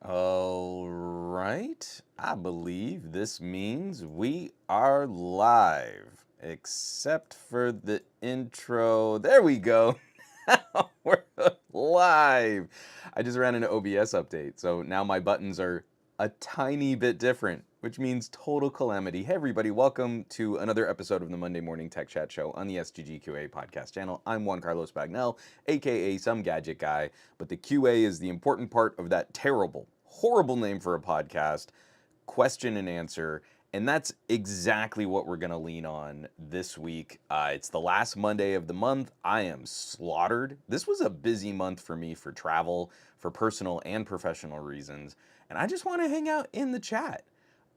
All right. I believe this means we are live, except for the intro. There we go. We're live. I just ran an OBS update, so now my buttons are a tiny bit different, which means total calamity. Hey, everybody, welcome to another episode of the Monday Morning Tech Chat Show on the SGGQA podcast channel. I'm Juan Carlos Bagnell, aka Some Gadget Guy, but the QA is the important part of that terrible, horrible name for a podcast, question and answer. And that's exactly what we're going to lean on this week. It's the last Monday of the month. I am slaughtered. This was a busy month for me for travel, for personal and professional reasons. And I just want to hang out in the chat.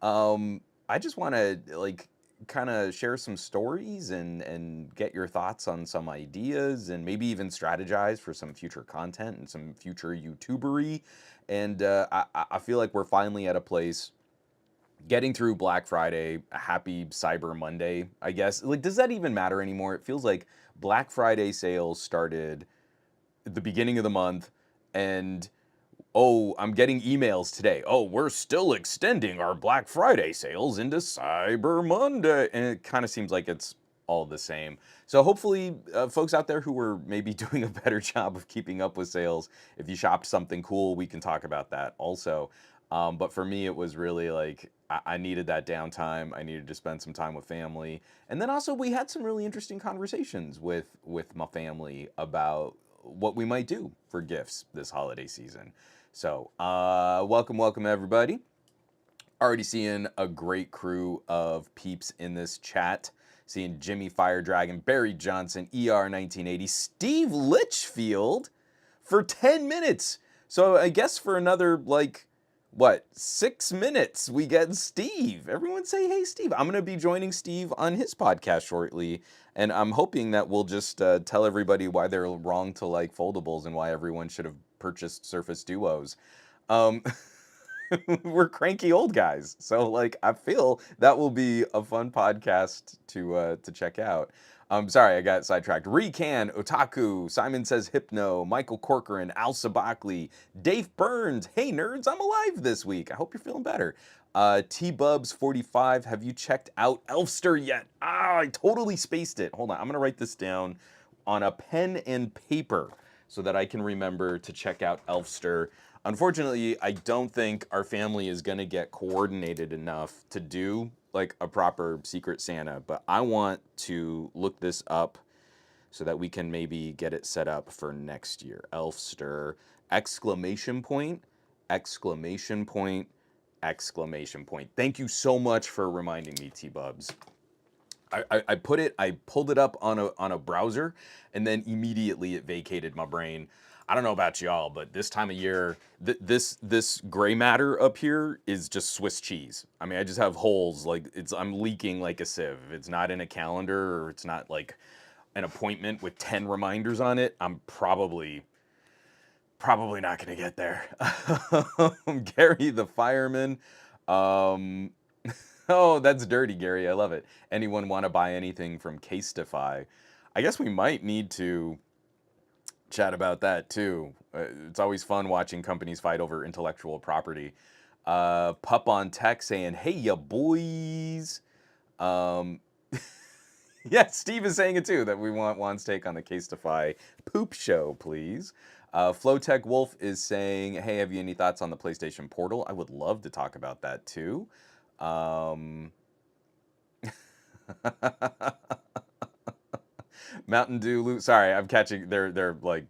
I just want to kind of share some stories and get your thoughts on some ideas and maybe even strategize for some future content and some future YouTubery. And I feel like we're finally at a place getting through Black Friday, a happy Cyber Monday, I guess. Like, does that even matter anymore? It feels like Black Friday sales started at the beginning of the month, and oh, I'm getting emails today. Oh, we're still extending our Black Friday sales into Cyber Monday. And it kind of seems like it's all the same. So hopefully, folks out there who are maybe doing a better job of keeping up with sales, if you shopped something cool, we can talk about that also. But for me, it was really like I needed that downtime. I needed to spend some time with family, and then also we had some really interesting conversations with my family about what we might do for gifts this holiday season. So, welcome everybody. Already seeing a great crew of peeps in this chat. Seeing Jimmy Fire Dragon, Barry Johnson, ER1980, Steve Litchfield for 10 minutes. So I guess for another, 6 minutes, we get Steve. Everyone say, hey, Steve. I'm going to be joining Steve on his podcast shortly, and I'm hoping that we'll just tell everybody why they're wrong to like foldables and why everyone should have purchased Surface Duos. Um, we're cranky old guys, so I feel that will be a fun podcast to check out. Sorry, I got sidetracked. Recan, Otaku, Simon Says Hypno, Michael Corcoran, Al Sabakli, Dave Burns. Hey nerds, I'm alive this week. I hope you're feeling better. T-Bubs45, have you checked out Elfster yet? I totally spaced it. Hold on, I'm gonna write this down on a pen and paper so that I can remember to check out Elfster. Unfortunately, I don't think our family is going to get coordinated enough to do a proper Secret Santa, but I want to look this up so that we can maybe get it set up for next year. Elfster, exclamation point, exclamation point, exclamation point. Thank you so much for reminding me, T-Bubs. I pulled it up on a browser, and then immediately it vacated my brain. I don't know about y'all, but this time of year, this gray matter up here is just Swiss cheese. I mean, I just have holes, I'm leaking like a sieve. If it's not in a calendar or it's not like an appointment with 10 reminders on it, I'm probably not gonna get there. Gary the fireman. Oh, that's dirty, Gary. I love it. Anyone want to buy anything from Casetify? I guess we might need to chat about that too. It's always fun watching companies fight over intellectual property. Pup on Tech saying, hey, ya boys. Yeah, Steve is saying it too, that we want Juan's take on the Casetify poop show, please. Flowtech Wolf is saying, hey, have you any thoughts on the PlayStation Portal? I would love to talk about that too. Mountain Dew, sorry, I'm catching, they're like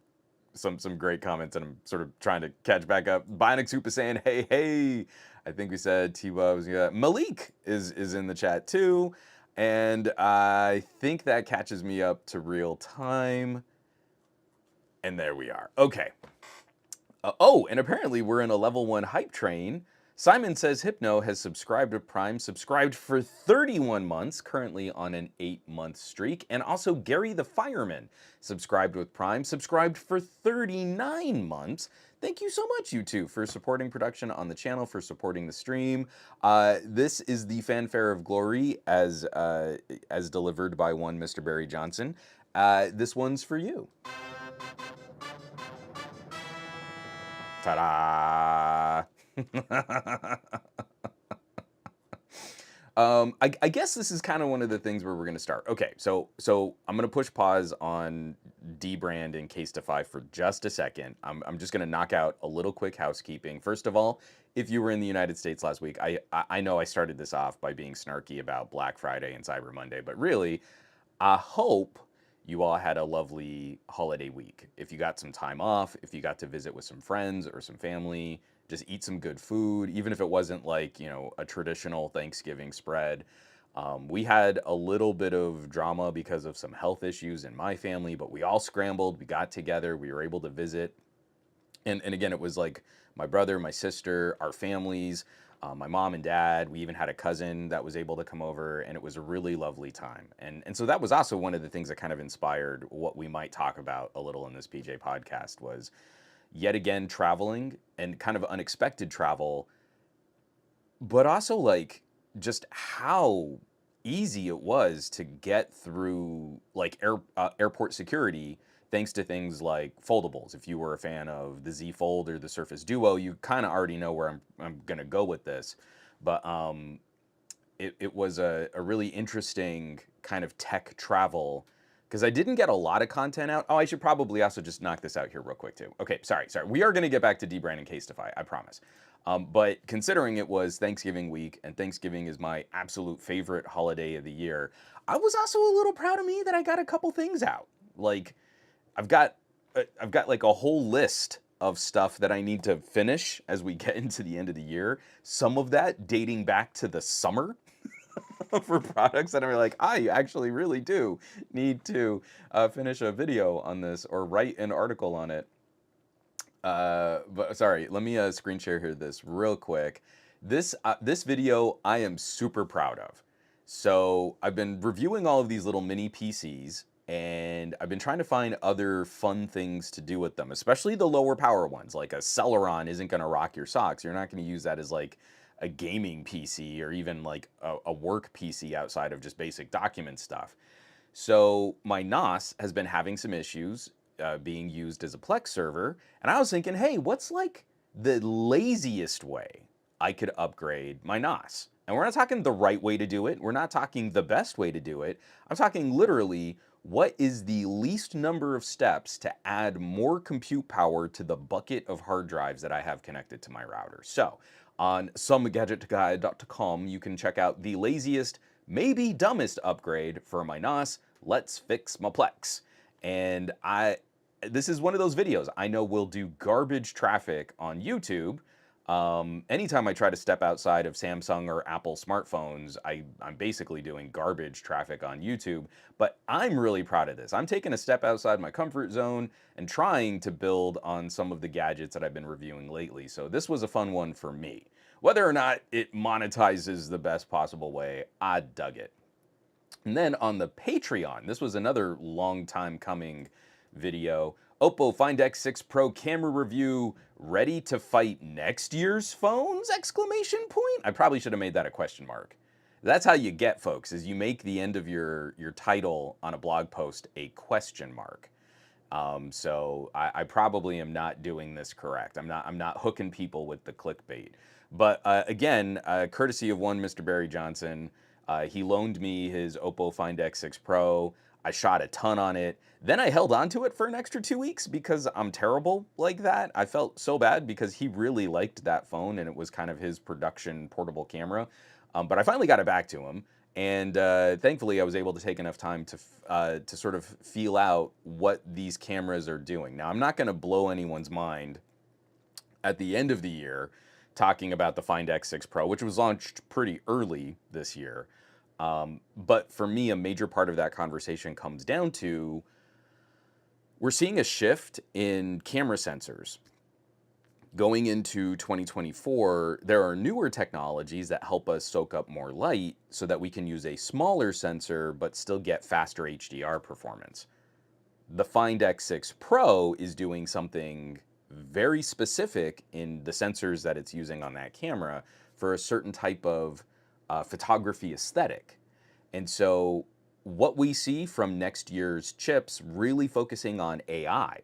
some great comments, and I'm sort of trying to catch back up. Bionic Soup is saying, hey, hey. I think we said T-Bubs. Malik is in the chat too. And I think that catches me up to real time. And there we are. Okay. Oh, and apparently we're in a level 1 hype train. Simon Says Hypno has subscribed to Prime, subscribed for 31 months, currently on an 8-month streak. And also Gary the Fireman subscribed with Prime, subscribed for 39 months. Thank you so much, you two, for supporting production on the channel, for supporting the stream. This is the fanfare of glory as delivered by one Mr. Barry Johnson. This one's for you. Ta-da! I guess this is kind of one of the things where we're going to start. Okay, so I'm going to push pause on dbrand and Casetify for just a second. I'm just going to knock out a little quick housekeeping. First of all, if you were in the United States last week, I know I started this off by being snarky about Black Friday and Cyber Monday, but really, I hope you all had a lovely holiday week. If you got some time off, if you got to visit with some friends or some family, just eat some good food, even if it wasn't like, a traditional Thanksgiving spread. We had a little bit of drama because of some health issues in my family, but we all scrambled. We got together. We were able to visit. And again, it was like my brother, my sister, our families, my mom and dad. We even had a cousin that was able to come over, and it was a really lovely time. And so that was also one of the things that kind of inspired what we might talk about a little in this PJ podcast was yet again traveling and kind of unexpected travel, but also like just how easy it was to get through like airport security thanks to things like foldables. If you were a fan of the Z Fold or the Surface Duo, you kind of already know where I'm going to go with this. But it was a really interesting kind of tech travel because I didn't get a lot of content out. Oh, I should probably also just knock this out here real quick too. Okay, sorry. We are going to get back to dbrand and Casetify, I promise. But considering it was Thanksgiving week and Thanksgiving is my absolute favorite holiday of the year, I was also a little proud of me that I got a couple things out. Like I've got I've got like a whole list of stuff that I need to finish as we get into the end of the year. Some of that dating back to the summer for products that are like, I actually really do need to finish a video on this or write an article on it. But sorry, let me screen share here this real quick. This video I am super proud of. So I've been reviewing all of these little mini PCs, and I've been trying to find other fun things to do with them, especially the lower power ones. Like a Celeron isn't going to rock your socks. You're not going to use that as like a gaming PC or even like a work PC outside of just basic document stuff. So my NAS has been having some issues being used as a Plex server, and I was thinking, hey, what's like the laziest way I could upgrade my NAS? And we're not talking the right way to do it. We're not talking the best way to do it. I'm talking literally what is the least number of steps to add more compute power to the bucket of hard drives that I have connected to my router. So on somegadgetguy.com, you can check out the laziest, maybe dumbest upgrade for my NAS. Let's fix my Plex. And this is one of those videos I know will do garbage traffic on YouTube. Anytime I try to step outside of Samsung or Apple smartphones, I'm basically doing garbage traffic on YouTube. But I'm really proud of this. I'm taking a step outside my comfort zone and trying to build on some of the gadgets that I've been reviewing lately. So this was a fun one for me. Whether or not it monetizes the best possible way, I dug it. And then on the Patreon, this was another long time coming video. Oppo Find X6 Pro camera review, ready to fight next year's phones? Exclamation point. I probably should have made that a question mark. That's how you get, folks, is you make the end of your title on a blog post a question mark. So I probably am not doing this correct. I'm not hooking people with the clickbait. But again, courtesy of one Mr. Barry Johnson, he loaned me his Oppo Find X6 Pro. I shot a ton on it. Then I held on to it for an extra 2 weeks because I'm terrible like that. I felt so bad because he really liked that phone and it was kind of his production portable camera. But I finally got it back to him. And thankfully, I was able to take enough time to sort of feel out what these cameras are doing. Now, I'm not going to blow anyone's mind at the end of the year talking about the Find X6 Pro, which was launched pretty early this year. But for me, a major part of that conversation comes down to we're seeing a shift in camera sensors. Going into 2024, there are newer technologies that help us soak up more light so that we can use a smaller sensor but still get faster HDR performance. The Find X6 Pro is doing something very specific in the sensors that it's using on that camera for a certain type of photography aesthetic. And so what we see from next year's chips really focusing on AI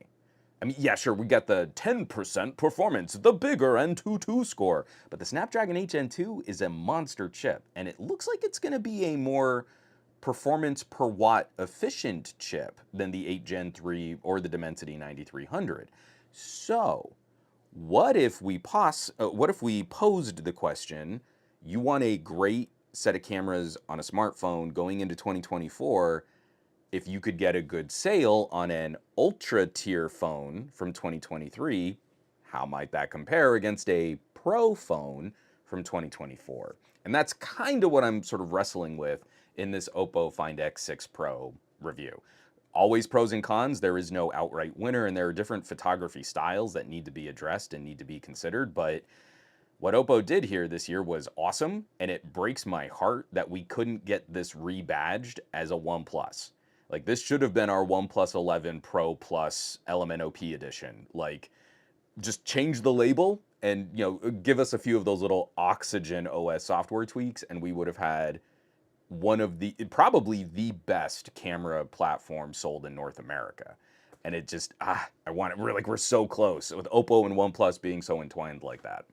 I mean, yeah, sure, we got the 10% performance, the bigger N22 score, but the Snapdragon 8 Gen 2 is a monster chip, and it looks like it's going to be a more performance per watt efficient chip than the 8 Gen 3 or the Dimensity 9300. So, what if we posed the question, you want a great set of cameras on a smartphone going into 2024, if you could get a good sale on an ultra tier phone from 2023, how might that compare against a pro phone from 2024? And that's kind of what I'm sort of wrestling with in this Oppo Find X6 Pro review. Always pros and cons. There is no outright winner, and there are different photography styles that need to be addressed and need to be considered. But what Oppo did here this year was awesome, and it breaks my heart that we couldn't get this rebadged as a OnePlus. Like, this should have been our OnePlus 11 Pro Plus LMNOP edition. Like, just change the label and, give us a few of those little Oxygen OS software tweaks, and we would have had one of probably the best camera platform sold in North America. And it just, I want it. We're so close with Oppo and OnePlus being so entwined like that.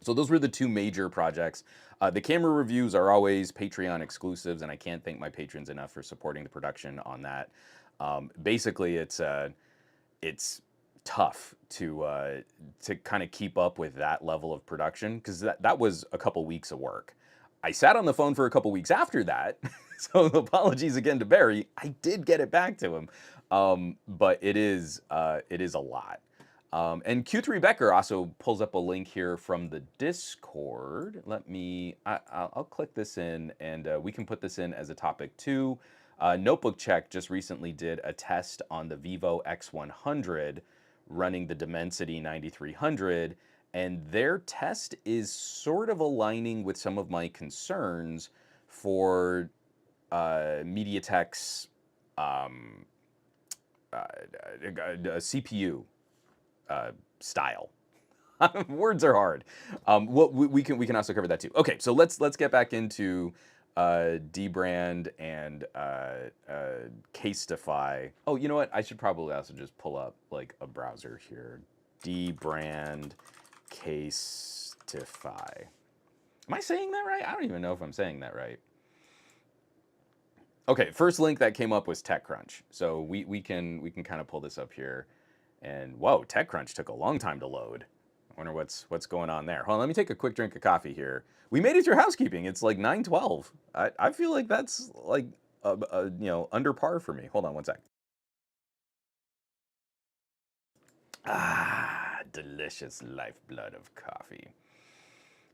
So those were the two major projects. The camera reviews are always Patreon exclusives, and I can't thank my patrons enough for supporting the production on that. Basically, it's tough to kind of keep up with that level of production, because that was a couple weeks of work. I sat on the phone for a couple weeks after that, so apologies again to Barry. I did get it back to him, but it is a lot. And Q3 Becker also pulls up a link here from the Discord. I'll click this in, and we can put this in as a topic too. Notebook Check just recently did a test on the Vivo X100 running the Dimensity 9300, and their test is sort of aligning with some of my concerns for MediaTek's CPU style. Words are hard. We can also cover that too. Okay, so let's get back into dbrand and Casetify. Oh, you know what? I should probably also just pull up like a browser here. Dbrand Casetify. Am I saying that right? I don't even know if I'm saying that right. Okay, first link that came up was TechCrunch. So we can kind of pull this up here. And whoa, TechCrunch took a long time to load. I wonder what's going on there. Hold on, let me take a quick drink of coffee here. We made it through housekeeping. It's like 9:12. I feel like that's like under par for me. Hold on one sec. Ah, delicious lifeblood of coffee.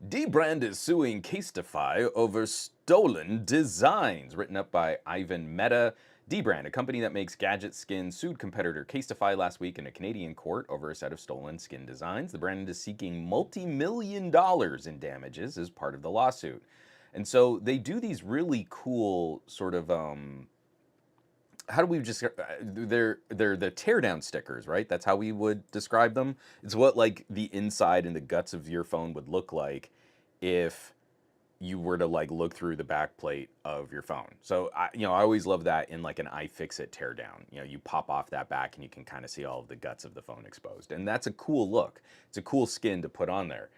Dbrand is suing Casetify over stolen designs. Written up by Ivan Mehta. Dbrand, a company that makes gadget skins, sued competitor Casetify last week in a Canadian court over a set of stolen skin designs. The brand is seeking multi-million dollars in damages as part of the lawsuit. And so they do these really cool sort of how do we just they're the teardown stickers, right? That's how we would describe them. It's what like the inside and the guts of your phone would look like if you were to like look through the back plate of your phone. So I always love that in like an iFixit teardown. You pop off that back and you can kind of see all of the guts of the phone exposed, and that's a cool look. It's a cool skin to put on there.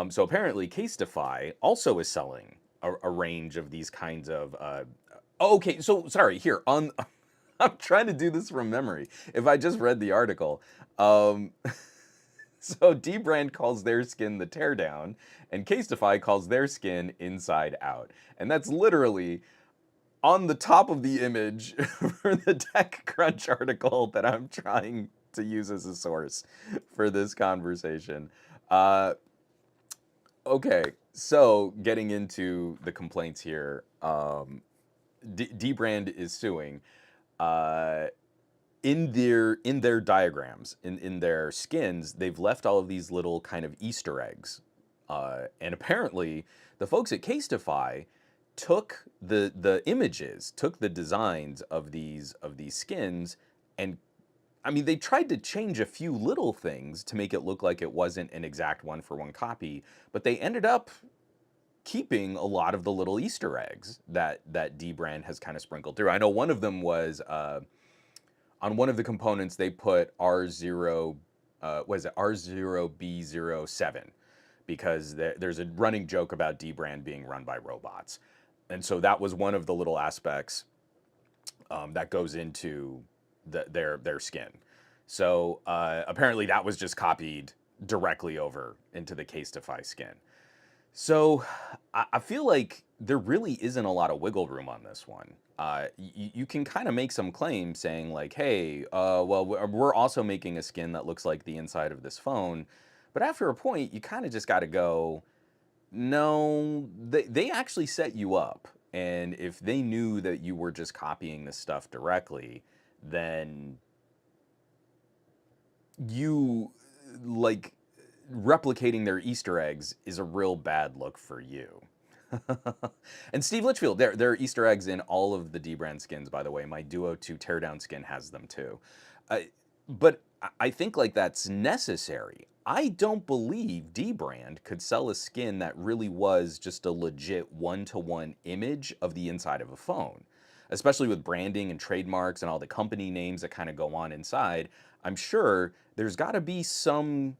So apparently, Casetify also is selling a range of these kinds of. Okay, so sorry. Here on, I'm trying to do this from memory. If I just read the article. So Dbrand calls their skin the teardown, and Casetify calls their skin inside out. And that's literally on the top of the image for the TechCrunch article that I'm trying to use as a source for this conversation. Okay, so getting into the complaints here, Dbrand is suing. In their diagrams, in their skins, they've left all of these little kind of Easter eggs, and apparently the folks at Casetify took the images, took the designs of these skins, and I mean they tried to change a few little things to make it look like it wasn't an exact one-for-one copy, but they ended up keeping a lot of the little Easter eggs that Dbrand has kind of sprinkled through. I know one of them was. On one of the components, they put R0, was it R0B07, because there's a running joke about dbrand being run by robots. And so that was one of the little aspects that goes into their skin. So apparently that was just copied directly over into the Casetify skin. So I feel like there really isn't a lot of wiggle room on this one. You can kind of make some claims saying like, hey, well, we're also making a skin that looks like the inside of this phone. But after a point, you kind of just got to go, no, they actually set you up. And if they knew that you were just copying this stuff directly, then you, like, replicating their Easter eggs is a real bad look for you. And Steve Litchfield, there are Easter eggs in all of the dbrand skins, by the way. My Duo 2 Teardown skin has them too. But I think like that's necessary. I don't believe dbrand could sell a skin that really was just a legit one-to-one image of the inside of a phone. Especially with branding and trademarks and all the company names that kind of go on inside. I'm sure there's got to be some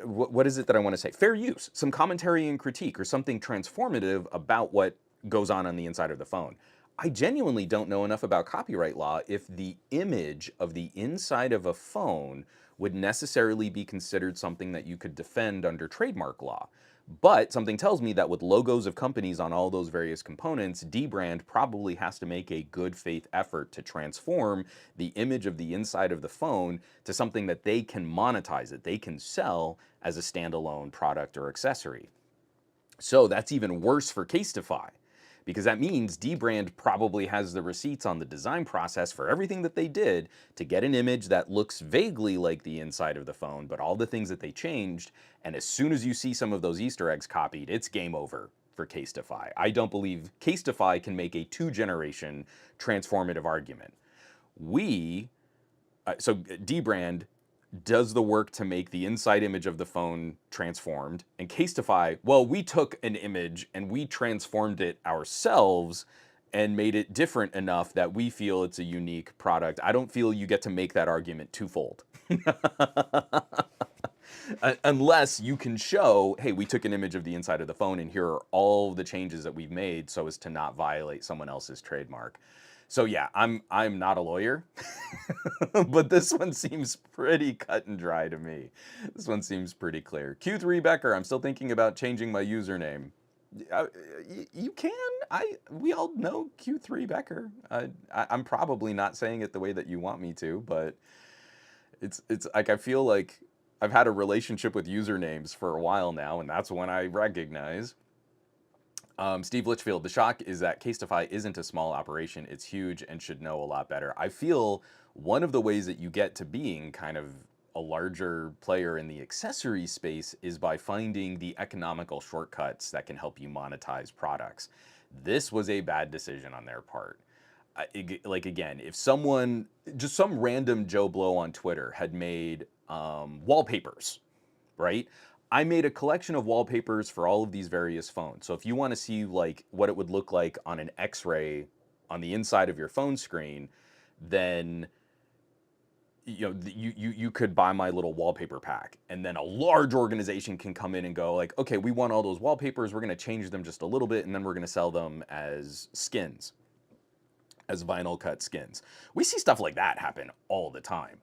what is it that I want to say? Fair use, some commentary and critique, or something transformative about what goes on the inside of the phone. I genuinely don't know enough about copyright law if the image of the inside of a phone would necessarily be considered something that you could defend under trademark law. But something tells me that with logos of companies on all those various components, dbrand probably has to make a good faith effort to transform the image of the inside of the phone to something that they can monetize, that they can sell as a standalone product or accessory. So that's even worse for Casetify, because that means dbrand probably has the receipts on the design process for everything that they did to get an image that looks vaguely like the inside of the phone, but all the things that they changed. And as soon as you see some of those Easter eggs copied, it's game over for Casetify. I don't believe Casetify can make a two-generation transformative argument. So dbrand does the work to make the inside image of the phone transformed. And Casetify, well, we took an image and we transformed it ourselves and made it different enough that we feel it's a unique product. I don't feel you get to make that argument twofold. Unless you can show, hey, we took an image of the inside of the phone and here are all the changes that we've made so as to not violate someone else's trademark. So yeah, I'm not a lawyer, but this one seems pretty cut and dry to me. This one seems pretty clear. Q3 Becker, I'm still thinking about changing my username. You can. We all know Q3 Becker. I'm probably not saying it the way that you want me to, but it's like I feel like I've had a relationship with usernames for a while now, and that's when I recognize. Steve Litchfield, the shock is that Casetify isn't a small operation. It's huge and should know a lot better. I feel one of the ways that you get to being kind of a larger player in the accessory space is by finding the economical shortcuts that can help you monetize products. This was a bad decision on their part. Like, again, if someone, just some random Joe Blow on Twitter had made wallpapers, right? I made a collection of wallpapers for all of these various phones. So if you want to see like what it would look like on an X-ray on the inside of your phone screen, then you could buy my little wallpaper pack, and then a large organization can come in and go like, okay, we want all those wallpapers, we're going to change them just a little bit, and then we're going to sell them as skins, as vinyl cut skins. We see stuff like that happen all the time.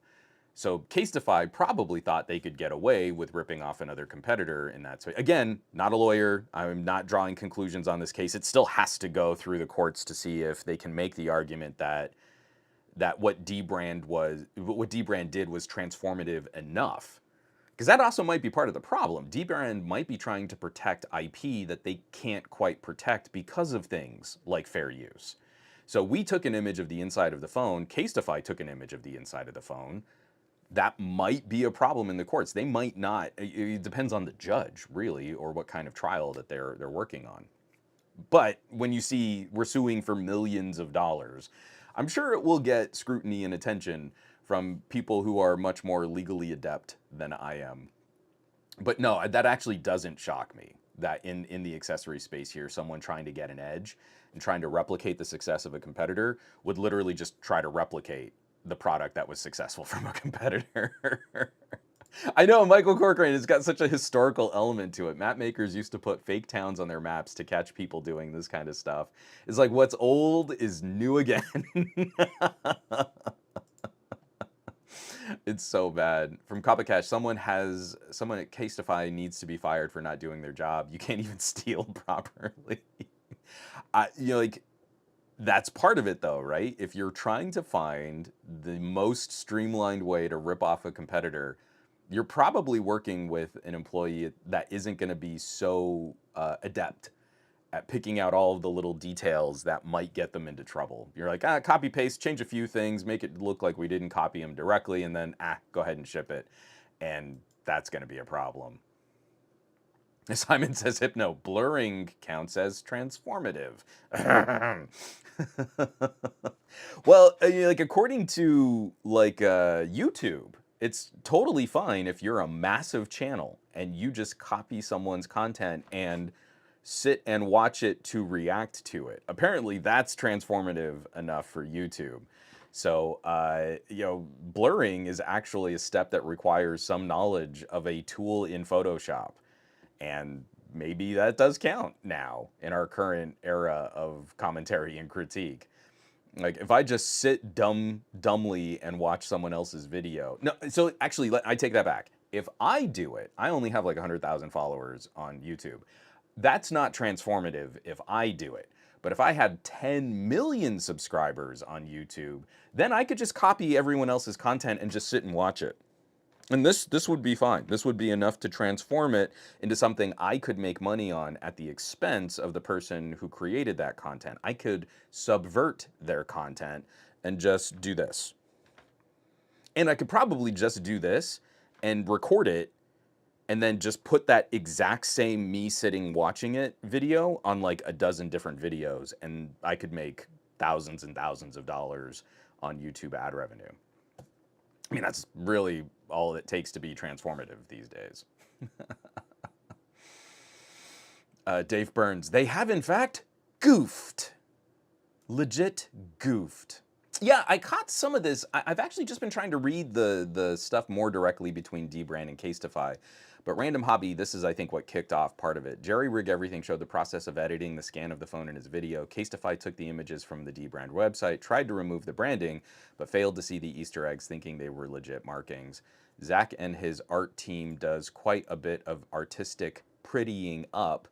So Casetify probably thought they could get away with ripping off another competitor in that space. Again, not a lawyer. I'm not drawing conclusions on this case. It still has to go through the courts to see if they can make the argument that what dbrand did was transformative enough. Because that also might be part of the problem. Dbrand might be trying to protect IP that they can't quite protect because of things like fair use. So we took an image of the inside of the phone. Casetify took an image of the inside of the phone. That might be a problem in the courts. They might not. It depends on the judge, really, or what kind of trial that they're working on. But when you see we're suing for millions of dollars, I'm sure it will get scrutiny and attention from people who are much more legally adept than I am. But no, that actually doesn't shock me. that in the accessory space here, someone trying to get an edge and trying to replicate the success of a competitor would literally just try to replicate the product that was successful from a competitor. I know Michael Corcoran has got such a historical element to it. Map makers used to put fake towns on their maps to catch people doing this kind of stuff. It's like what's old is new again. It's so bad. From Copycash, someone at Casetify needs to be fired for not doing their job. You can't even steal properly. Like that's part of it though, right? If you're trying to find the most streamlined way to rip off a competitor, you're probably working with an employee that isn't going to be so adept at picking out all of the little details that might get them into trouble. You're like, copy paste, change a few things, make it look like we didn't copy them directly, and then go ahead and ship it. And that's going to be a problem. Simon says hypno, blurring counts as transformative. Well, like according to like YouTube, it's totally fine if you're a massive channel and you just copy someone's content and sit and watch it to react to it. Apparently, that's transformative enough for YouTube. So, blurring is actually a step that requires some knowledge of a tool in Photoshop. And maybe that does count now in our current era of commentary and critique. Like if I just sit dumbly and watch someone else's video. No, so actually I take that back. If I do it, I only have like 100,000 followers on YouTube. That's not transformative if I do it. But if I had 10 million subscribers on YouTube, then I could just copy everyone else's content and just sit and watch it. And this would be fine. This would be enough to transform it into something I could make money on at the expense of the person who created that content. I could subvert their content and just do this. And I could probably just do this and record it and then just put that exact same me sitting watching it video on like a dozen different videos, and I could make thousands and thousands of dollars on YouTube ad revenue. I mean, that's really all it takes to be transformative these days. Dave Burns, they have in fact goofed. Legit goofed. Yeah, I caught some of this. I've actually just been trying to read the stuff more directly between dbrand and Casetify. But Random Hobby, this is, I think, what kicked off part of it. Jerry Rig Everything showed the process of editing the scan of the phone in his video. Casetify took the images from the dbrand website, tried to remove the branding, but failed to see the Easter eggs, thinking they were legit markings. Zach and his art team does quite a bit of artistic prettying up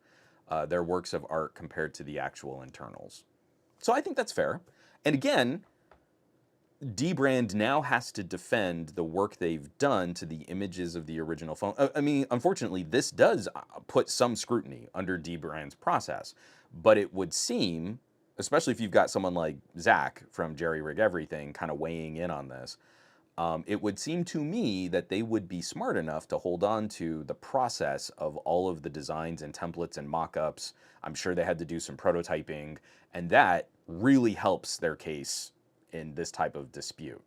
their works of art compared to the actual internals. So I think that's fair. And again, dbrand now has to defend the work they've done to the images of the original phone. I mean, unfortunately, this does put some scrutiny under dbrand's process, but it would seem, especially if you've got someone like Zach from Jerry Rig Everything kind of weighing in on this, it would seem to me that they would be smart enough to hold on to the process of all of the designs and templates and mock-ups. I'm sure they had to do some prototyping, and that really helps their case in this type of dispute.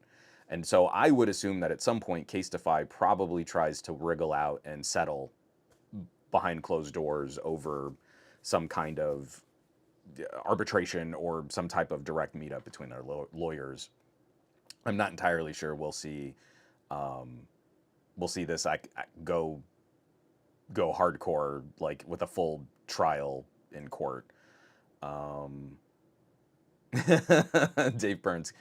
And so I would assume that at some point Casetify probably tries to wriggle out and settle behind closed doors over some kind of arbitration or some type of direct meetup between their lawyers. I'm not entirely sure. We'll see this go hardcore, like with a full trial in court. Dave Burns,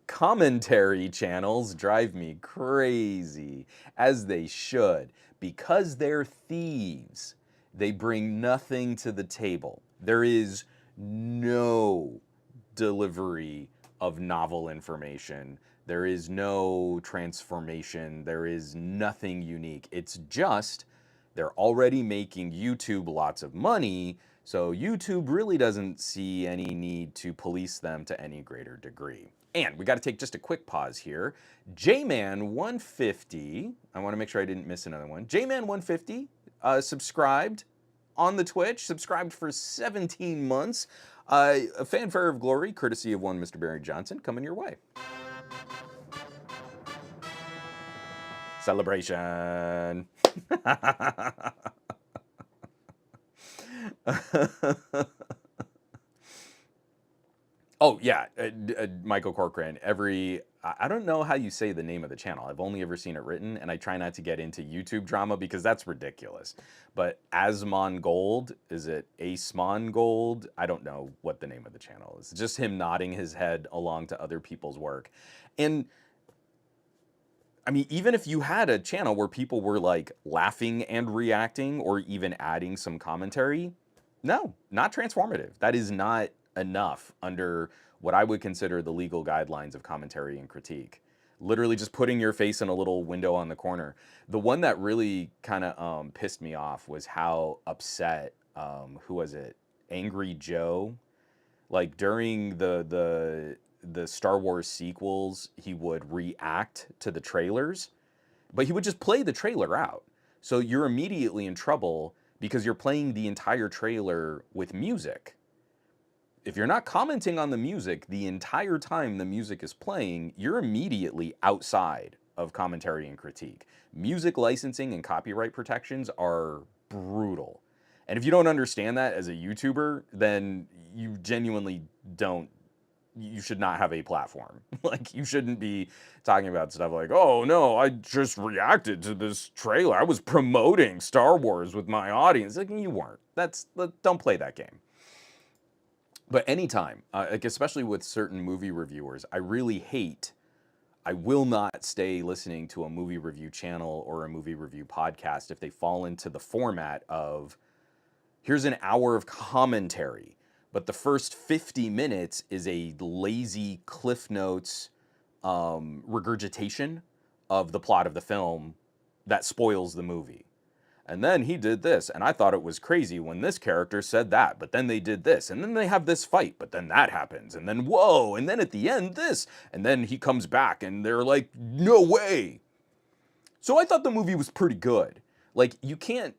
commentary channels drive me crazy, as they should, because they're thieves. They bring nothing to the table. There is no delivery of novel information. There is no transformation. There is nothing unique. It's just they're already making YouTube lots of money, so YouTube really doesn't see any need to police them to any greater degree. And we got to take just a quick pause here. Jman150, I want to make sure I didn't miss another one. Jman150 subscribed on the Twitch, subscribed for 17 months. A fanfare of glory, courtesy of one Mr. Barry Johnson, coming your way. Celebration. Oh yeah, Michael Corcoran. I don't know how you say the name of the channel. I've only ever seen it written, and I try not to get into YouTube drama because that's ridiculous. But Asmon Gold, is it Asmon Gold? I don't know what the name of the channel is. It's just him nodding his head along to other people's work. And I mean, even if you had a channel where people were like laughing and reacting or even adding some commentary, no, not transformative. That is not enough under what I would consider the legal guidelines of commentary and critique. Literally just putting your face in a little window on the corner. The one that really kind of pissed me off was how upset, who was it? Angry Joe, like during the Star Wars sequels, he would react to the trailers, but he would just play the trailer out. So you're immediately in trouble because you're playing the entire trailer with music. If you're not commenting on the music the entire time the music is playing, you're immediately outside of commentary and critique. Music licensing and copyright protections are brutal. And if you don't understand that as a YouTuber, then you genuinely don't, you should not have a platform. Like, you shouldn't be talking about stuff like, oh no, I just reacted to this trailer. I was promoting Star Wars with my audience. Like, you weren't. Don't play that game. But anytime, like especially with certain movie reviewers, I will not stay listening to a movie review channel or a movie review podcast if they fall into the format of, here's an hour of commentary, but the first 50 minutes is a lazy Cliff Notes regurgitation of the plot of the film that spoils the movie. And then he did this, and I thought it was crazy when this character said that, but then they did this, and then they have this fight, but then that happens, and then whoa, and then at the end this, and then he comes back, and they're like, no way. So I thought the movie was pretty good. Like, you can't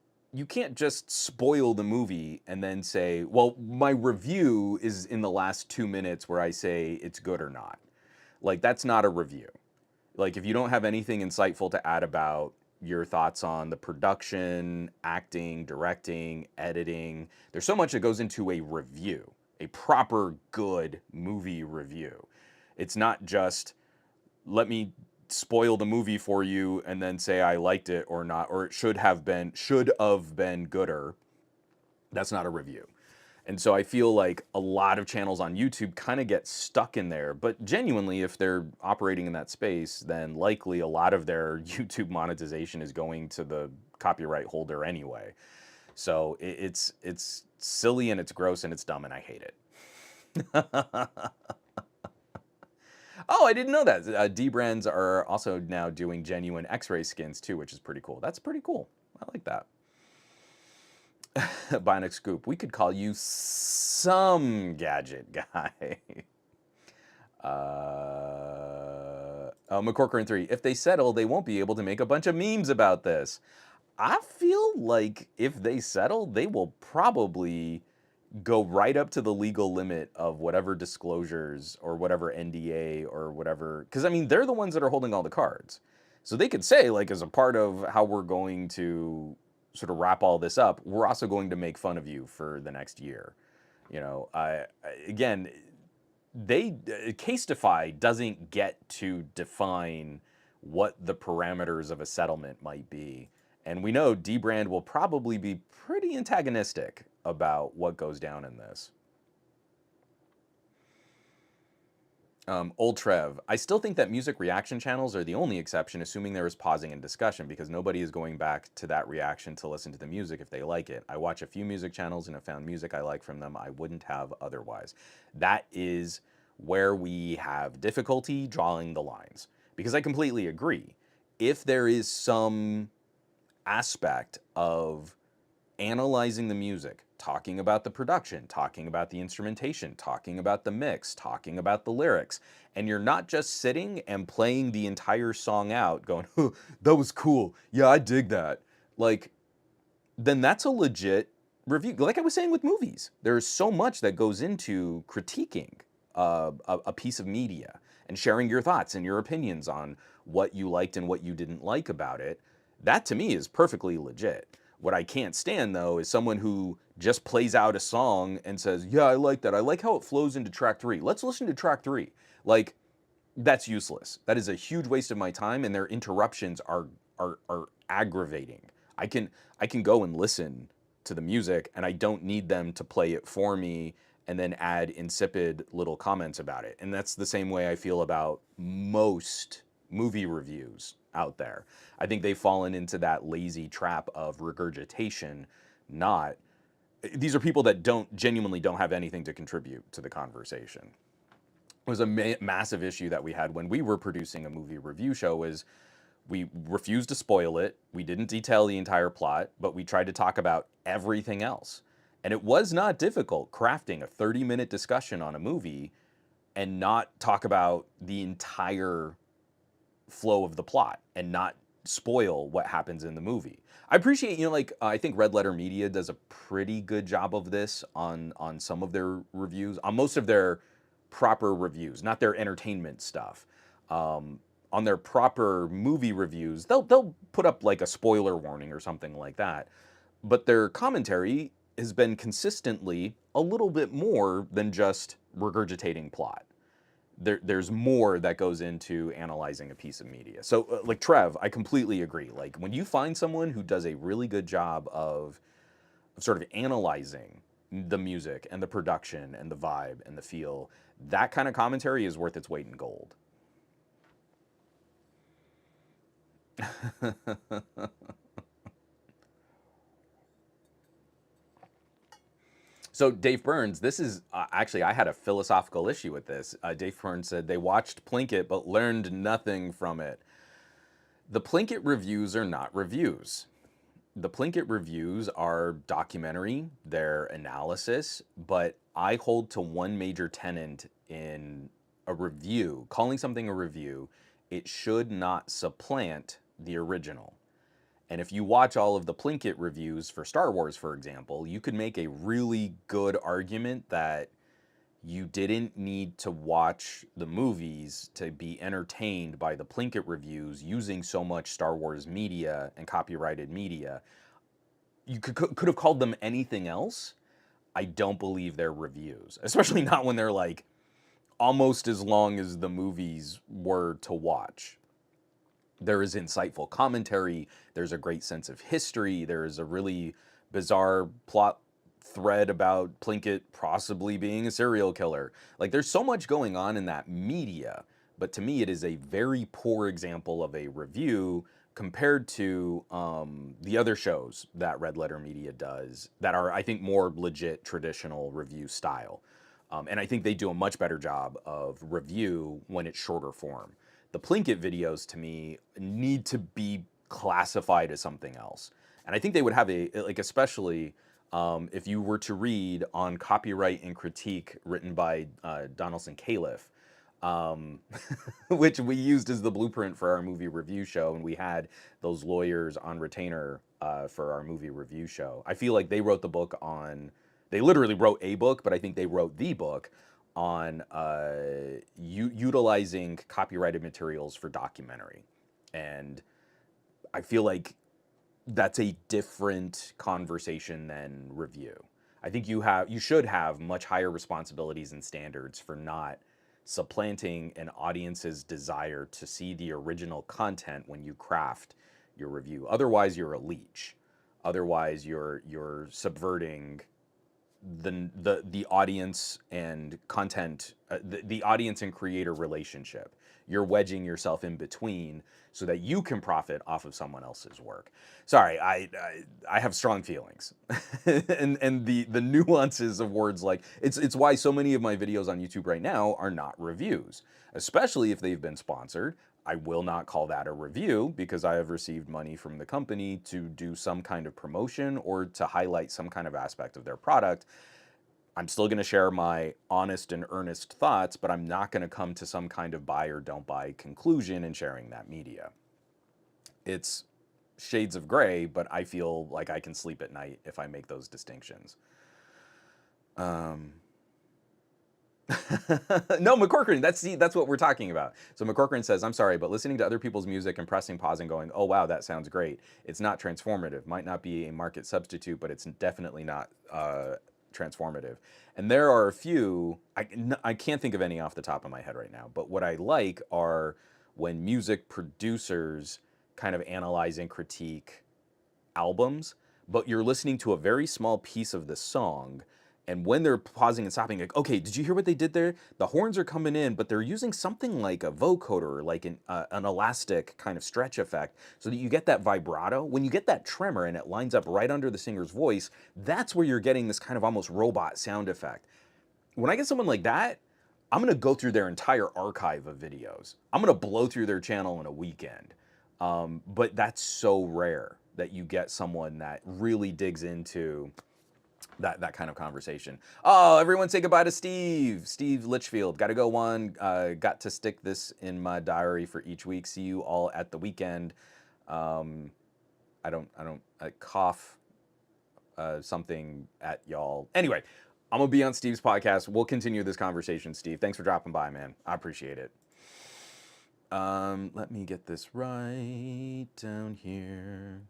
just spoil the movie and then say, well, my review is in the last 2 minutes where I say it's good or not. Like, that's not a review. Like, if you don't have anything insightful to add about your thoughts on the production, acting, directing, editing, there's so much that goes into a review, a proper good movie review. It's not just, let me spoil the movie for you and then say I liked it or not, or it should have been gooder. That's not a review. And so I feel like a lot of channels on YouTube kind of get stuck in there. But genuinely, if they're operating in that space, then likely a lot of their YouTube monetization is going to the copyright holder anyway. So it's silly and it's gross and it's dumb and I hate it. Oh, I didn't know that. D brands are also now doing genuine X-ray skins too, which is pretty cool. That's pretty cool. I like that. Bionic Scoop. We could call you some gadget guy. Oh, McCorcoran 3. If they settle, they won't be able to make a bunch of memes about this. I feel like if they settle, they will probably go right up to the legal limit of whatever disclosures or whatever NDA or whatever. Because, I mean, they're the ones that are holding all the cards. So they could say, like, as a part of how we're going to sort of wrap all this up, we're also going to make fun of you for the next year. You know, again, Casetify doesn't get to define what the parameters of a settlement might be. And we know Dbrand will probably be pretty antagonistic about what goes down in this. Old Trev, I still think that music reaction channels are the only exception, assuming there is pausing and discussion, because nobody is going back to that reaction to listen to the music if they like it. I watch a few music channels and have found music I like from them I wouldn't have otherwise. That is where we have difficulty drawing the lines, because I completely agree. If there is some aspect of analyzing the music, talking about the production, talking about the instrumentation, talking about the mix, talking about the lyrics, and you're not just sitting and playing the entire song out going, huh, that was cool, yeah, I dig that, like, then that's a legit review. Like I was saying with movies, there's so much that goes into critiquing a piece of media and sharing your thoughts and your opinions on what you liked and what you didn't like about it. That to me is perfectly legit. What I can't stand though is someone who just plays out a song and says, "Yeah, I like that. I like how it flows into track 3. Let's listen to track 3." Like that's useless. That is a huge waste of my time, and their interruptions are aggravating. I can I can go and listen to the music, and I don't need them to play it for me and then add insipid little comments about it. And that's the same way I feel about most movie reviews out there. I think they've fallen into that lazy trap of regurgitation, not these are people that don't genuinely don't have anything to contribute to the conversation. It was a massive issue that we had when we were producing a movie review show is we refused to spoil it. We didn't detail the entire plot, but we tried to talk about everything else. And it was not difficult crafting a 30-minute discussion on a movie and not talk about the entire flow of the plot and not spoil what happens in the movie. I appreciate, like I think Red Letter Media does a pretty good job of this on some of their reviews, on most of their proper reviews, not their entertainment stuff. On their proper movie reviews, they'll put up like a spoiler warning or something like that. But their commentary has been consistently a little bit more than just regurgitating plot. There's more that goes into analyzing a piece of media. So, like Trev, I completely agree. Like when you find someone who does a really good job of sort of analyzing the music and the production and the vibe and the feel, that kind of commentary is worth its weight in gold. So Dave Burns, this is actually I had a philosophical issue with this. Dave Burns said they watched Plinkett but learned nothing from it. The Plinkett reviews are not reviews. The Plinkett reviews are documentary, they're analysis, but I hold to one major tenet in a review, calling something a review, it should not supplant the original. And if you watch all of the Plinkett reviews for Star Wars, for example, you could make a really good argument that you didn't need to watch the movies to be entertained by the Plinkett reviews using so much Star Wars media and copyrighted media. You could have called them anything else. I don't believe they're reviews, especially not when they're like almost as long as the movies were to watch. There is insightful commentary, there's a great sense of history, there is a really bizarre plot thread about Plinkett possibly being a serial killer. Like there's so much going on in that media, but to me it is a very poor example of a review compared to the other shows that Red Letter Media does that are, I think, more legit traditional review style. And I think they do a much better job of review when it's shorter form. The Plinkett videos, to me, need to be classified as something else. And I think they would have like, especially if you were to read on Copyright and Critique, written by Donaldson Califf, um, which we used as the blueprint for our movie review show, and we had those lawyers on retainer for our movie review show. I feel like they wrote the book on, they literally wrote a book, but I think they wrote the book on utilizing copyrighted materials for documentary. And I feel like that's a different conversation than review. I think you should have much higher responsibilities and standards for not supplanting an audience's desire to see the original content when you craft your review. Otherwise, you're a leech. Otherwise, you're subverting the audience and content, the audience and creator relationship. You're wedging yourself in between so that you can profit off of someone else's work. Sorry, I have strong feelings, and the nuances of words, like it's why so many of my videos on YouTube right now are not reviews, especially if they've been sponsored. I will not call that a review because I have received money from the company to do some kind of promotion or to highlight some kind of aspect of their product. I'm still going to share my honest and earnest thoughts, but I'm not going to come to some kind of buy or don't buy conclusion in sharing that media. It's shades of gray, but I feel like I can sleep at night if I make those distinctions. Um, No, McCorcoran, that's what we're talking about. So McCorcoran says, I'm sorry, but listening to other people's music and pressing pause and going, oh wow, that sounds great. It's not transformative. Might not be a market substitute, but it's definitely not transformative. And there are a few, I can't think of any off the top of my head right now, but what I like are when music producers kind of analyze and critique albums, but you're listening to a very small piece of the song. And when they're pausing and stopping, like, okay, did you hear what they did there? The horns are coming in, but they're using something like a vocoder, or like an elastic kind of stretch effect, so that you get that vibrato. When you get that tremor and it lines up right under the singer's voice, that's where you're getting this kind of almost robot sound effect. When I get someone like that, I'm gonna go through their entire archive of videos. I'm gonna blow through their channel in a weekend. But that's so rare that you get someone that really digs into that kind of conversation. Oh, everyone say goodbye to Steve. Steve Litchfield. Got to go one. Got to stick this in my diary for each week. See you all at the weekend. I cough something at y'all. Anyway, I'm gonna be on Steve's podcast. We'll continue this conversation, Steve. Thanks for dropping by, man. I appreciate it. Let me get this right down here.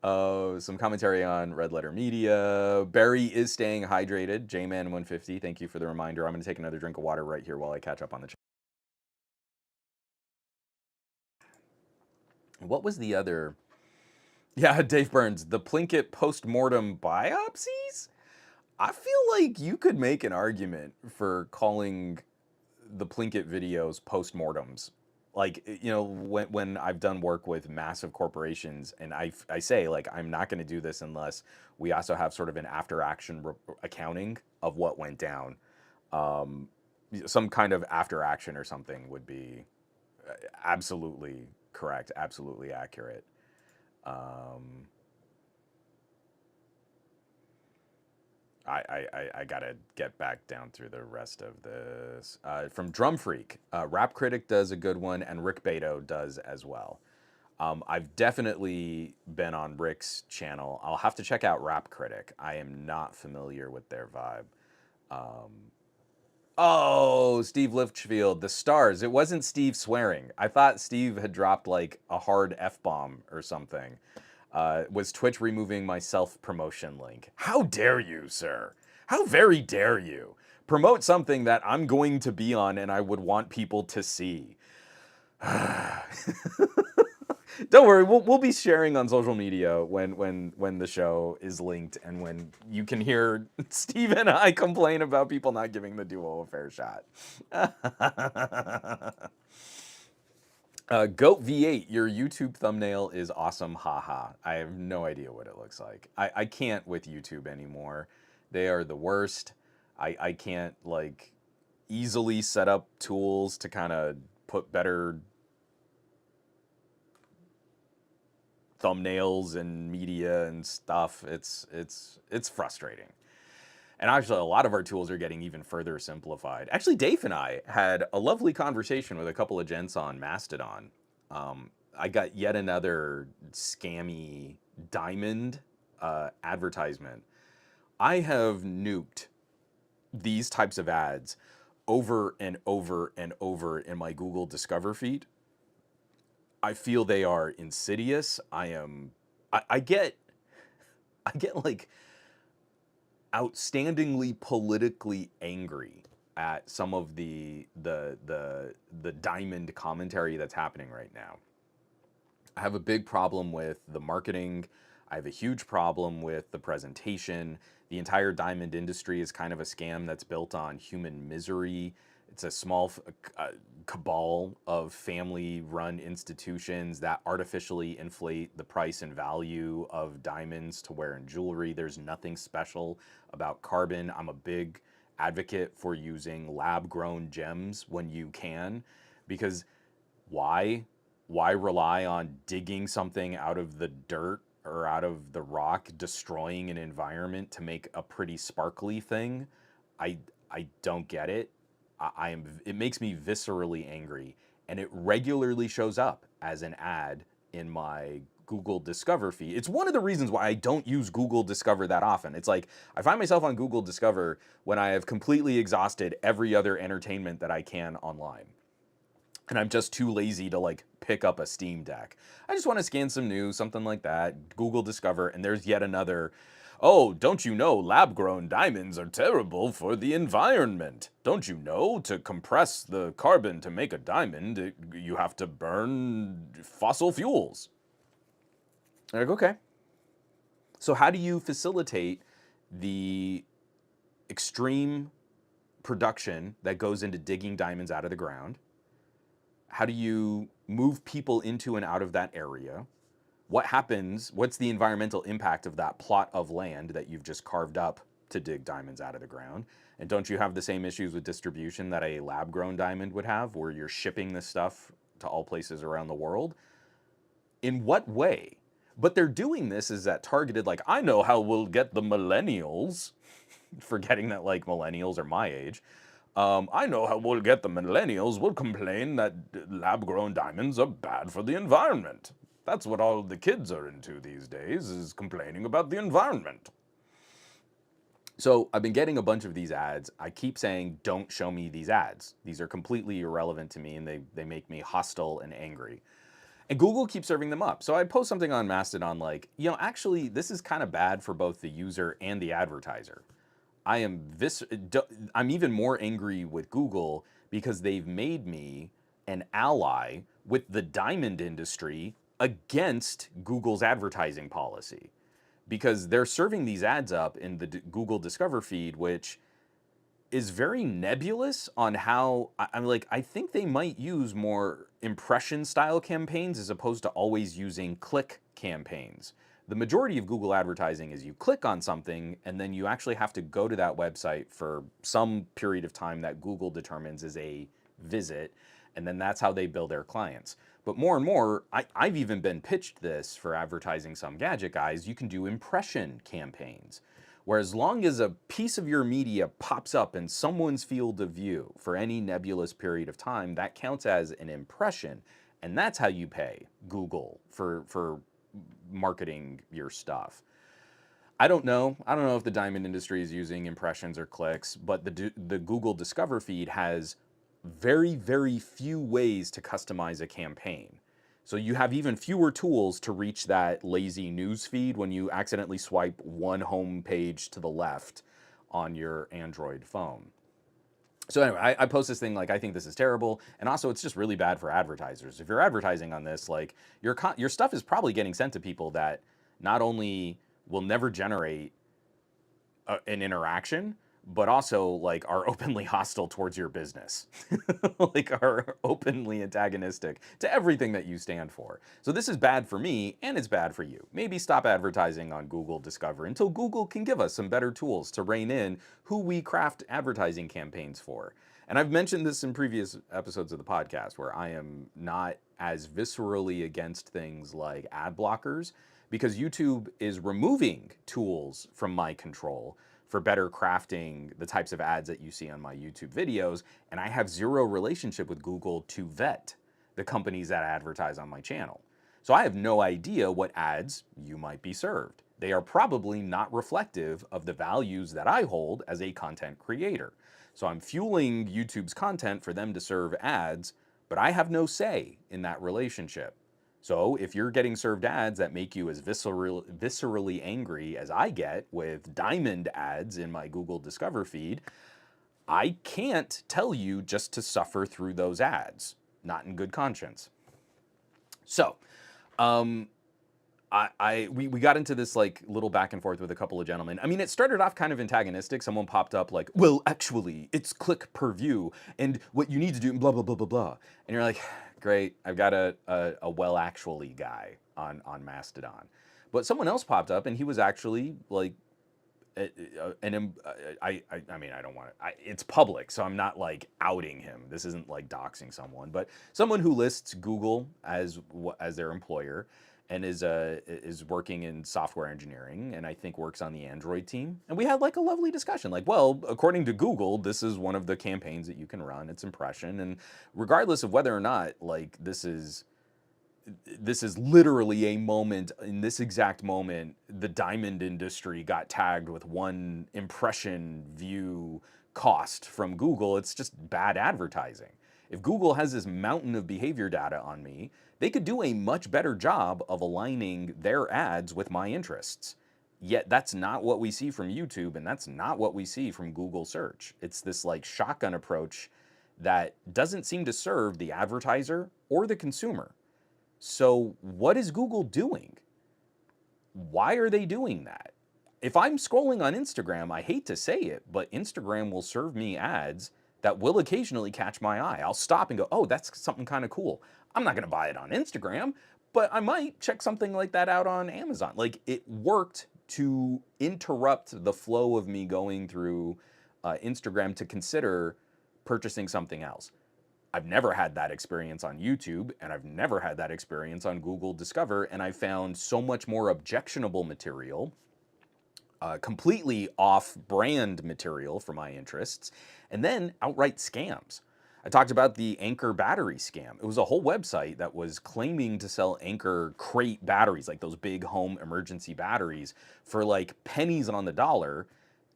Oh, some commentary on Red Letter Media. Barry is staying hydrated. Jman150, thank you for the reminder. I'm going to take another drink of water right here while I catch up on the chat. What was the other? Yeah, Dave Burns, the Plinkett post-mortem biopsies? I feel like you could make an argument for calling the Plinkett videos post-mortems. Like, you know, when I've done work with massive corporations, and I say, like, I'm not going to do this unless we also have sort of an after-action accounting of what went down. Um, some kind of after-action or something would be absolutely correct, absolutely accurate. Um, I gotta get back down through the rest of this. From Drum Freak, Rap Critic does a good one, and Rick Beto does as well. I've definitely been on Rick's channel. I'll have to check out Rap Critic. I am not familiar with their vibe. Oh, Steve Litchfield, the stars. It wasn't Steve swearing. I thought Steve had dropped like a hard F-bomb or something. Was Twitch removing my self-promotion link? How dare you, sir? How very dare you? Promote something that I'm going to be on and I would want people to see. Don't worry, we'll be sharing on social media when the show is linked and when you can hear Steve and I complain about people not giving the duo a fair shot. Goat V8, your YouTube thumbnail is awesome, haha. I have no idea what it looks like. I can't with YouTube anymore. They are the worst. I can't like easily set up tools to kind of put better thumbnails and media and stuff. It's frustrating. And actually, a lot of our tools are getting even further simplified. Actually, Dave and I had a lovely conversation with a couple of gents on Mastodon. I got yet another scammy diamond advertisement. I have nuked these types of ads over and over and over in my Google Discover feed. I feel they are insidious. I get like outstandingly politically angry at some of the diamond commentary that's happening right now. I have a big problem with the marketing. I have a huge problem with the presentation. The entire diamond industry is kind of a scam that's built on human misery. It's a small cabal of family-run institutions that artificially inflate the price and value of diamonds to wear in jewelry. There's nothing special about carbon. I'm a big advocate for using lab-grown gems when you can, because why? Why rely on digging something out of the dirt or out of the rock, destroying an environment to make a pretty sparkly thing? I don't get it. It makes me viscerally angry, and it regularly shows up as an ad in my Google Discover feed. It's one of the reasons why I don't use Google Discover that often. It's like I find myself on Google Discover when I have completely exhausted every other entertainment that I can online. And I'm just too lazy to like pick up a Steam Deck. I just want to scan some news, something like that, Google Discover, and there's yet another. Oh, don't you know lab-grown diamonds are terrible for the environment? Don't you know to compress the carbon to make a diamond, you have to burn fossil fuels? I'm like, okay. So how do you facilitate the extreme production that goes into digging diamonds out of the ground? How do you move people into and out of that area? What happens? What's the environmental impact of that plot of land that you've just carved up to dig diamonds out of the ground? And don't you have the same issues with distribution that a lab grown diamond would have, where you're shipping this stuff to all places around the world? In what way? But they're doing this is that targeted, like, I know how we'll get the millennials, forgetting that like millennials are my age. I know how we'll get the millennials will complain that lab-grown diamonds are bad for the environment. That's what all the kids are into these days, is complaining about the environment. So I've been getting a bunch of these ads. I keep saying, don't show me these ads. These are completely irrelevant to me, and they make me hostile and angry. And Google keeps serving them up. So I post something on Mastodon like, actually, this is kind of bad for both the user and the advertiser. I'm even more angry with Google because they've made me an ally with the diamond industry against Google's advertising policy, because they're serving these ads up in the Google Discover feed, which is very nebulous on how I think they might use more impression style campaigns as opposed to always using click campaigns. The majority of Google advertising is you click on something and then you actually have to go to that website for some period of time that Google determines is a visit, and then that's how they bill their clients. But more and more, I've even been pitched this for advertising some gadget guys, you can do impression campaigns, where as long as a piece of your media pops up in someone's field of view for any nebulous period of time, that counts as an impression. And that's how you pay Google for marketing your stuff. I don't know. I don't know if the diamond industry is using impressions or clicks, but the Google Discover feed has very, very few ways to customize a campaign. So you have even fewer tools to reach that lazy news feed when you accidentally swipe one home page to the left on your Android phone. So anyway, I post this thing like, I think this is terrible, and also it's just really bad for advertisers. If you're advertising on this, like your stuff is probably getting sent to people that not only will never generate an interaction, but also like are openly hostile towards your business, like are openly antagonistic to everything that you stand for. So this is bad for me and it's bad for you. Maybe stop advertising on Google Discover until Google can give us some better tools to rein in who we craft advertising campaigns for. And I've mentioned this in previous episodes of the podcast where I am not as viscerally against things like ad blockers, because YouTube is removing tools from my control for better crafting the types of ads that you see on my YouTube videos, and I have zero relationship with Google to vet the companies that advertise on my channel. So I have no idea what ads you might be served. They are probably not reflective of the values that I hold as a content creator. So I'm fueling YouTube's content for them to serve ads, but I have no say in that relationship. So if you're getting served ads that make you as viscerally angry as I get with diamond ads in my Google Discover feed, I can't tell you just to suffer through those ads, not in good conscience. So, we got into this like little back and forth with a couple of gentlemen. I mean, it started off kind of antagonistic. Someone popped up like, well, actually, it's click per view, and what you need to do, blah, blah, blah, blah, blah. And you're like, great, I've got a well, actually guy on Mastodon. But someone else popped up, and he was actually like, I mean, I don't want to, it's public, so I'm not like outing him. This isn't like doxing someone, but someone who lists Google as their employer, and is working in software engineering, and I think works on the Android team. And we had like a lovely discussion, like, well, according to Google, this is one of the campaigns that you can run. It's impression, and regardless of whether or not like this is this is literally a moment. In this exact moment, the diamond industry got tagged with one impression view cost from Google. It's just bad advertising. If Google has this mountain of behavior data on me, they could do a much better job of aligning their ads with my interests. Yet that's not what we see from YouTube, and that's not what we see from Google search. It's this like shotgun approach that doesn't seem to serve the advertiser or the consumer. So, what is Google doing? Why are they doing that? If I'm scrolling on Instagram, I hate to say it, but Instagram will serve me ads that will occasionally catch my eye. I'll stop and go, oh, that's something kind of cool. I'm not going to buy it on Instagram, but I might check something like that out on Amazon. Like it worked to interrupt the flow of me going through Instagram to consider purchasing something else. I've never had that experience on YouTube, and I've never had that experience on Google Discover, and I found so much more objectionable material, completely off-brand material for my interests, and then outright scams. I talked about the Anchor battery scam. It was a whole website that was claiming to sell Anchor crate batteries, like those big home emergency batteries, for like pennies on the dollar,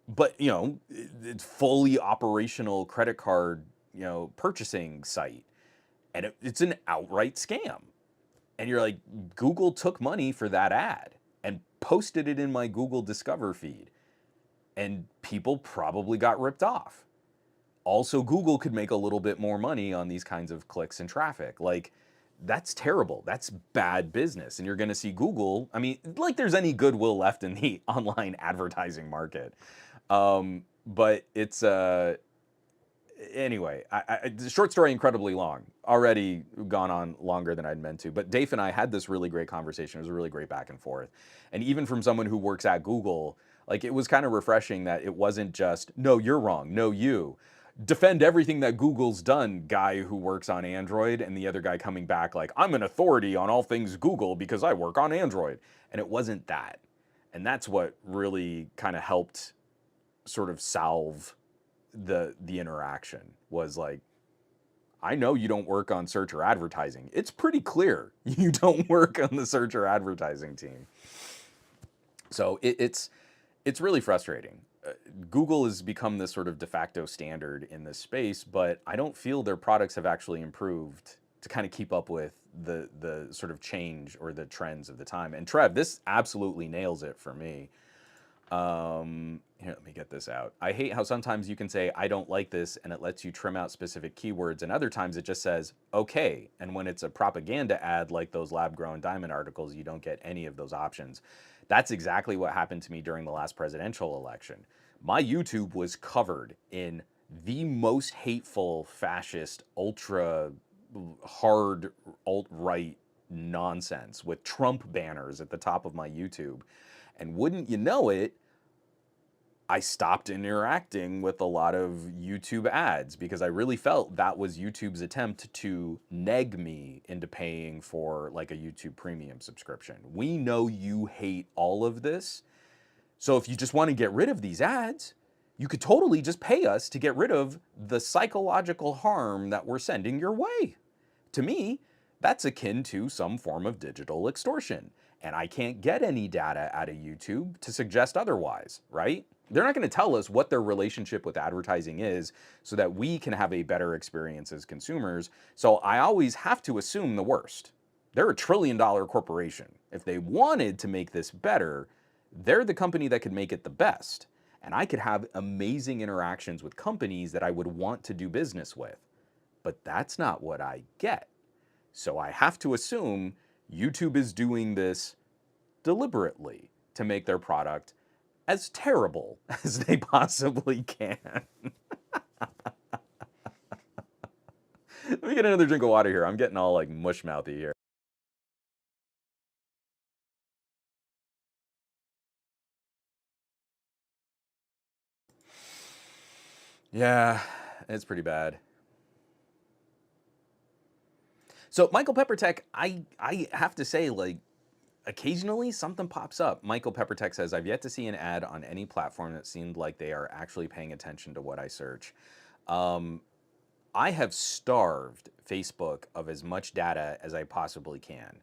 but it's fully operational credit card purchasing site, and it's an outright scam. And you're like, Google took money for that ad and posted it in my Google Discover feed, and people probably got ripped off. Also, Google could make a little bit more money on these kinds of clicks and traffic. Like, that's terrible. That's bad business. And you're going to see Google, I mean, like there's any goodwill left in the online advertising market. But it's anyway, the short story, incredibly long, already gone on longer than I'd meant to. But Dave and I had this really great conversation. It was a really great back and forth. And even from someone who works at Google, like it was kind of refreshing that it wasn't just, no, you're wrong, no, you. Defend everything that Google's done, guy who works on Android, and the other guy coming back like, I'm an authority on all things Google because I work on Android. And it wasn't that. And that's what really kind of helped sort of salve the interaction. Was like, I know you don't work on search or advertising. It's pretty clear you don't work on the search or advertising team. So it's really frustrating. Google has become this sort of de facto standard in this space, but I don't feel their products have actually improved to kind of keep up with the sort of change or the trends of the time. And Trev, this absolutely nails it for me. Here, let me get this out. I hate how sometimes you can say, I don't like this, and it lets you trim out specific keywords, and other times it just says, okay. And when it's a propaganda ad like those lab-grown diamond articles, you don't get any of those options. That's exactly what happened to me during the last presidential election. My YouTube was covered in the most hateful, fascist, ultra hard alt-right nonsense with Trump banners at the top of my YouTube. And wouldn't you know it, I stopped interacting with a lot of YouTube ads because I really felt that was YouTube's attempt to neg me into paying for like a YouTube premium subscription. We know you hate all of this. So if you just want to get rid of these ads, you could totally just pay us to get rid of the psychological harm that we're sending your way. To me, that's akin to some form of digital extortion. And I can't get any data out of YouTube to suggest otherwise, right? They're not going to tell us what their relationship with advertising is so that we can have a better experience as consumers. So I always have to assume the worst. They're a $1 trillion corporation. If they wanted to make this better, they're the company that could make it the best. And I could have amazing interactions with companies that I would want to do business with. But that's not what I get. So I have to assume YouTube is doing this deliberately to make their product as terrible as they possibly can. Let me get another drink of water here. I'm getting all like mush mouthy here. Yeah, it's pretty bad. So Michael Peppertech, I have to say, like, occasionally something pops up. Michael Peppertech says, I've yet to see an ad on any platform that seemed like they are actually paying attention to what I search. I have starved Facebook of as much data as I possibly can.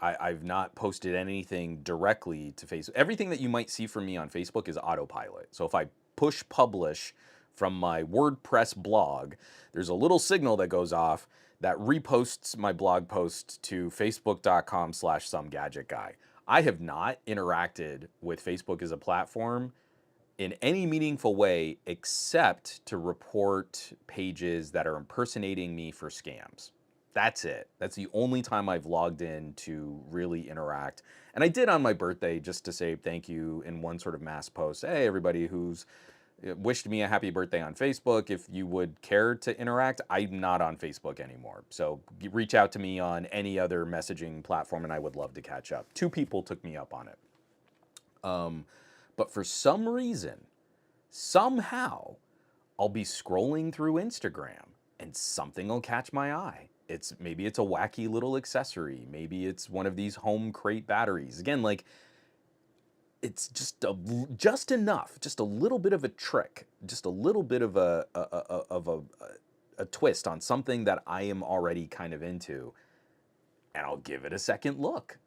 I've not posted anything directly to Facebook. Everything that you might see from me on Facebook is autopilot. So if I push publish from my WordPress blog, there's a little signal that goes off that reposts my blog post to facebook.com/somegadgetguy. I have not interacted with Facebook as a platform in any meaningful way except to report pages that are impersonating me for scams. That's it. That's the only time I've logged in to really interact. And I did on my birthday just to say thank you in one sort of mass post. Hey, everybody who's wished me a happy birthday on Facebook. If you would care to interact, I'm not on Facebook anymore. So reach out to me on any other messaging platform and I would love to catch up. 2 people took me up on it. But for some reason, somehow, I'll be scrolling through Instagram and something will catch my eye. Maybe it's a wacky little accessory. Maybe it's one of these home crate batteries. Again, like it's just enough, just a little bit of a trick, just a little bit of a twist on something that I am already kind of into, and I'll give it a second look.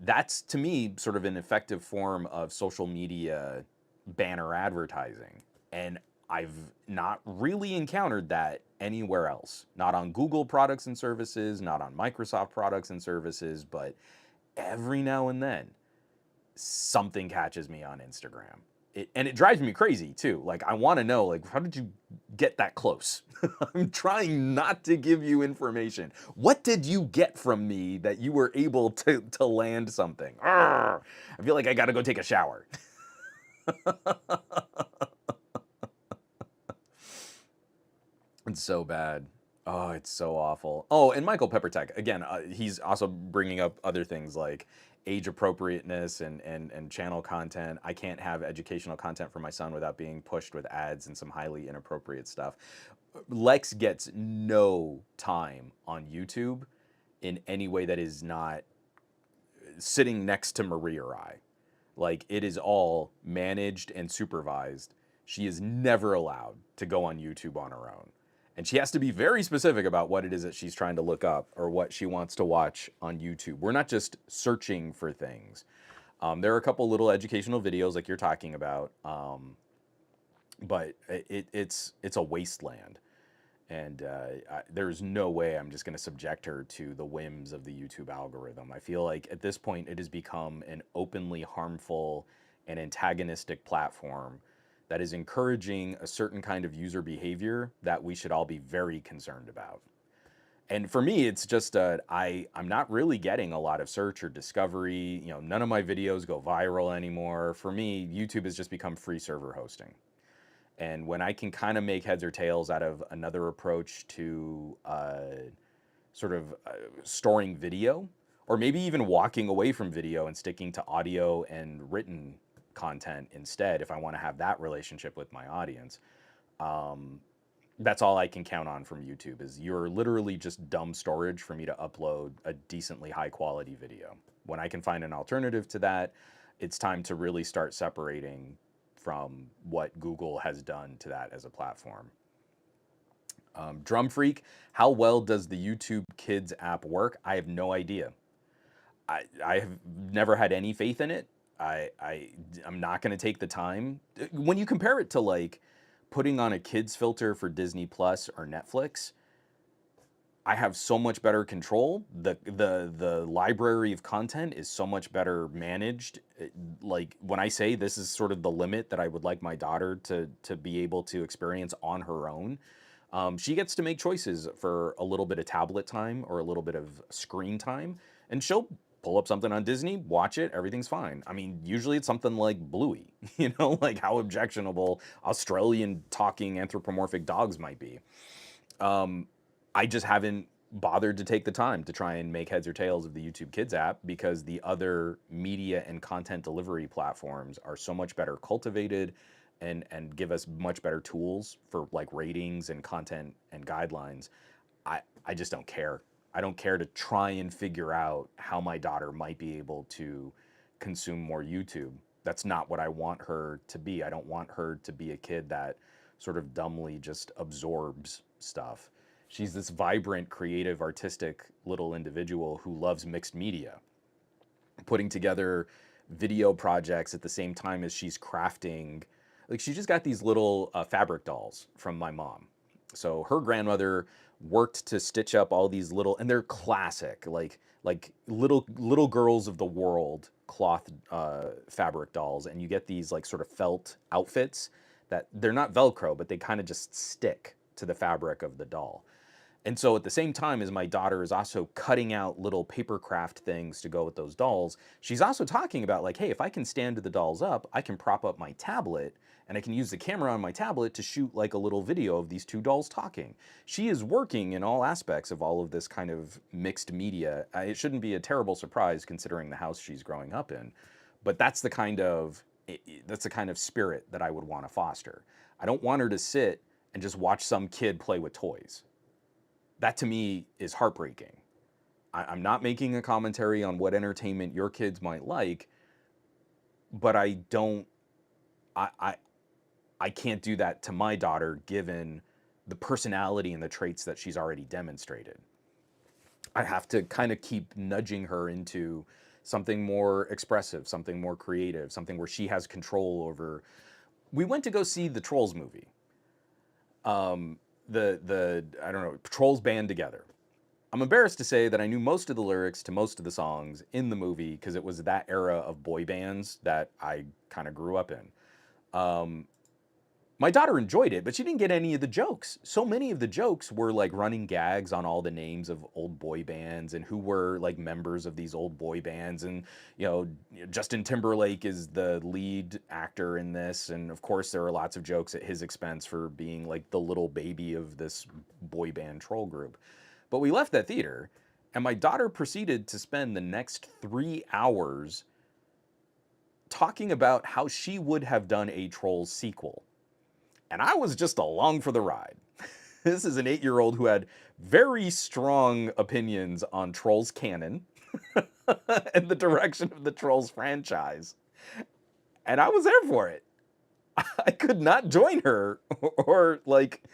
That's to me sort of an effective form of social media banner advertising. And I've not really encountered that anywhere else. Not on Google products and services, not on Microsoft products and services, but every now and then something catches me on Instagram. And it drives me crazy too. Like I want to know, like, how did you get that close? I'm trying not to give you information. What did you get from me that you were able to land something? Arrgh. I feel like I got to go take a shower. It's so bad. Oh, it's so awful. Oh, and Michael Peppertech, again, he's also bringing up other things like age appropriateness and channel content. I can't have educational content for my son without being pushed with ads and some highly inappropriate stuff. Lex gets no time on YouTube in any way that is not sitting next to Marie or I. Like it is all managed and supervised. She is never allowed to go on YouTube on her own. And she has to be very specific about what it is that she's trying to look up or what she wants to watch on YouTube. We're not just searching for things. There are a couple little educational videos like you're talking about, but it's a wasteland. And there's no way I'm just going to subject her to the whims of the YouTube algorithm. I feel like at this point it has become an openly harmful and antagonistic platform that is encouraging a certain kind of user behavior that we should all be very concerned about. And for me, it's just I'm not really getting a lot of search or discovery. You know, none of my videos go viral anymore. For me, YouTube has just become free server hosting. And when I can kind of make heads or tails out of another approach to sort of storing video, or maybe even walking away from video and sticking to audio and written content instead, if I want to have that relationship with my audience, that's all I can count on from YouTube is you're literally just dumb storage for me to upload a decently high quality video. When I can find an alternative to that, it's time to really start separating from what Google has done to that as a platform. Drum Freak, how well does the YouTube Kids app work? I have no idea. I have never had any faith in it. I'm not going to take the time. When you compare it to like putting on a kids filter for Disney Plus or Netflix, I have so much better control. The library of content is so much better managed. Like when I say this is sort of the limit that I would like my daughter to be able to experience on her own, she gets to make choices for a little bit of tablet time or a little bit of screen time, and she'll pull up something on Disney, watch it, everything's fine. I mean, usually it's something like Bluey, you know, like how objectionable Australian talking anthropomorphic dogs might be. I just haven't bothered to take the time to try and make heads or tails of the YouTube Kids app because the other media and content delivery platforms are so much better cultivated and give us much better tools for like ratings and content and guidelines. I just don't care. I don't care to try and figure out how my daughter might be able to consume more YouTube. That's not what I want her to be. I don't want her to be a kid that sort of dumbly just absorbs stuff. She's this vibrant, creative, artistic little individual who loves mixed media, putting together video projects at the same time as she's crafting. Like, she just got these little fabric dolls from my mom. So her grandmother worked to stitch up all these little, and they're classic, like little girls of the world cloth fabric dolls, and you get these like sort of felt outfits that they're not Velcro, but they kind of just stick to the fabric of the doll. And so at the same time as my daughter is also cutting out little paper craft things to go with those dolls, she's also talking about like, hey, if I can stand the dolls up, I can prop up my tablet and I can use the camera on my tablet to shoot like a little video of these two dolls talking. She is working in all aspects of all of this kind of mixed media. It shouldn't be a terrible surprise considering the house she's growing up in, but that's the kind of spirit that I would want to foster. I don't want her to sit and just watch some kid play with toys. That to me is heartbreaking. I'm not making a commentary on what entertainment your kids might like, but I, I, I can't do that to my daughter given the personality and the traits that she's already demonstrated. I have to kind of keep nudging her into something more expressive, something more creative, something where she has control over. We went to go see the Trolls movie. The I don't know, Trolls band together. I'm embarrassed to say that I knew most of the lyrics to most of the songs in the movie because it was that era of boy bands that I kind of grew up in. My daughter enjoyed it, but she didn't get any of the jokes. So many of the jokes were like running gags on all the names of old boy bands and who were like members of these old boy bands. And, you know, Justin Timberlake is the lead actor in this. And of course, there are lots of jokes at his expense for being like the little baby of this boy band troll group. But we left that theater, and my daughter proceeded to spend the next 3 hours talking about how she would have done a Trolls sequel. And I was just along for the ride. This is an 8-year-old who had very strong opinions on Trolls canon and the direction of the Trolls franchise. And I was there for it. I could not join her or like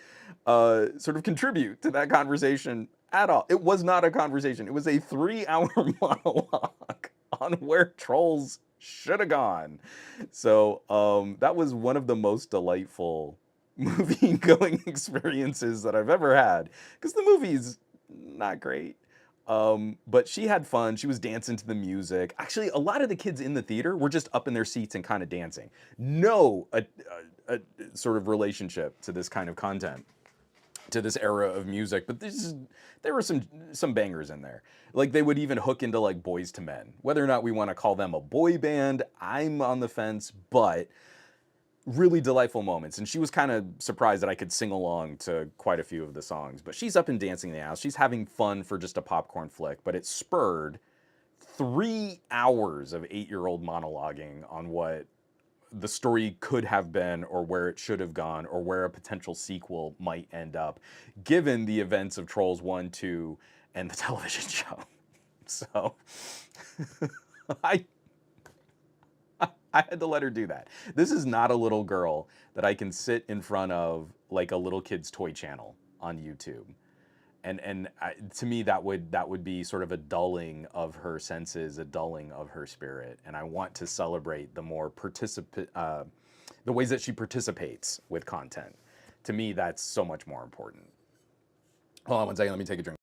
sort of contribute to that conversation at all. It was not a conversation. It was a 3-hour monologue on where Trolls should have gone. So that was one of the most delightful movie going experiences that I've ever had, because the movie's not great. But she had fun. She was dancing to the music. Actually, a lot of the kids in the theater were just up in their seats and kind of dancing. No a sort of relationship to this kind of content, to this era of music, but there were some bangers in there. Like, they would even hook into like Boys to Men. Whether or not we want to call them a boy band, I'm on the fence, but really delightful moments. And she was kind of surprised that I could sing along to quite a few of the songs. But she's up and dancing in the house. She's having fun for just a popcorn flick, but it spurred 3 hours of 8-year-old monologuing on what the story could have been, or where it should have gone, or where a potential sequel might end up, given the events of Trolls 1, 2, and the television show. So I had to let her do that. This is not a little girl that I can sit in front of like a little kid's toy channel on YouTube. And to me, that would be sort of a dulling of her senses, a dulling of her spirit. And I want to celebrate the ways that she participates with content. To me, that's so much more important. Hold on one second. Let me take a drink.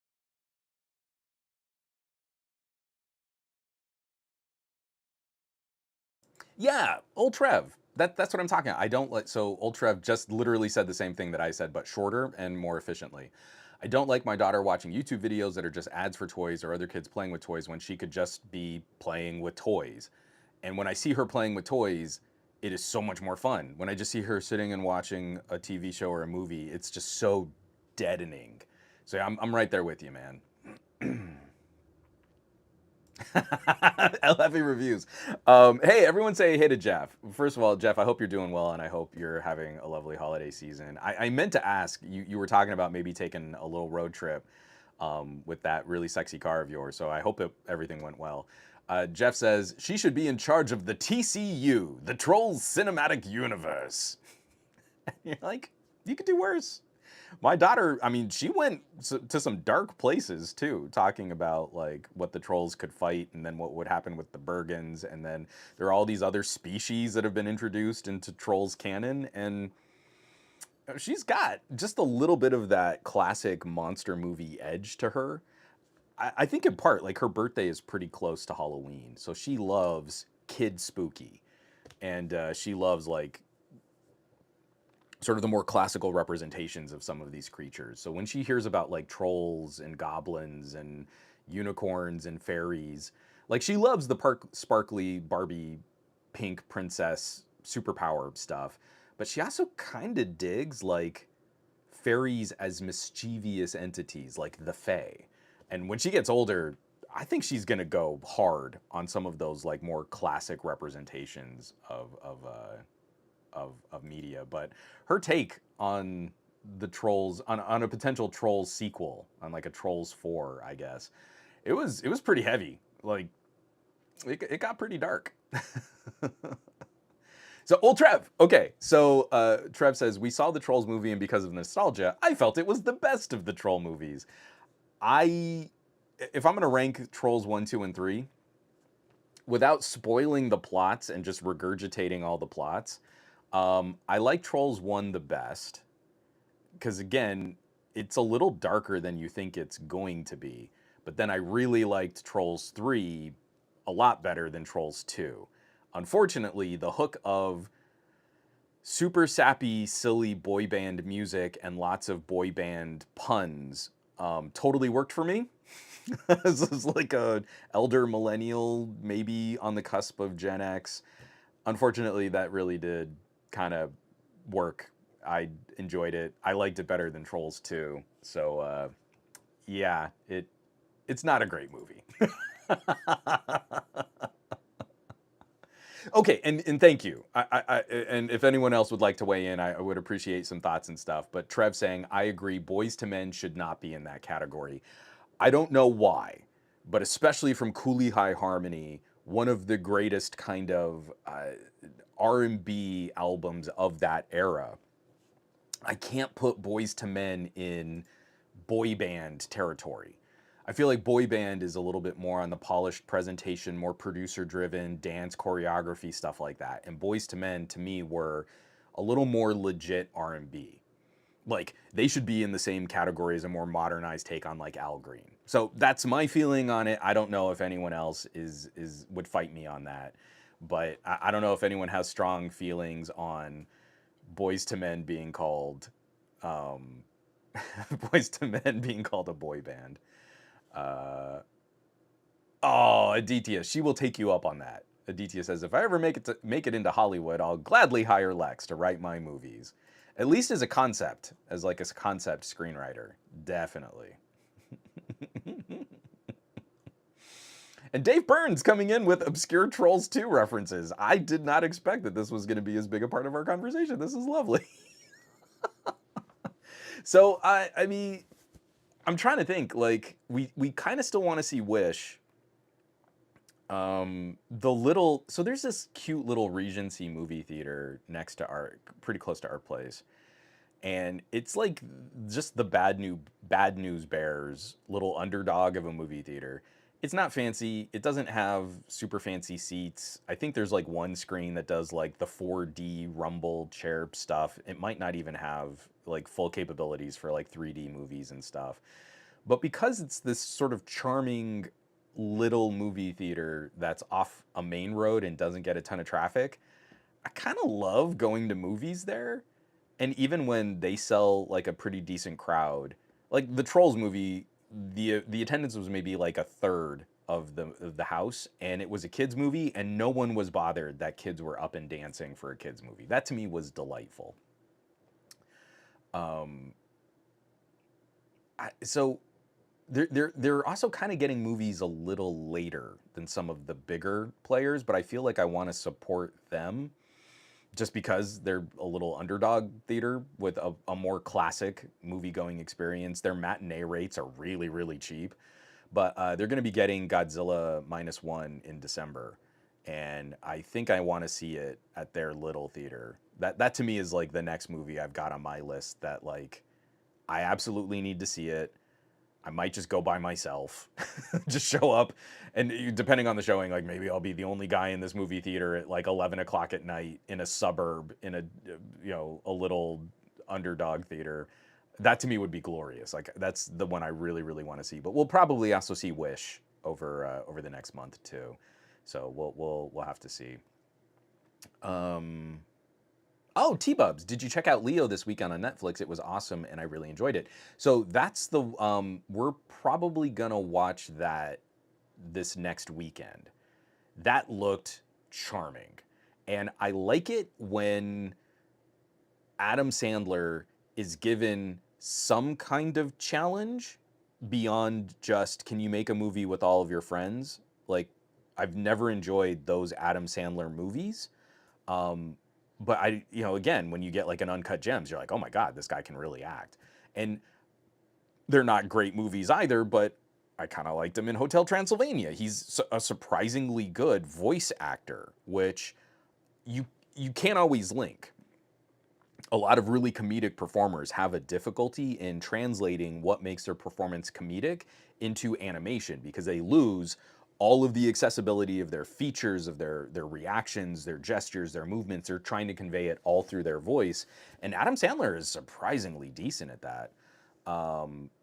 Yeah, old Trev. That's what I'm talking about. I don't like, so old Trev just literally said the same thing that I said, but shorter and more efficiently. I don't like my daughter watching YouTube videos that are just ads for toys or other kids playing with toys when she could just be playing with toys. And when I see her playing with toys, it is so much more fun. When I just see her sitting and watching a TV show or a movie, it's just so deadening. So yeah, I'm right there with you, man. LFE reviews. Hey, everyone say hey to Jeff. First of all, Jeff, I hope you're doing well, and I hope you're having a lovely holiday season. I meant to ask, you were talking about maybe taking a little road trip with that really sexy car of yours, so I hope everything went well. Jeff says, she should be in charge of the TCU, the Trolls Cinematic Universe. And you're like, you could do worse. My daughter, I mean, she went to some dark places too, talking about like what the trolls could fight and then what would happen with the Bergens. And then there are all these other species that have been introduced into trolls canon. And she's got just a little bit of that classic monster movie edge to her. I think in part, like her birthday is pretty close to Halloween. So she loves kid spooky. And she loves like sort of the more classical representations of some of these creatures. So when she hears about like trolls and goblins and unicorns and fairies, like she loves the sparkly Barbie pink princess superpower stuff, but she also kind of digs like fairies as mischievous entities like the Fae. And when she gets older, I think she's gonna go hard on some of those like more classic representations of media. But her take on the trolls on a potential trolls sequel, on like a Trolls 4, I guess, it was pretty heavy. Like it got pretty dark. So old Trev. Okay, so Trev says we saw the Trolls movie, and because of nostalgia, I felt it was the best of the Troll movies. I, if I'm gonna rank Trolls 1, 2, and 3, without spoiling the plots and just regurgitating all the plots, I like Trolls 1 the best because, again, it's a little darker than you think it's going to be. But then I really liked Trolls 3 a lot better than Trolls 2. Unfortunately, the hook of super sappy, silly boy band music and lots of boy band puns totally worked for me. This is like a elder millennial, maybe on the cusp of Gen X. Unfortunately, that really did kind of work. I enjoyed it. I liked it better than Trolls 2. So yeah, it's not a great movie. Okay, and thank you. And if anyone else would like to weigh in, I would appreciate some thoughts and stuff. But Trev saying, I agree, Boys to Men should not be in that category. I don't know why, but especially from Cooley High Harmony, one of the greatest kind of R&B albums of that era. I can't put Boys to Men in boy band territory. I feel like boy band is a little bit more on the polished presentation, more producer driven, dance choreography, stuff like that. And Boys to Men to me were a little more legit R&B. Like they should be in the same category as a more modernized take on like Al Green. So that's my feeling on it. I don't know if anyone else is would fight me on that. But I don't know if anyone has strong feelings on Boys to Men being called um, Boys to Men being called a boy band. Uh, oh, Aditya, she will take you up on that. Aditya says, if I ever make it into Hollywood, I'll gladly hire Lex to write my movies. At least as a concept, as like a concept screenwriter. Definitely. And Dave Burns coming in with obscure Trolls 2 references. I did not expect that this was going to be as big a part of our conversation. This is lovely. So I mean, I'm trying to think. Like we kind of still want to see Wish. The little so there's this cute little Regency movie theater next to our pretty close to our place, and it's like just the bad news bears little underdog of a movie theater. It's not fancy. It doesn't have super fancy seats. I think there's like one screen that does like the 4D rumble chair stuff. It might not even have like full capabilities for like 3D movies and stuff. But because it's this sort of charming little movie theater that's off a main road and doesn't get a ton of traffic, I kind of love going to movies there. And even when they sell like a pretty decent crowd, like the Trolls movie, the attendance was maybe like a third of the house, and it was a kids movie, and no one was bothered that kids were up and dancing for a kids movie. That to me was delightful. Um, so they're also kind of getting movies a little later than some of the bigger players, but I feel like I want to support them just because they're a little underdog theater with a more classic movie going experience. Their matinee rates are really, really cheap. But they're going to be getting Godzilla minus one in December. And I think I want to see it at their little theater. That to me is like the next movie I've got on my list that like I absolutely need to see it. I might just go by myself, just show up, and depending on the showing, like maybe I'll be the only guy in this movie theater at like 11 o'clock at night in a suburb in a a little underdog theater. That to me would be glorious. Like that's the one I really really want to see. But we'll probably also see Wish over the next month too. So we'll have to see. Um, Oh, T-Bubs, did you check out Leo this weekend on Netflix? It was awesome and I really enjoyed it. So that's the we're probably gonna watch that this next weekend. That looked charming. And I like it when Adam Sandler is given some kind of challenge beyond just can you make a movie with all of your friends? Like I've never enjoyed those Adam Sandler movies. Um, but again, when you get like an Uncut Gems, you're like, oh my God, this guy can really act. And they're not great movies either, but I kind of liked him in Hotel Transylvania. He's a surprisingly good voice actor, which you you can't always link. A lot of really comedic performers have a difficulty in translating what makes their performance comedic into animation because they lose all of the accessibility of their features, of their reactions, their gestures, their movements. They're trying to convey it all through their voice. And Adam Sandler is surprisingly decent at that.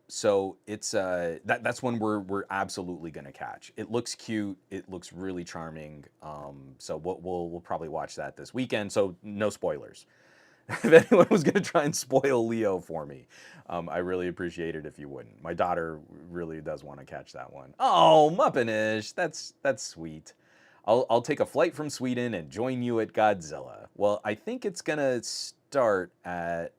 So it's that's one we're absolutely gonna catch. It looks cute. It looks really charming. So we'll probably watch that this weekend. So no spoilers. If anyone was going to try and spoil Leo for me, I really appreciate it if you wouldn't. My daughter really does want to catch that one. Oh, Muppinish, that's sweet. I'll take a flight from Sweden and join you at Godzilla. Well, I think it's gonna start at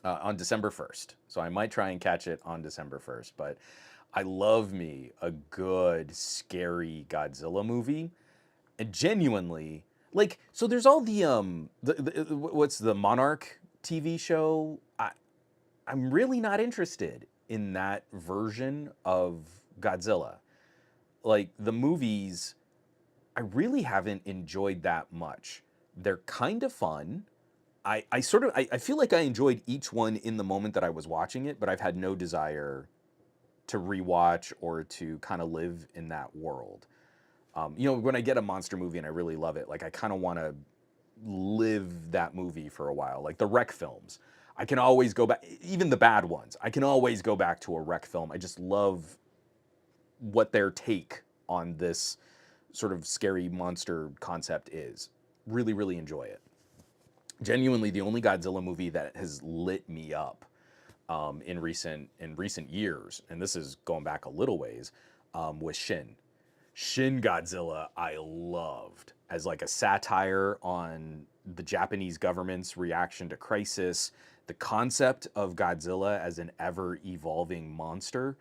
on December 1st, so I might try and catch it on December 1st. But I love me a good scary Godzilla movie, and genuinely like so there's all the what's the Monarch TV show. I'm really not interested in that version of Godzilla. Like the movies, I really haven't enjoyed that much. They're kind of fun. I feel like I enjoyed each one in the moment that I was watching it, but I've had no desire to rewatch or to kind of live in that world. When I get a monster movie and I really love it, like I kind of want to live that movie for a while. Like the Wreck films, I can always go back, even the bad ones. I can always go back to a Wreck film. I just love what their take on this sort of scary monster concept is. Really, really enjoy it. Genuinely, the only Godzilla movie that has lit me up in recent years, and this is going back a little ways, was Shin. Shin Godzilla I loved as like a satire on the Japanese government's reaction to crisis, the concept of Godzilla as an ever evolving monster,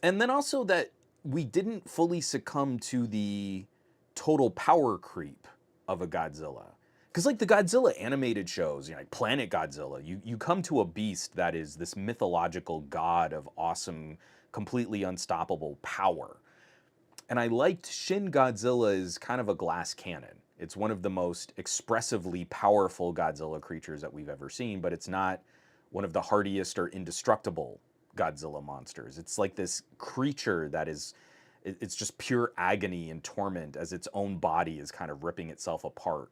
and then also that we didn't fully succumb to the total power creep of a Godzilla. Because like the Godzilla animated shows, like Planet Godzilla, you come to a beast that is this mythological god of awesome, completely unstoppable power. And I liked Shin Godzilla as kind of a glass cannon. It's one of the most expressively powerful Godzilla creatures that we've ever seen, but it's not one of the hardiest or indestructible Godzilla monsters. It's like this creature that is, it's just pure agony and torment as its own body is kind of ripping itself apart.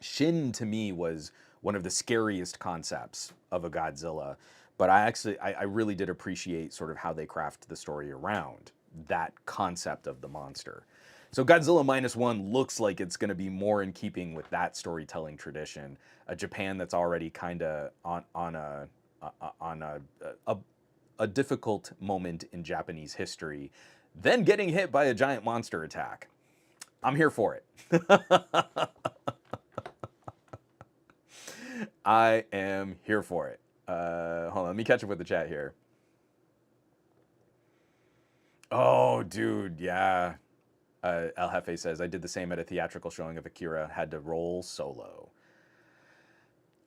Shin to me was one of the scariest concepts of a Godzilla, but I really did appreciate sort of how they craft the story around that concept of the monster. So Godzilla minus one looks like it's going to be more in keeping with that storytelling tradition. A Japan that's already kind of on a difficult moment in Japanese history, then getting hit by a giant monster attack. I'm here for it. I am here for it. Hold on, let me catch up with the chat here. Oh, dude, yeah. El Jefe says, I did the same at a theatrical showing of Akira, had to roll solo.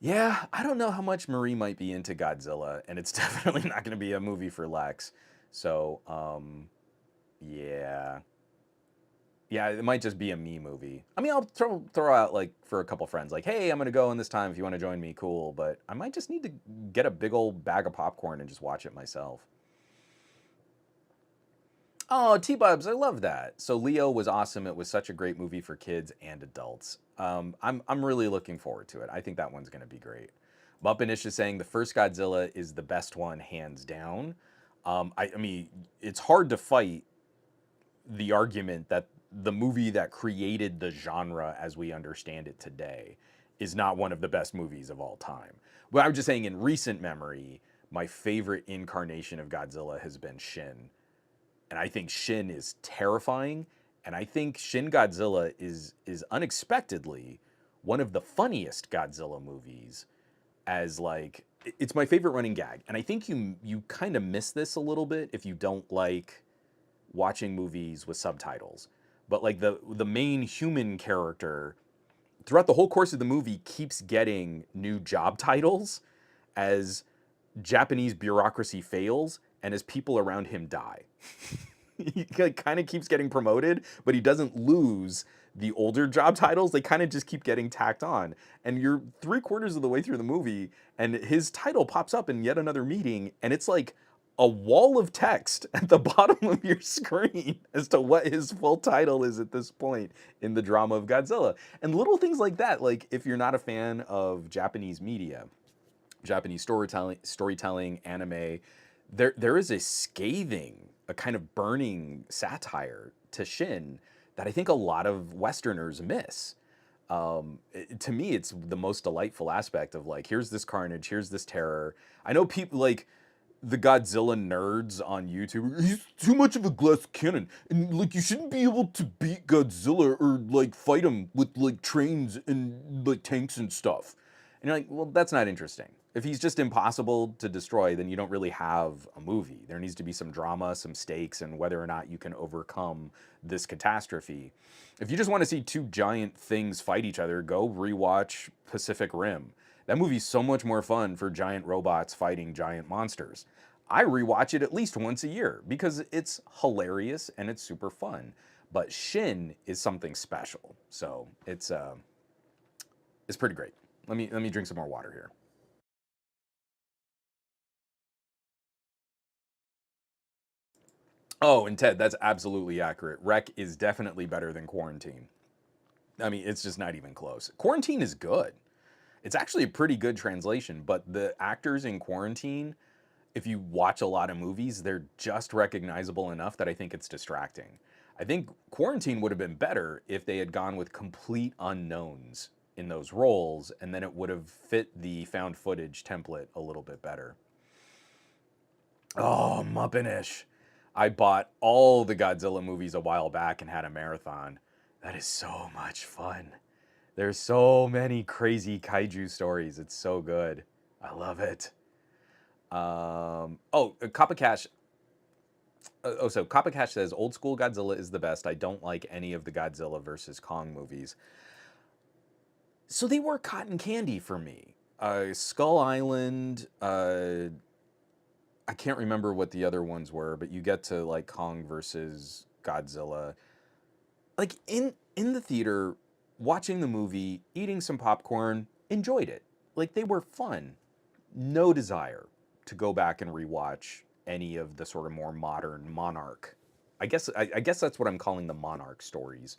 Yeah, I don't know how much Marie might be into Godzilla, and it's definitely not going to be a movie for Lex. So, yeah. Yeah, it might just be a me movie. I mean, I'll throw out like for a couple friends, like, hey, I'm gonna go in this time if you want to join me, cool. But I might just need to get a big old bag of popcorn and just watch it myself. Oh, T-Bubs, I love that. So Leo was awesome. It was such a great movie for kids and adults. I'm really looking forward to it. I think that one's gonna be great. Muppinish is saying the first Godzilla is the best one, hands down. I mean, it's hard to fight the argument that the movie that created the genre as we understand it today is not one of the best movies of all time. Well, I'm just saying in recent memory, my favorite incarnation of Godzilla has been Shin. And I think Shin is terrifying. And I think Shin Godzilla is unexpectedly one of the funniest Godzilla movies as like it's my favorite running gag. And I think you kind of miss this a little bit if you don't like watching movies with subtitles. But like the main human character throughout the whole course of the movie keeps getting new job titles as Japanese bureaucracy fails and as people around him die. He kind of keeps getting promoted, but he doesn't lose the older job titles. They kind of just keep getting tacked on. And you're three-quarters of the way through the movie, and his title pops up in yet another meeting, and it's like a wall of text at the bottom of your screen as to what his full title is at this point in the drama of Godzilla. And little things like that, like if you're not a fan of Japanese media, Japanese storytelling, anime, there is a scathing, a kind of burning satire to Shin that I think a lot of Westerners miss. To me, it's the most delightful aspect of like, here's this carnage, here's this terror. I know people like the Godzilla nerds on YouTube. He's too much of a glass cannon, and like you shouldn't be able to beat Godzilla or like fight him with like trains and like tanks and stuff. And you're like, well, that's not interesting. If he's just impossible to destroy, then you don't really have a movie. There needs to be some drama, some stakes, and whether or not you can overcome this catastrophe. If you just want to see two giant things fight each other, go rewatch Pacific Rim. That movie's so much more fun for giant robots fighting giant monsters. I rewatch it at least once a year because it's hilarious and it's super fun. But Shin is something special, so it's pretty great. Let me drink some more water here. Oh, and Ted, that's absolutely accurate. Wreck is definitely better than Quarantine. I mean, it's just not even close. Quarantine is good. It's actually a pretty good translation, but the actors in Quarantine, if you watch a lot of movies, they're just recognizable enough that I think it's distracting. I think Quarantine would have been better if they had gone with complete unknowns in those roles, and then it would have fit the found footage template a little bit better. Oh, Muppinish. I bought all the Godzilla movies a while back and had a marathon. That is so much fun. There's so many crazy kaiju stories. It's so good. I love it. Kappa Cash. So Kappa Cash says old school Godzilla is the best. I don't like any of the Godzilla versus Kong movies. So they were cotton candy for me. Skull Island. I can't remember what the other ones were, but you get to like Kong versus Godzilla. Like in the theater, watching the movie, eating some popcorn, enjoyed it. Like they were fun. No desire to go back and rewatch any of the sort of more modern Monarch. I guess that's what I'm calling the Monarch stories.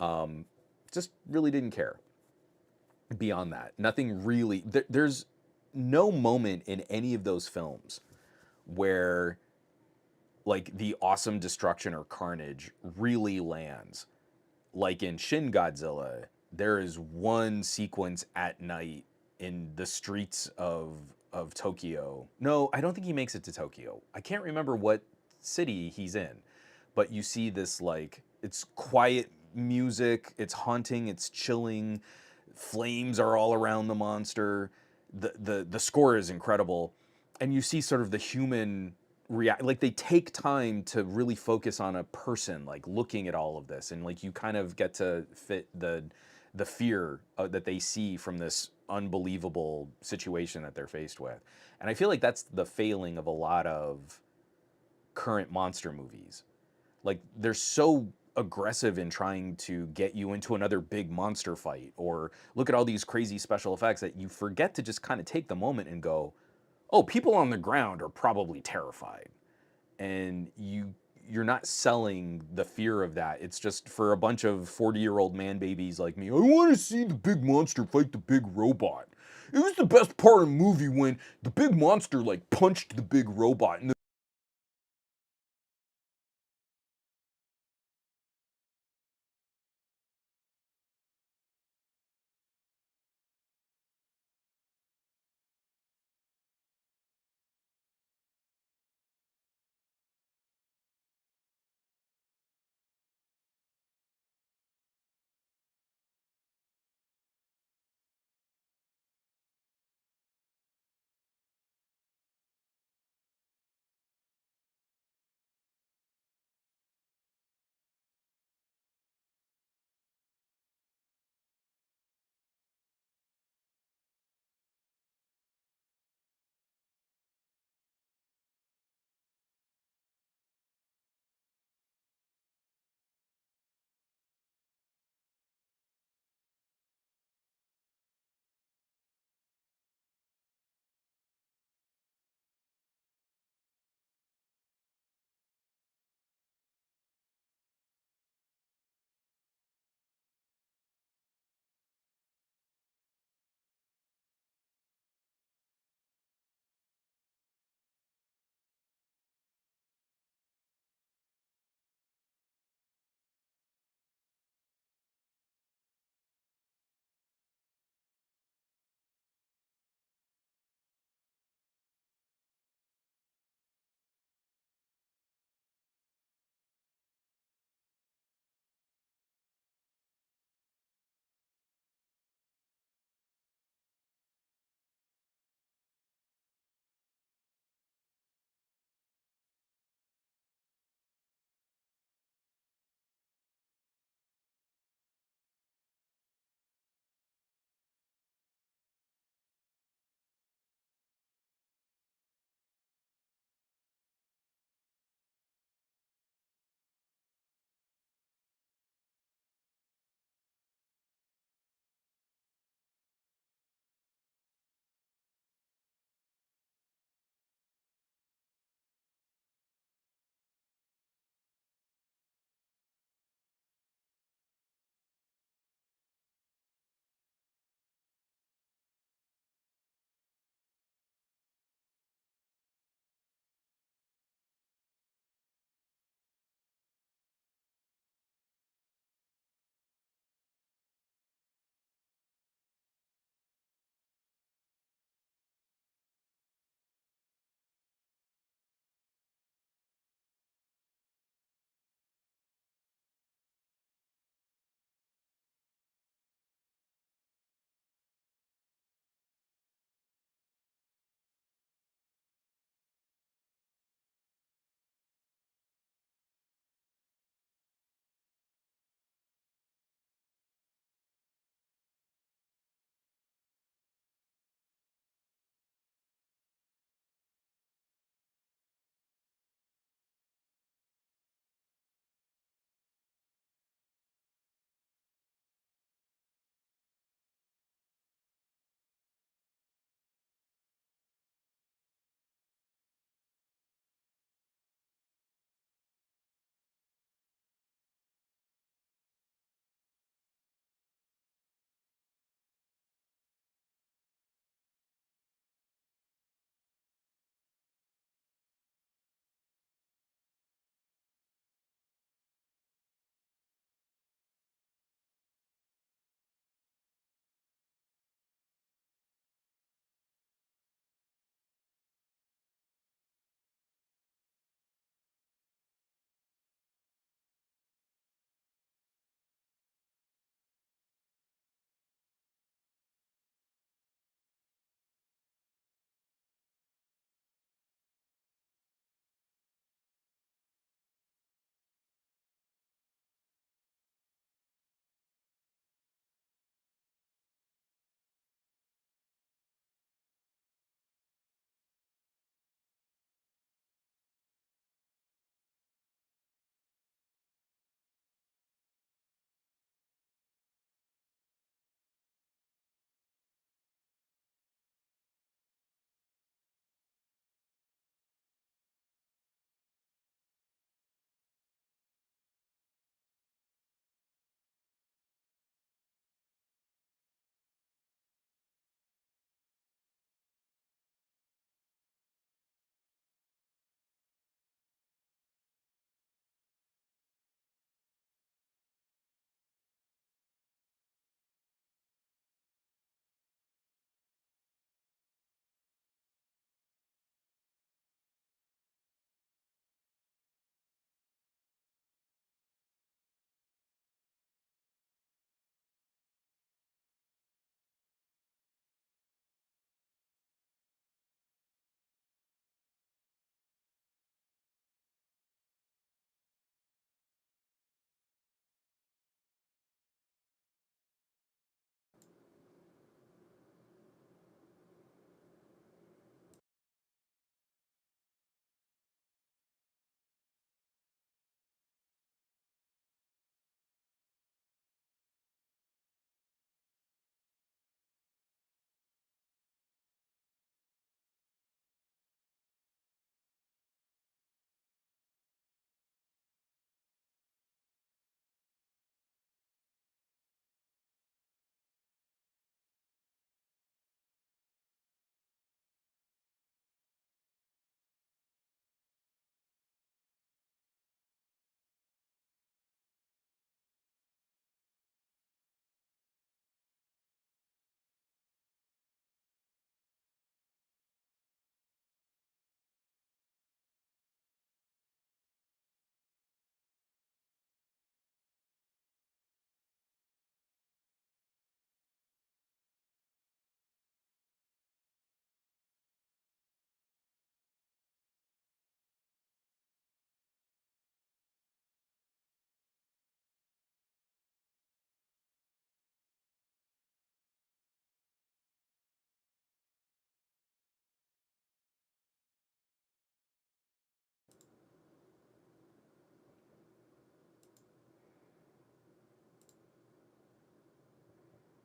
Um, just really didn't care. Beyond that, nothing really. There's no moment in any of those films where like the awesome destruction or carnage really lands. Like in Shin Godzilla, there is one sequence at night in the streets of Tokyo. No, I don't think he makes it to Tokyo. I can't remember what city he's in. But you see this like it's quiet music, it's haunting, it's chilling. Flames are all around the monster. The score is incredible. And you see sort of the human react, like they take time to really focus on a person like looking at all of this, and like you kind of get to fit the fear that they see from this unbelievable situation that they're faced with. And I feel like that's the failing of a lot of current monster movies. Like they're so aggressive in trying to get you into another big monster fight, or look at all these crazy special effects, that you forget to just kind of take the moment and go, oh, people on the ground are probably terrified. And you're not selling the fear of that. It's just for a bunch of 40-year-old man babies like me. I want to see the big monster fight the big robot. It was the best part of the movie when the big monster like punched the big robot and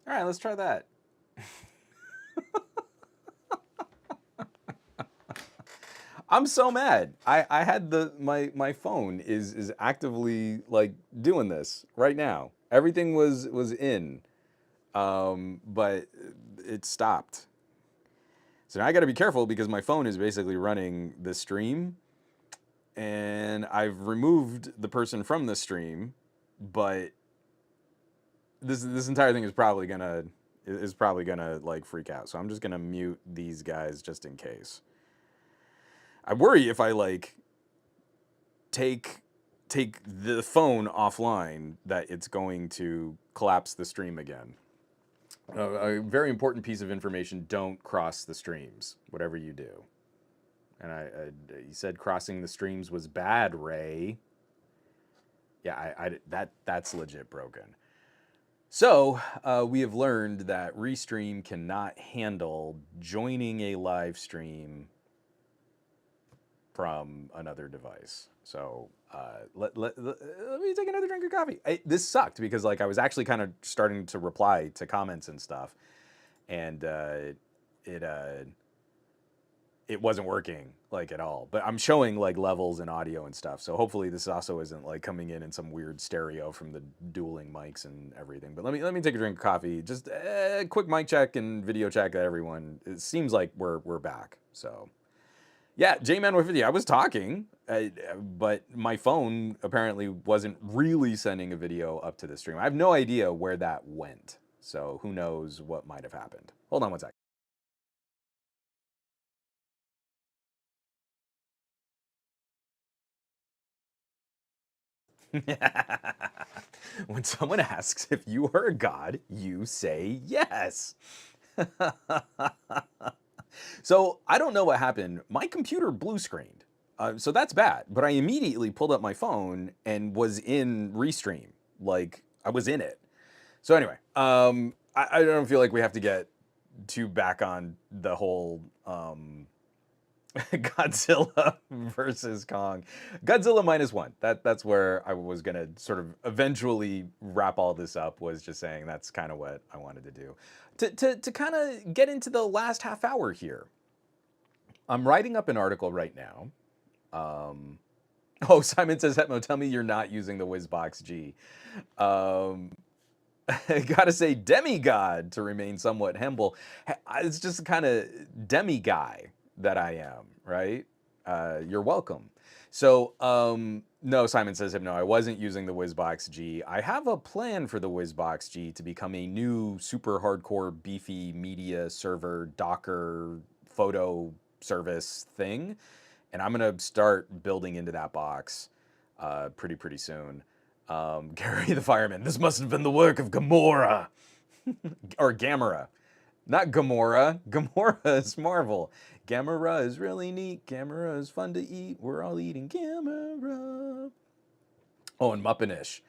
All right, let's try that. I'm so mad. I had my phone is actively like doing this right now. Everything was in, but it stopped. So now I got to be careful because my phone is basically running the stream, and I've removed the person from the stream, but this entire thing is probably gonna like freak out. So I'm just gonna mute these guys just in case. I worry if I like take take the phone offline that it's going to collapse the stream again. A very important piece of information: don't cross the streams, whatever you do. And you said crossing the streams was bad, Ray. Yeah, that's legit broken. So we have learned that Restream cannot handle joining a live stream from another device. So let me take another drink of coffee. This sucked because like I was actually kind of starting to reply to comments and stuff, and it it wasn't working like at all. But I'm showing like levels and audio and stuff. So hopefully this also isn't like coming in some weird stereo from the dueling mics and everything. But let me take a drink of coffee. Just a quick mic check and video check, everyone. It seems like we're back. So yeah, J-Man with you. I was talking, but my phone apparently wasn't really sending a video up to the stream. I have no idea where that went. So who knows what might have happened. Hold on one second. When someone asks if you are a god, you say yes. So I don't know what happened. My computer blue screened. So that's bad. But I immediately pulled up my phone and was in Restream. Like I was in it. So anyway, I don't feel like we have to get too back on the whole Godzilla versus Kong. Godzilla -1. That's where I was gonna sort of eventually wrap all this up. Was just saying that's kind of what I wanted to do. To kind of get into the last half hour here. I'm writing up an article right now. Um, oh, Simon says, Hetmo, tell me you're not using the WizBox G. Um, I gotta say, demigod to remain somewhat humble. It's just the kind of demi guy that I am, right? You're welcome. So, no, Simon says, no, I wasn't using the WizBox G. I have a plan for the WizBox G to become a new super hardcore beefy media server Docker photo service thing. And I'm gonna start building into that box pretty soon. Gary the fireman. This must have been the work of Gamora. Or Gamera. Not Gamora. Gamora is Marvel. Gamera is really neat. Gamera is fun to eat. We're all eating Gamera. Oh, and Muppinish.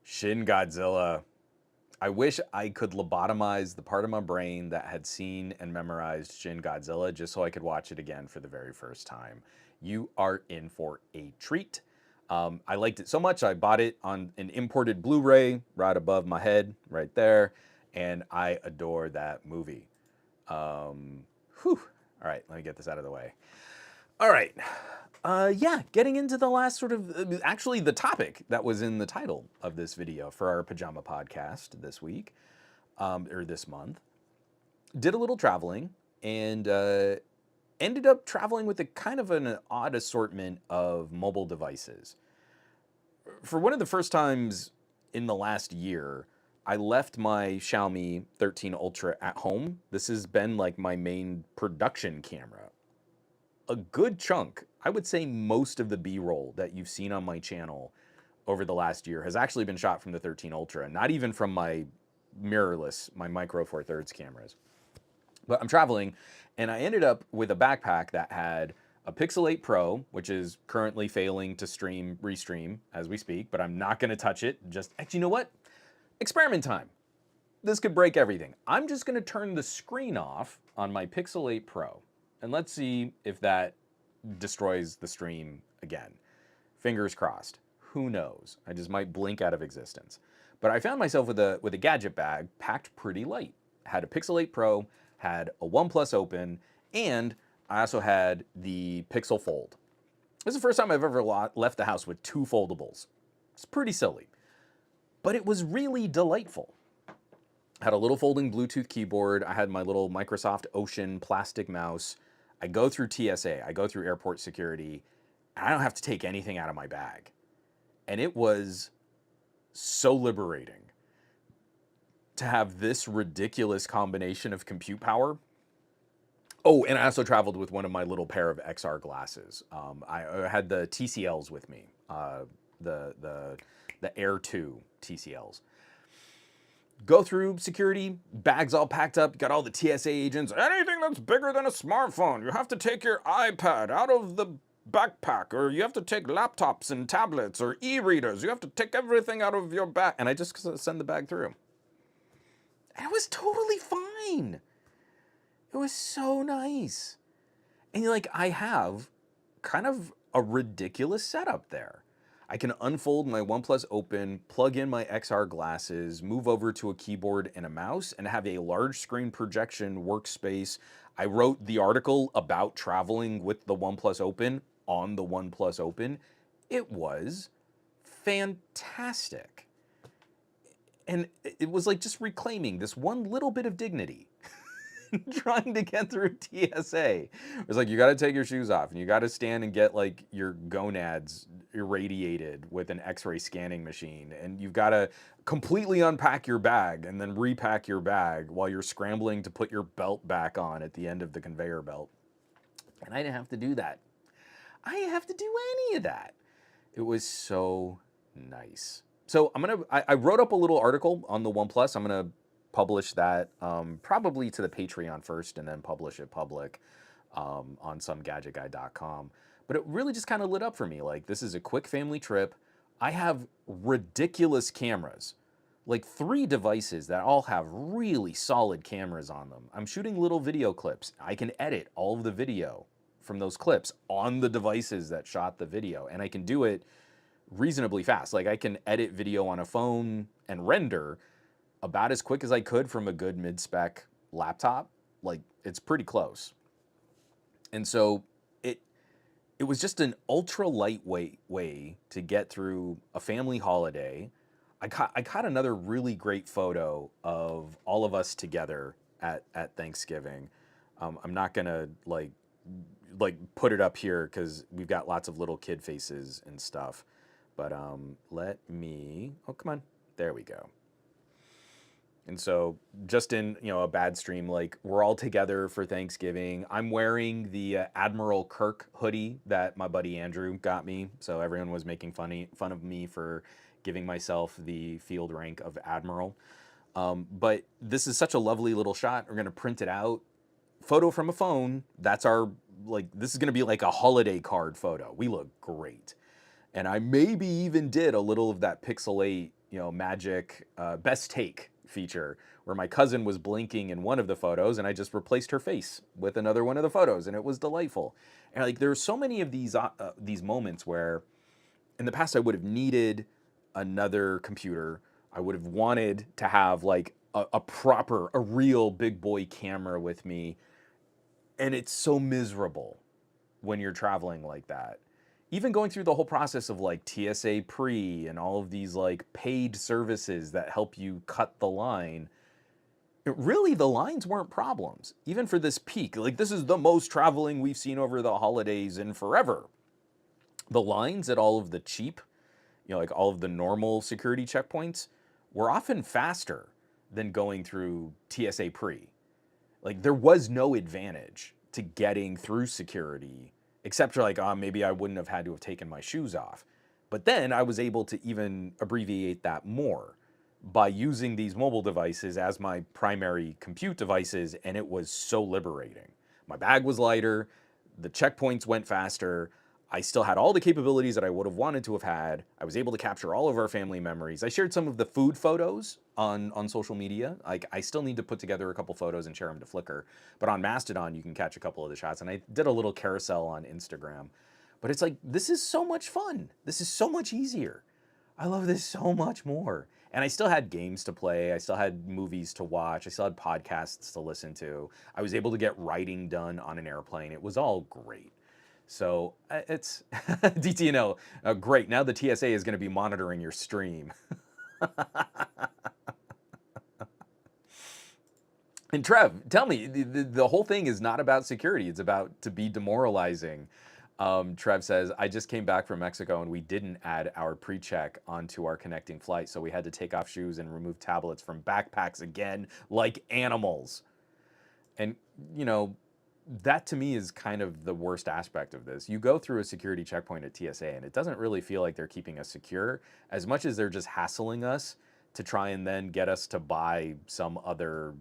Shin Godzilla. I wish I could lobotomize the part of my brain that had seen and memorized Shin Godzilla just so I could watch it again for the very first time. You are in for a treat. I liked it so much, I bought it on an imported Blu-ray right above my head, right there, and I adore that movie. Whew. All right, let me get this out of the way. All right. Yeah, getting into the last sort of, actually the topic that was in the title of this video for our pajama podcast this week, or this month. Did a little traveling and ended up traveling with a kind of an odd assortment of mobile devices. For one of the first times in the last year, I left my Xiaomi 13 Ultra at home. This has been like my main production camera. A good chunk, I would say most of the B-roll that you've seen on my channel over the last year has actually been shot from the 13 Ultra, not even from my mirrorless, my Micro Four Thirds cameras. But I'm traveling, and I ended up with a backpack that had a Pixel 8 Pro, which is currently failing to restream as we speak, but I'm not gonna touch it. Actually, you know what? Experiment time. This could break everything. I'm just gonna turn the screen off on my Pixel 8 Pro, and let's see if that destroys the stream again. Fingers crossed. Who knows? I just might blink out of existence. But I found myself with a gadget bag packed pretty light. Had a Pixel 8 Pro, had a OnePlus Open, and I also had the Pixel Fold. This is the first time I've ever left the house with two foldables. It's pretty silly, but it was really delightful. Had a little folding Bluetooth keyboard. I had my little Microsoft Ocean plastic mouse. I go through TSA, I go through airport security, and I don't have to take anything out of my bag. And it was so liberating to have this ridiculous combination of compute power. Oh, and I also traveled with one of my little pair of XR glasses. I had the TCLs with me, the Air 2 TCLs. Go through security, bags all packed up, got all the TSA agents. Anything that's bigger than a smartphone, you have to take your iPad out of the backpack, or you have to take laptops and tablets or e-readers. You have to take everything out of your bag. And I just send the bag through. And it was totally fine. It was so nice. And like, I have kind of a ridiculous setup there. I can unfold my OnePlus Open, plug in my XR glasses, move over to a keyboard and a mouse, and have a large screen projection workspace. I wrote the article about traveling with the OnePlus Open on the OnePlus Open. It was fantastic. And it was like just reclaiming this one little bit of dignity. Trying to get through TSA. It's like, you got to take your shoes off and you got to stand and get like your gonads irradiated with an X-ray scanning machine. And you've got to completely unpack your bag and then repack your bag while you're scrambling to put your belt back on at the end of the conveyor belt. And I didn't have to do that. I didn't have to do any of that. It was so nice. So I wrote up a little article on the OnePlus. I'm gonna publish that probably to the Patreon first and then publish it public on somegadgetguy.com. But it really just kind of lit up for me. Like, this is a quick family trip. I have ridiculous cameras, like 3 devices that all have really solid cameras on them. I'm shooting little video clips. I can edit all of the video from those clips on the devices that shot the video, and I can do it reasonably fast. Like, I can edit video on a phone and render about as quick as I could from a good mid-spec laptop. Like, it's pretty close. And so it was just an ultra lightweight way to get through a family holiday. I caught another really great photo of all of us together at Thanksgiving. I'm not gonna like put it up here because we've got lots of little kid faces and stuff. But let me, oh, come on, there we go. And so just in, a bad stream, like, we're all together for Thanksgiving. I'm wearing the Admiral Kirk hoodie that my buddy Andrew got me. So everyone was making fun of me for giving myself the field rank of Admiral. But this is such a lovely little shot. We're gonna print it out. Photo from a phone. That's our, this is gonna be like a holiday card photo. We look great. And I maybe even did a little of that Pixel 8, magic best take feature where my cousin was blinking in one of the photos and I just replaced her face with another one of the photos, and it was delightful. And like, there's so many of these moments where in the past I would have needed another computer. I would have wanted to have like a real big boy camera with me. And it's so miserable when you're traveling like that. Even going through the whole process of like TSA pre and all of these like paid services that help you cut the line, the lines weren't problems. Even for this peak, like, this is the most traveling we've seen over the holidays in forever. The lines at all of the cheap, like all of the normal security checkpoints were often faster than going through TSA pre. Like, there was no advantage to getting through security except for like, maybe I wouldn't have had to have taken my shoes off. But then I was able to even abbreviate that more by using these mobile devices as my primary compute devices, and it was so liberating. My bag was lighter, the checkpoints went faster, I still had all the capabilities that I would have wanted to have had. I was able to capture all of our family memories. I shared some of the food photos on social media. Like, I still need to put together a couple photos and share them to Flickr. But on Mastodon, you can catch a couple of the shots. And I did a little carousel on Instagram. But it's like, this is so much fun. This is so much easier. I love this so much more. And I still had games to play. I still had movies to watch. I still had podcasts to listen to. I was able to get writing done on an airplane. It was all great. So it's DTNO, great. Now the TSA is going to be monitoring your stream. And Trev, tell me, the whole thing is not about security. It's about to be demoralizing. Trev says, I just came back from Mexico and we didn't add our pre-check onto our connecting flight. So we had to take off shoes and remove tablets from backpacks again, like animals. And, you know, that to me is kind of the worst aspect of this. You go through a security checkpoint at TSA and it doesn't really feel like they're keeping us secure as much as they're just hassling us to try and then get us to buy some other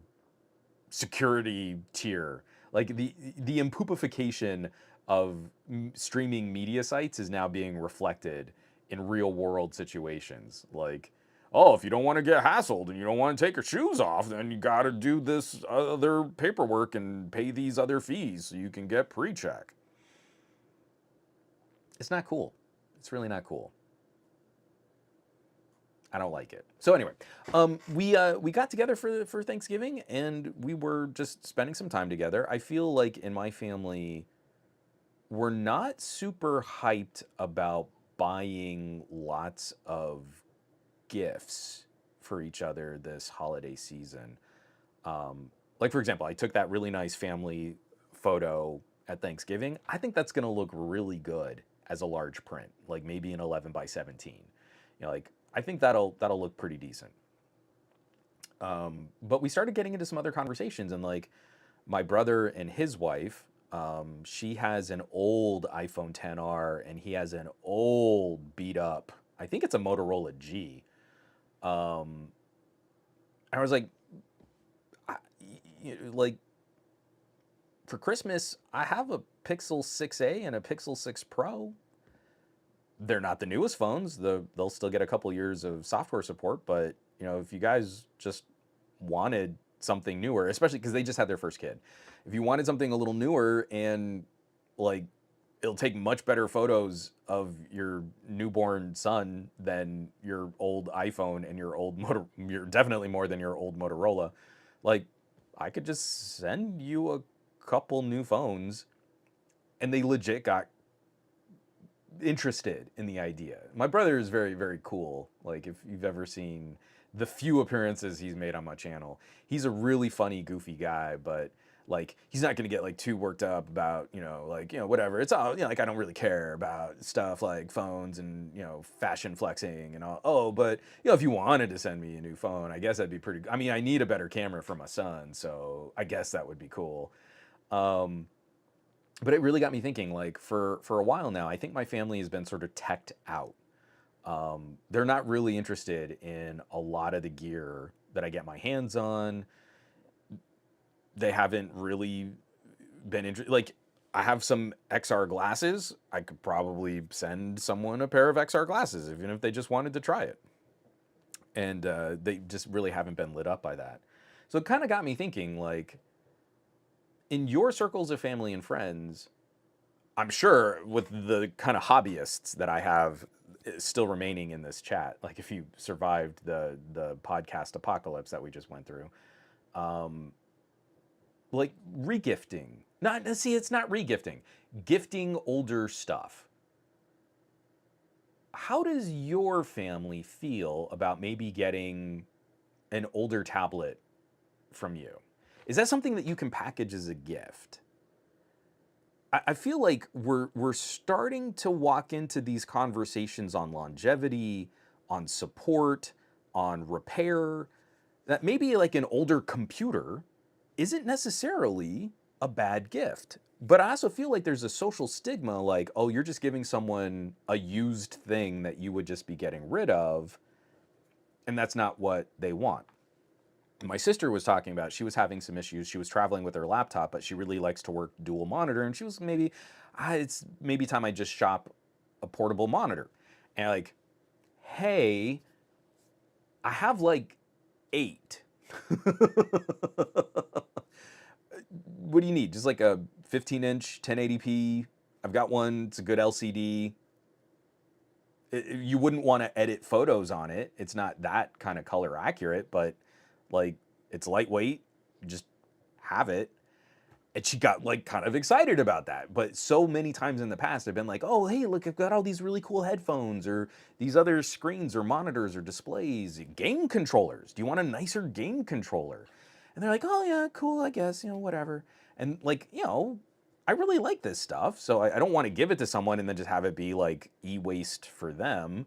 security tier. Like the impoopification of streaming media sites is now being reflected in real world situations. Like, oh, if you don't want to get hassled and you don't want to take your shoes off, then you got to do this other paperwork and pay these other fees so you can get pre-check. It's not cool. It's really not cool. I don't like it. So anyway, we got together for Thanksgiving and we were just spending some time together. I feel like in my family, we're not super hyped about buying lots of gifts for each other this holiday season. Like for example, I took that really nice family photo at Thanksgiving. I think that's going to look really good as a large print, like maybe an 11 by 17. You know, like I think that'll look pretty decent. But we started getting into some other conversations, and like my brother and his wife, she has an old iPhone 10R, and he has an old beat up. I think it's a Motorola G. Um, and I was like, I, like for Christmas, I have a Pixel 6a and a Pixel 6 Pro. They're not the newest phones. They'll still get a couple years of software support, but you know, if you guys just wanted something newer, especially because they just had their first kid, if you wanted something a little newer and like it'll take much better photos of your newborn son than your old iPhone and your old you're definitely more than your old Motorola. Like I could just send you a couple new phones and they legit got interested in the idea. My brother is very, very cool. Like if you've ever seen the few appearances he's made on my channel, he's a really funny, goofy guy, but like he's not gonna get like too worked up about, whatever. It's all, like I don't really care about stuff like phones and, fashion flexing and all. Oh, but if you wanted to send me a new phone, I guess that'd be pretty, I mean, I need a better camera for my son, so I guess that would be cool. Um, but it really got me thinking, like for a while now, I think my family has been sort of teched out. They're not really interested in a lot of the gear that I get my hands on. They haven't really been interested. Like I have some XR glasses. I could probably send someone a pair of XR glasses, even if they just wanted to try it. And they just really haven't been lit up by that. So it kind of got me thinking, like, in your circles of family and friends, I'm sure with the kind of hobbyists that I have still remaining in this chat, like if you survived the podcast apocalypse that we just went through, um, like regifting. Not see, it's not regifting, gifting older stuff. How does your family feel about maybe getting an older tablet from you? Is that something that you can package as a gift? I feel like we're starting to walk into these conversations on longevity, on support, on repair, that maybe like an older computer isn't necessarily a bad gift. But I also feel like there's a social stigma like, oh, you're just giving someone a used thing that you would just be getting rid of, and that's not what they want. My sister was talking about, she was having some issues. She was traveling with her laptop, but she really likes to work dual monitor. And she was maybe, it's maybe time I just shop a portable monitor. And like, hey, I have like 8. What do you need? Just like a 15-inch 1080p. I've got one. It's a good LCD. you wouldn't want to edit photos on it. It's not that kind of color accurate, but like it's lightweight. You just have it. And she got like kind of excited about that. But so many times in the past, I've been like, oh, hey, look, I've got all these really cool headphones or these other screens or monitors or displays, game controllers. Do you want a nicer game controller? And they're like, oh, yeah, cool, I guess, whatever. And like, I really like this stuff. So I don't want to give it to someone and then just have it be like e-waste for them.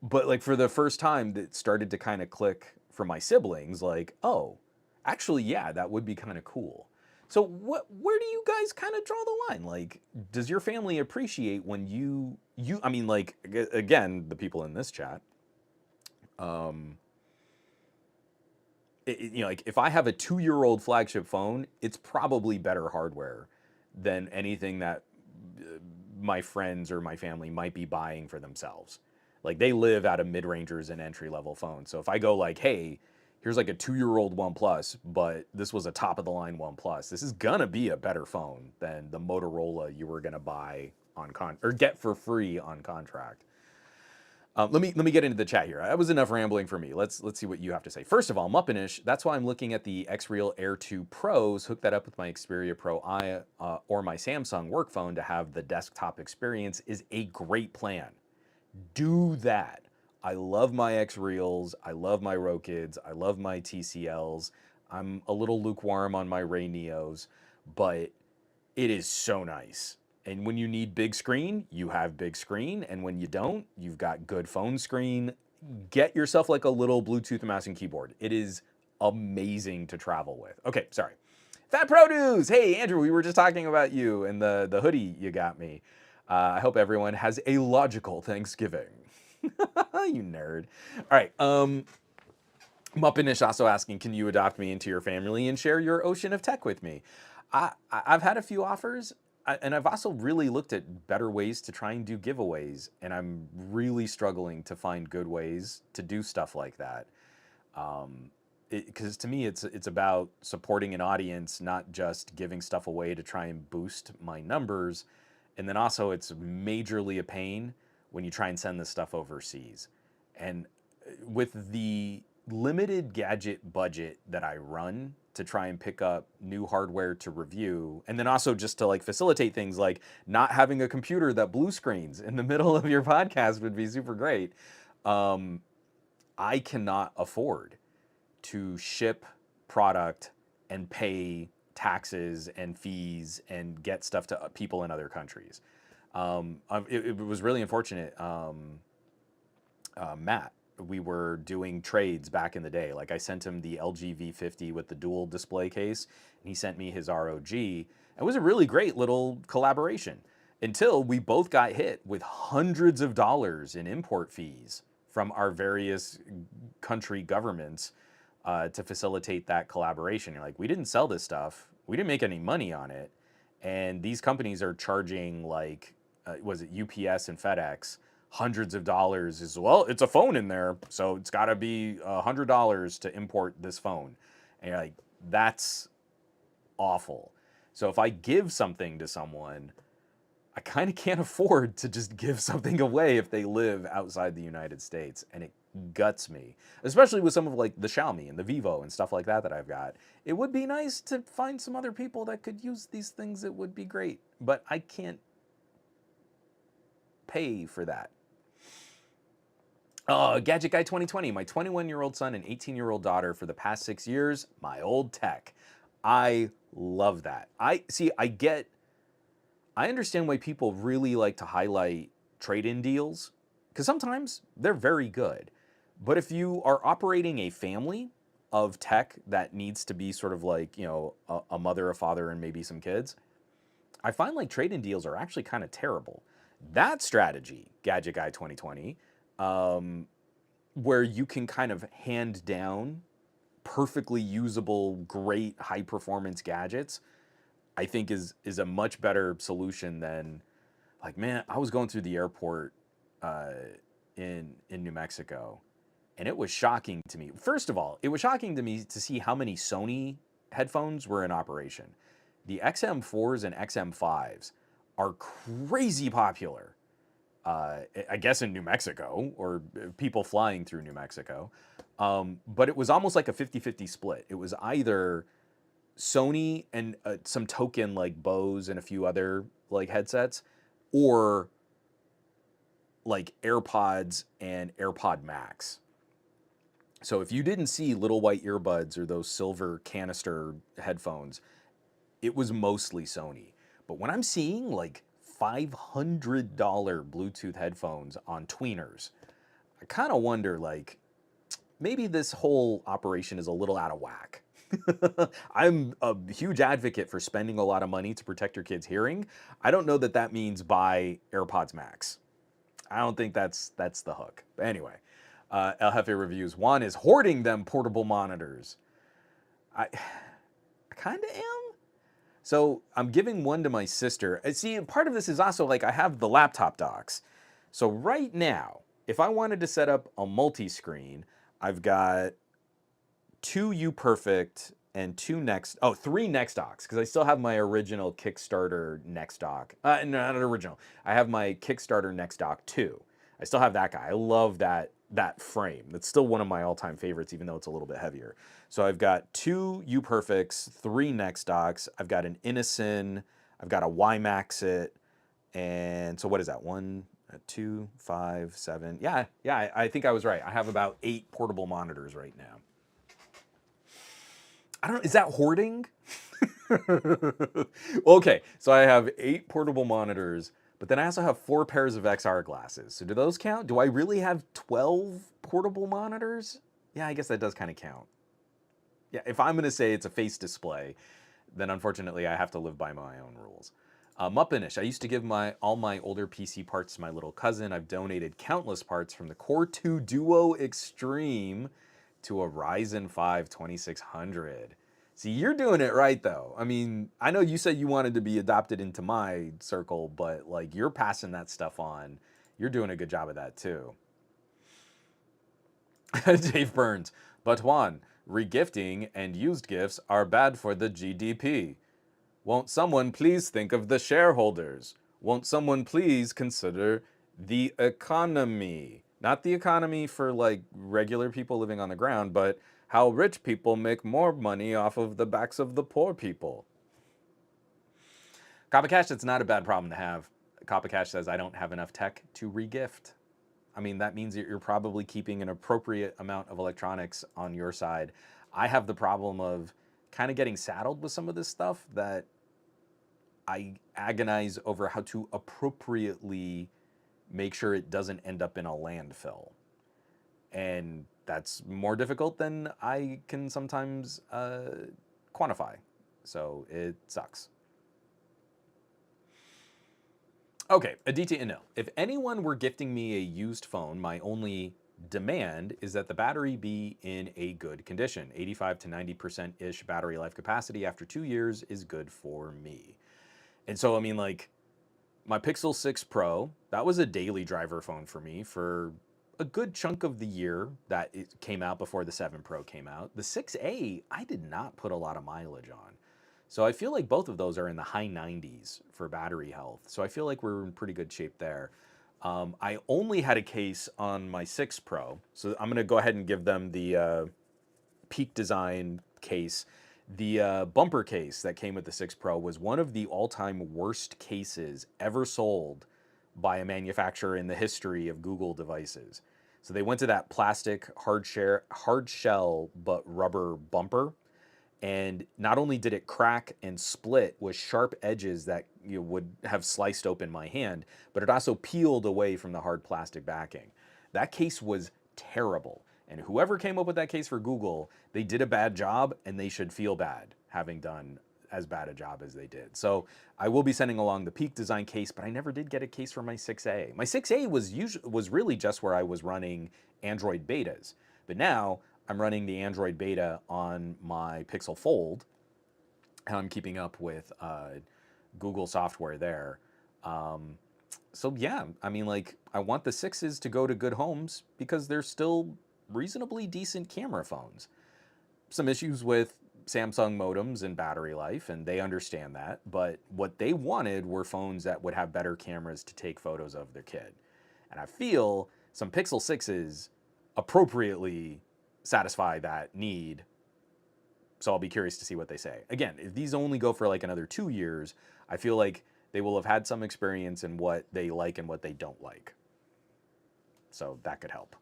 But like for the first time, that started to kind of click for my siblings, like, oh, actually, yeah, that would be kind of cool. So where do you guys kind of draw the line? Like, does your family appreciate when I mean, like, again, the people in this chat, um, like if I have a 2-year-old flagship phone, it's probably better hardware than anything that my friends or my family might be buying for themselves. Like they live out of mid-rangers and entry-level phones. So if I go like, hey, here's like a 2-year-old OnePlus, but this was a top-of-the-line OnePlus, this is gonna be a better phone than the Motorola you were gonna buy on or get for free on contract. Let me get into the chat here. That was enough rambling for me. Let's see what you have to say. First of all, Muppinish, that's why I'm looking at the X-Real Air 2 Pros. Hook that up with my Xperia Pro I or my Samsung work phone to have the desktop experience is a great plan. Do that. I love my X-Reals. I love my Rokids. I love my TCLs. I'm a little lukewarm on my Ray Neos, but it is so nice. And when you need big screen, you have big screen. And when you don't, you've got good phone screen. Get yourself like a little Bluetooth mouse and keyboard. It is amazing to travel with. Okay, sorry. Fat Produce! Hey, Andrew, we were just talking about you and the hoodie you got me. I hope everyone has a logical Thanksgiving. You nerd. All right. Muppinish also asking, can you adopt me into your family and share your ocean of tech with me? I've had a few offers, and I've also really looked at better ways to try and do giveaways, and I'm really struggling to find good ways to do stuff like that. Because to me, it's about supporting an audience, not just giving stuff away to try and boost my numbers. And then also, it's majorly a pain when you try and send this stuff overseas. And with the limited gadget budget that I run to try and pick up new hardware to review, and then also just to like facilitate things like not having a computer that blue screens in the middle of your podcast would be super great. I cannot afford to ship product and pay taxes and fees and get stuff to people in other countries. It was really unfortunate. Matt, we were doing trades back in the day. Like I sent him the LG V50 with the dual display case, and he sent me his ROG. It was a really great little collaboration until we both got hit with hundreds of dollars in import fees from our various country governments to facilitate that collaboration. You're like, we didn't sell this stuff. We didn't make any money on it. And these companies are charging like, was it UPS and FedEx, hundreds of dollars is, well, it's a phone in there, so it's got to be $100 to import this phone. And you're like, that's awful. So if I give something to someone, I kind of can't afford to just give something away if they live outside the United States, and it guts me, especially with some of like the Xiaomi and the Vivo and stuff like that I've got. It would be nice to find some other people that could use these things. It would be great, but I can't pay for that. Oh, Gadget Guy 2020, my 21-year-old son and 18-year-old daughter for the past 6 years, my old tech. I love that. I understand why people really like to highlight trade-in deals, because sometimes they're very good. But if you are operating a family of tech that needs to be sort of like, a mother, a father, and maybe some kids, I find like trade-in deals are actually kind of terrible. That strategy, Gadget Guy 2020, where you can kind of hand down perfectly usable, great high-performance gadgets, I think is a much better solution than, like, man, I was going through the airport in New Mexico, and it was shocking to me. First of all, it was shocking to me to see how many Sony headphones were in operation. The XM4s and XM5s are crazy popular. I guess in New Mexico, or people flying through New Mexico. But it was almost like a 50-50 split. It was either Sony and some token like Bose and a few other like headsets, or like AirPods and AirPod Max. So if you didn't see little white earbuds or those silver canister headphones, it was mostly Sony. But when I'm seeing like $500 Bluetooth headphones on tweeners, I kind of wonder like maybe this whole operation is a little out of whack. I'm a huge advocate for spending a lot of money to protect your kids' hearing. I don't know that that means buy AirPods Max. I don't think that's the hook. But anyway, El Jefe reviews. One is hoarding them portable monitors. I kind of am. So I'm giving one to my sister. See, part of this is also like I have the laptop docks. So right now, if I wanted to set up a multi-screen, I've got two UPerfect and three Next docks, because I still have my original Kickstarter Next dock. No, not original. I have my Kickstarter Next dock 2. I still have that guy. I love that frame. That's still one of my all-time favorites, even though it's a little bit heavier. So I've got two UPerfects, three Next docks. I've got an Innocen. I've got a WiMAX-it. And so what is that? 1, 2, 5, 7. Yeah, I think I was right. I have about 8 portable monitors right now. I don't know, is that hoarding? Okay, so I have 8 portable monitors, but then I also have 4 pairs of XR glasses. So do those count? Do I really have 12 portable monitors? Yeah, I guess that does kind of count. Yeah, if I'm going to say it's a face display, then unfortunately I have to live by my own rules. Muppinish. I used to give all my older PC parts to my little cousin. I've donated countless parts from the Core 2 Duo Extreme to a Ryzen 5 2600. See, you're doing it right though. I mean, I know you said you wanted to be adopted into my circle, but like you're passing that stuff on. You're doing a good job of that too. Dave Burns. But Juan, regifting and used gifts are bad for the GDP. Won't someone please think of the shareholders? Won't someone please consider the economy? Not the economy for like regular people living on the ground, but how rich people make more money off of the backs of the poor people. Coppa Cash, that's not a bad problem to have. Coppa Cash says, I don't have enough tech to regift. I mean, that means that you're probably keeping an appropriate amount of electronics on your side. I have the problem of kind of getting saddled with some of this stuff that I agonize over how to appropriately make sure it doesn't end up in a landfill. And that's more difficult than I can sometimes quantify. So it sucks. Okay, Aditya Inil. If anyone were gifting me a used phone, my only demand is that the battery be in a good condition. 85 to 90%-ish battery life capacity after 2 years is good for me. And so, I mean, like, my Pixel 6 Pro, that was a daily driver phone for me for a good chunk of the year that it came out before the 7 Pro came out. The 6A, I did not put a lot of mileage on. So I feel like both of those are in the high 90s for battery health. So I feel like we're in pretty good shape there. I only had a case on my 6 Pro. So I'm going to go ahead and give them the Peak Design case. The bumper case that came with the 6 Pro was one of the all-time worst cases ever sold by a manufacturer in the history of Google devices. So they went to that plastic hard shell but rubber bumper, and not only did it crack and split with sharp edges that you would have sliced open my hand, but it also peeled away from the hard plastic backing. That case was terrible. And whoever came up with that case for Google, they did a bad job, and they should feel bad having done as bad a job as they did. So I will be sending along the Peak Design case, but I never did get a case for my 6A. My 6A was really just where I was running Android betas. But now I'm running the Android beta on my Pixel Fold, and I'm keeping up with Google software there. So yeah, I mean, like, I want the 6s to go to good homes because they're still reasonably decent camera phones. Some issues with Samsung modems and battery life, and they understand that, but what they wanted were phones that would have better cameras to take photos of their kid. And I feel some Pixel 6s appropriately satisfy that need. So I'll be curious to see what they say. Again, if these only go for like another 2 years, I feel like they will have had some experience in what they like and what they don't like. So that could help.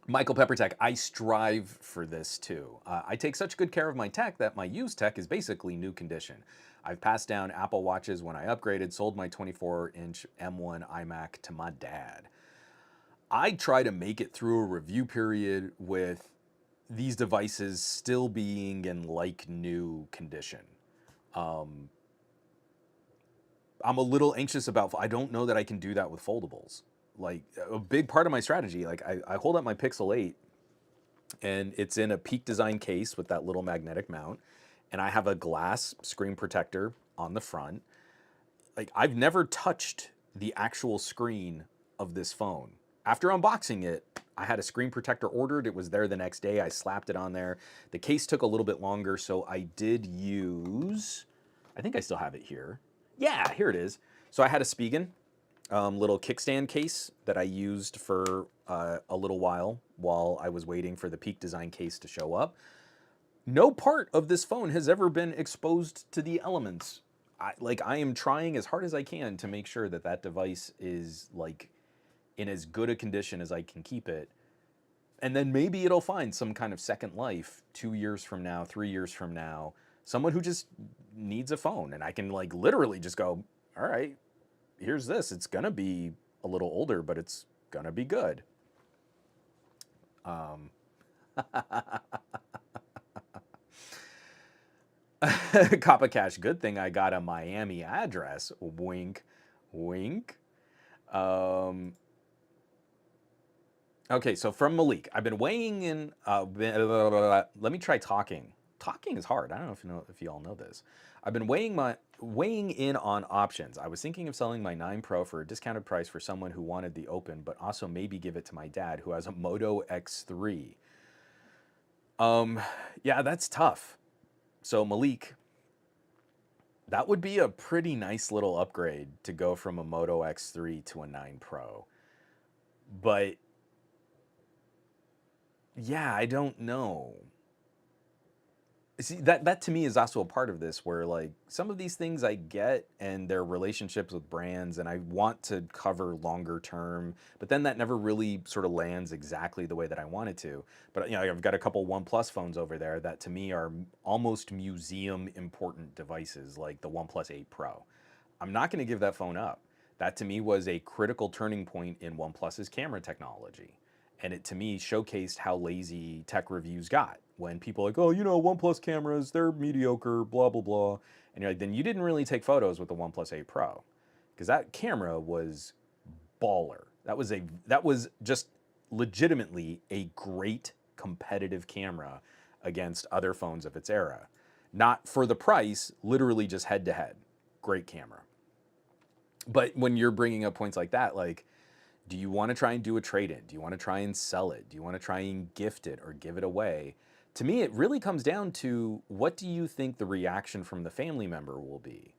Michael Peppertech, I strive for this too. I take such good care of my tech that my used tech is basically new condition. I've passed down Apple Watches when I upgraded, sold my 24-inch M1 iMac to my dad. I try to make it through a review period with these devices still being in like new condition. Um, I'm a little anxious about, I don't know that I can do that with foldables. Like a big part of my strategy, like I hold up my Pixel 8 and it's in a Peak Design case with that little magnetic mount. And I have a glass screen protector on the front. Like I've never touched the actual screen of this phone. After unboxing it, I had a screen protector ordered. It was there the next day. I slapped it on there. The case took a little bit longer, so I did use, I think I still have it here. Yeah, here it is. So I had a Spigen little kickstand case that I used for a little while I was waiting for the Peak Design case to show up. No part of this phone has ever been exposed to the elements. I am trying as hard as I can to make sure that that device is like in as good a condition as I can keep it. And then maybe it'll find some kind of second life 2 years from now, 3 years from now, someone who just needs a phone. And I can like literally just go, all right, here's this. It's gonna be a little older, but it's gonna be good. Um, Coppa Cash, good thing I got a Miami address. Wink, wink. Um, okay, so from Malik, I've been weighing in. Let me try talking. Talking is hard. I don't know if you all know this. I've been weighing in on options. I was thinking of selling my 9 Pro for a discounted price for someone who wanted the Open, but also maybe give it to my dad who has a Moto X3. Yeah, that's tough. So Malik, that would be a pretty nice little upgrade to go from a Moto X3 to a 9 Pro. But yeah, I don't know. See, that to me is also a part of this where like some of these things I get and their relationships with brands and I want to cover longer term, but then that never really sort of lands exactly the way that I want it to. But you know, I've got a couple OnePlus phones over there that to me are almost museum important devices like the OnePlus 8 Pro. I'm not going to give that phone up. That to me was a critical turning point in OnePlus's camera technology. And it to me showcased how lazy tech reviews got when people are like, oh, you know, OnePlus cameras, they're mediocre, blah, blah, blah. And you're like, then you didn't really take photos with the OnePlus 8 Pro. Because that camera was baller. That was just legitimately a great competitive camera against other phones of its era. Not for the price, literally just head to head. Great camera. But when you're bringing up points like that, like, do you want to try and do a trade-in? Do you want to try and sell it? Do you want to try and gift it or give it away? To me, it really comes down to what do you think the reaction from the family member will be?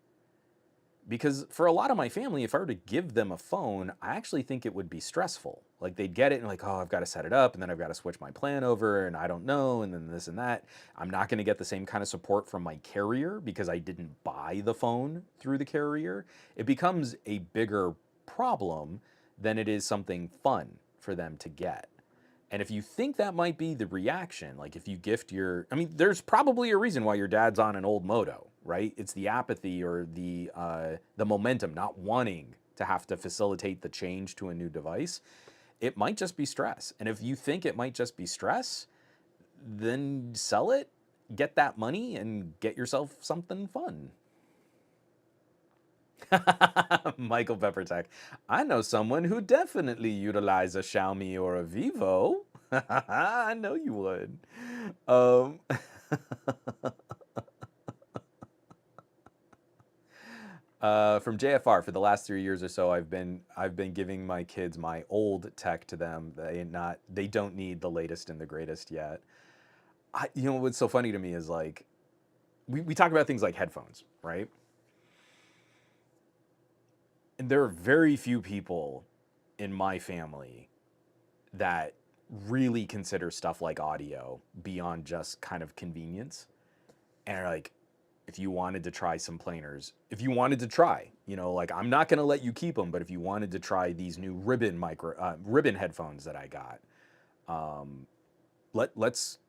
Because for a lot of my family, if I were to give them a phone, I actually think it would be stressful. Like they'd get it and like, oh, I've got to set it up and then I've got to switch my plan over and I don't know and then this and that. I'm not going to get the same kind of support from my carrier because I didn't buy the phone through the carrier. It becomes a bigger problem than it is something fun for them to get. And if you think that might be the reaction, like if you gift your, I mean, there's probably a reason why your dad's on an old Moto, right? It's the apathy or the momentum, not wanting to have to facilitate the change to a new device. It might just be stress. And if you think it might just be stress, then sell it, get that money, and get yourself something fun. Michael Peppertech. I know someone who definitely utilize a Xiaomi or a Vivo. I know you would. Um, from JFR, for the last 3 years or so, I've been giving my kids my old tech to them. They don't need the latest and the greatest yet. You know what's so funny to me is like we talk about things like headphones, right? And there are very few people in my family that really consider stuff like audio beyond just kind of convenience. And are like, if you wanted to try some planers, if you wanted to try, like I'm not going to let you keep them, but if you wanted to try these new ribbon headphones that I got, um, let's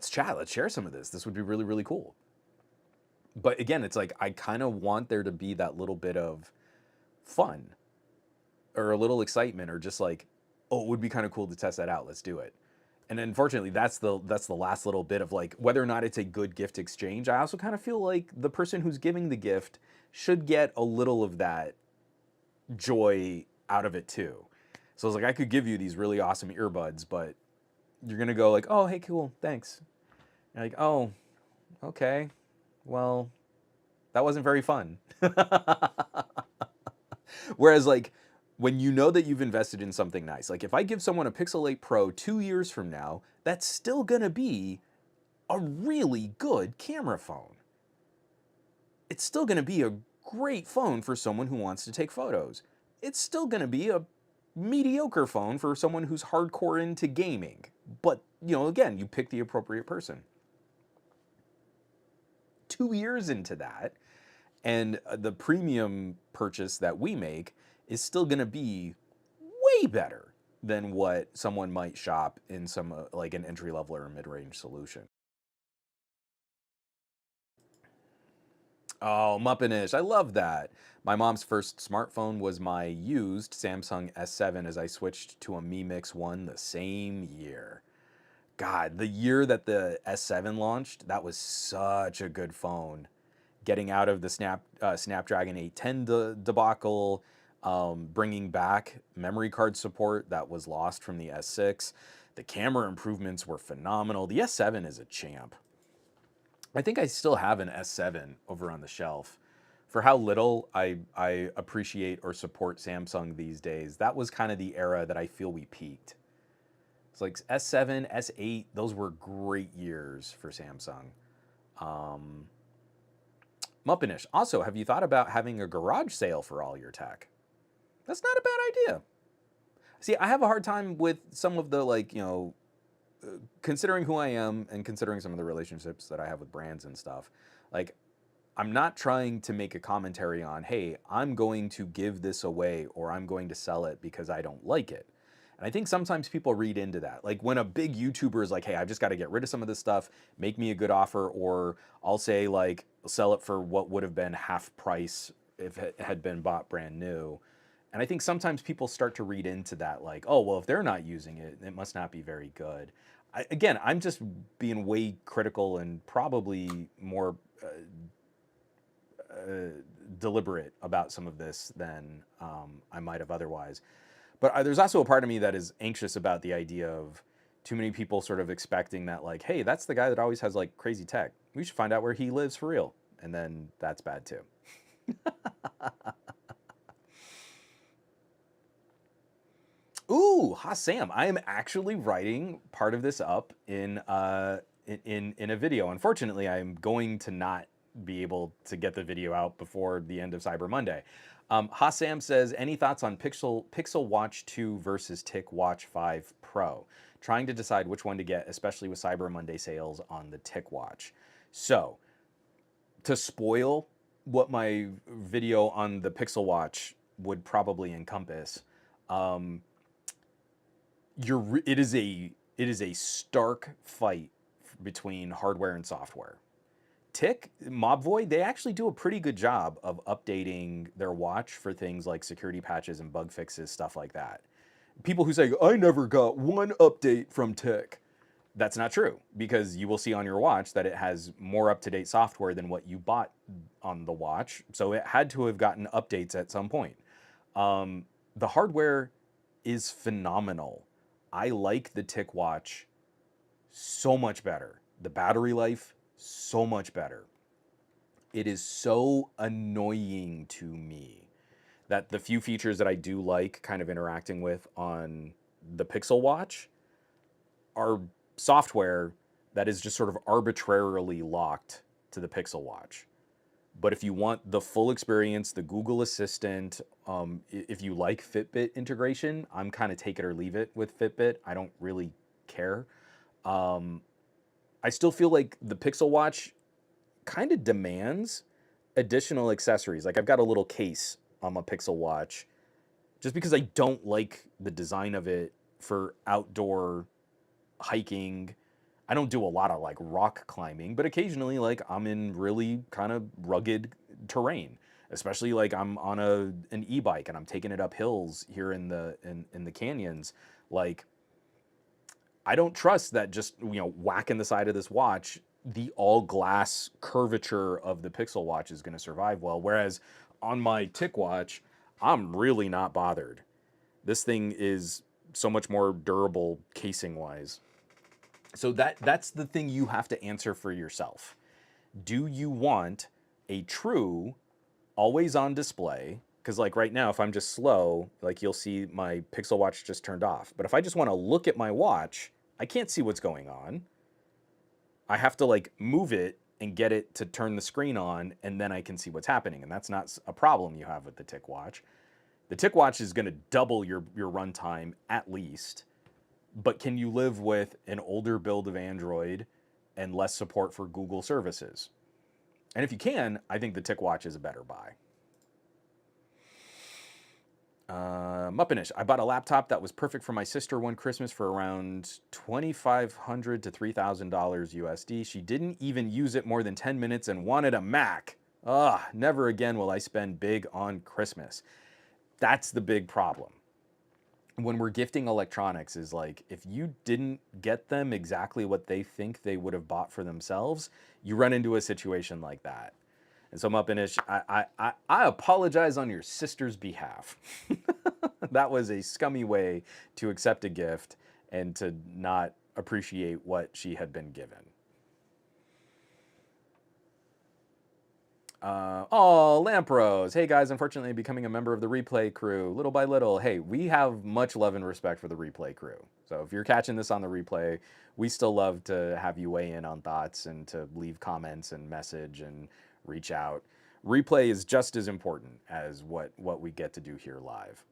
chat, let's share some of this. This would be really really cool. But again, it's like I kind of want there to be that little bit of fun or a little excitement or just like, oh, it would be kind of cool to test that out. Let's do it. And unfortunately, that's the last little bit of like whether or not it's a good gift exchange. I also kind of feel like the person who's giving the gift should get a little of that joy out of it too. So I was like, I could give you these really awesome earbuds, but you're gonna go like, oh, hey, cool, thanks. And like, oh, okay, well, that wasn't very fun. Whereas like when you know that you've invested in something nice, like if I give someone a Pixel 8 Pro 2 years from now, that's still gonna be a really good camera phone. It's still gonna be a great phone for someone who wants to take photos. It's still gonna be a mediocre phone for someone who's hardcore into gaming. But, again, you pick the appropriate person. 2 years into that, and the premium purchase that we make is still going to be way better than what someone might shop in some like an entry level or mid-range solution. Oh, Muppinish. I love that. My mom's first smartphone was my used Samsung S7 as I switched to a Mi Mix 1 the same year. God, the year that the S7 launched, that was such a good phone. Getting out of the Snapdragon 810 debacle, bringing back memory card support that was lost from the S6. The camera improvements were phenomenal. The S7 is a champ. I think I still have an S7 over on the shelf. For how little I appreciate or support Samsung these days, that was kind of the era that I feel we peaked. It's like S7, S8, those were great years for Samsung. Um, Muppinish. Also, have you thought about having a garage sale for all your tech? That's not a bad idea. See, I have a hard time with some of the considering who I am and considering some of the relationships that I have with brands and stuff. Like, I'm not trying to make a commentary on, hey, I'm going to give this away or I'm going to sell it because I don't like it. And I think sometimes people read into that. Like when a big YouTuber is like, hey, I've just got to get rid of some of this stuff, make me a good offer, or I'll say, like, sell it for what would have been half price if it had been bought brand new. And I think sometimes people start to read into that, like, oh, well, if they're not using it, it must not be very good. Again, I'm just being way critical and probably more deliberate about some of this than I might have otherwise. But there's also a part of me that is anxious about the idea of too many people sort of expecting that, like, hey, that's the guy that always has like crazy tech. We should find out where he lives for real. And then that's bad too. Ooh, Sam, I am actually writing part of this up in a video. Unfortunately, I'm going to not be able to get the video out before the end of Cyber Monday. Sam says, any thoughts on Pixel Watch 2 versus TicWatch 5 Pro? Trying to decide which one to get, especially with Cyber Monday sales on the TicWatch. So, to spoil what my video on the Pixel Watch would probably encompass, um, it is a stark fight between hardware and software. Mobvoi, they actually do a pretty good job of updating their watch for things like security patches and bug fixes, stuff like that. People who say, I never got one update from Tick, that's not true because you will see on your watch that it has more up to date software than what you bought on the watch. So it had to have gotten updates at some point. The hardware is phenomenal. I like the Tick watch so much better. The battery life, so much better. It is so annoying to me that the few features that I do like kind of interacting with on the Pixel Watch are software that is just sort of arbitrarily locked to the Pixel Watch. But if you want the full experience, the Google Assistant, if you like Fitbit integration, I'm kind of take it or leave it with Fitbit. I don't really care. Um, I still feel like the Pixel Watch kind of demands additional accessories. Like I've got a little case on my Pixel Watch just because I don't like the design of it for outdoor hiking. I don't do a lot of like rock climbing, but occasionally like I'm in really kind of rugged terrain, especially like I'm on an e-bike and I'm taking it up hills here in the canyons. Like I don't trust that just, whacking the side of this watch, the all glass curvature of the Pixel Watch is going to survive well. Whereas on my Tick Watch, I'm really not bothered. This thing is so much more durable casing wise. So that's the thing you have to answer for yourself. Do you want a true always on display? Because like right now, if I'm just slow, like you'll see my Pixel Watch just turned off. But if I just want to look at my watch, I can't see what's going on. I have to like move it and get it to turn the screen on, and then I can see what's happening. And that's not a problem you have with the Tick Watch. The Tick Watch is going to double your runtime at least. But can you live with an older build of Android and less support for Google services? And if you can, I think the Tick Watch is a better buy. Muppinish. I bought a laptop that was perfect for my sister one Christmas for around $2,500 to $3,000 USD. She didn't even use it more than 10 minutes and wanted a Mac. Ugh, never again will I spend big on Christmas. That's the big problem. When we're gifting electronics is like, if you didn't get them exactly what they think they would have bought for themselves, you run into a situation like that. And so Muppinish, I apologize on your sister's behalf. That was a scummy way to accept a gift and to not appreciate what she had been given. Oh, Lampros. Hey guys, unfortunately becoming a member of the replay crew little by little. Hey, we have much love and respect for the replay crew. So if you're catching this on the replay, we still love to have you weigh in on thoughts and to leave comments and message and reach out. Replay is just as important as what we get to do here live.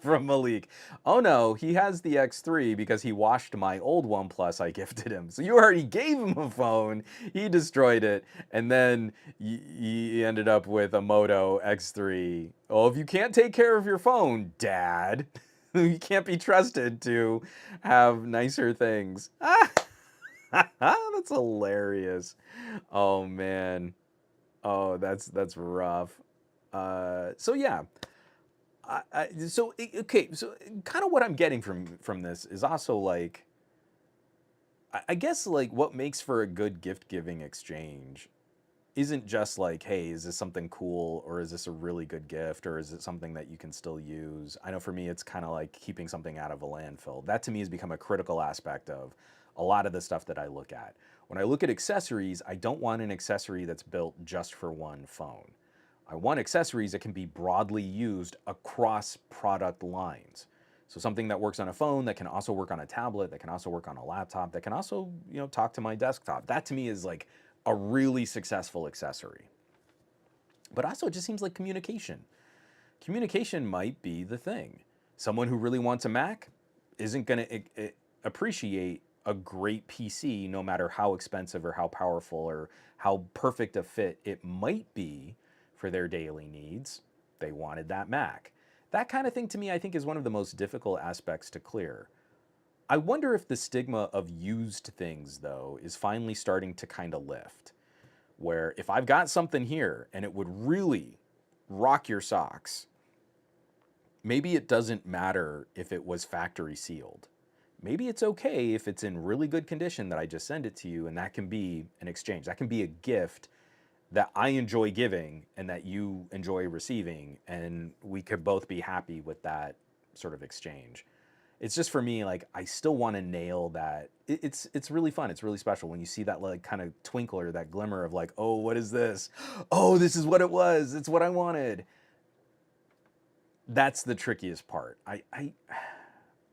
From Malik. Oh no, he has the X3 because he washed my old OnePlus I gifted him. So you already gave him a phone, he destroyed it, and then he ended up with a Moto X3. Oh, if you can't take care of your phone, Dad, you can't be trusted to have nicer things. That's hilarious. Oh man. Oh, that's rough. So yeah. Okay, so kind of what I'm getting from this is also like, I guess like what makes for a good gift giving exchange isn't just like, hey, is this something cool, or is this a really good gift, or is it something that you can still use? I know for me, it's kind of like keeping something out of a landfill. That to me has become a critical aspect of a lot of the stuff that I look at. When I look at accessories, I don't want an accessory that's built just for one phone. I want accessories that can be broadly used across product lines. So something that works on a phone, that can also work on a tablet, that can also work on a laptop, that can also, talk to my desktop. That to me is like a really successful accessory. But also it just seems like communication. Communication might be the thing. Someone who really wants a Mac isn't going to appreciate a great PC no matter how expensive or how powerful or how perfect a fit it might be for their daily needs. They wanted that Mac. That kind of thing to me, I think, is one of the most difficult aspects to clear. I wonder if the stigma of used things, though, is finally starting to kind of lift. Where if I've got something here and it would really rock your socks, maybe it doesn't matter if it was factory sealed. Maybe it's okay if it's in really good condition that I just send it to you, and that can be an exchange. That can be a gift that I enjoy giving and that you enjoy receiving, and we could both be happy with that sort of exchange. It's just for me, like I still want to nail that. It's really fun. It's really special when you see that like kind of twinkle or that glimmer of like, oh, what is this? Oh, this is what it was. It's what I wanted. That's the trickiest part.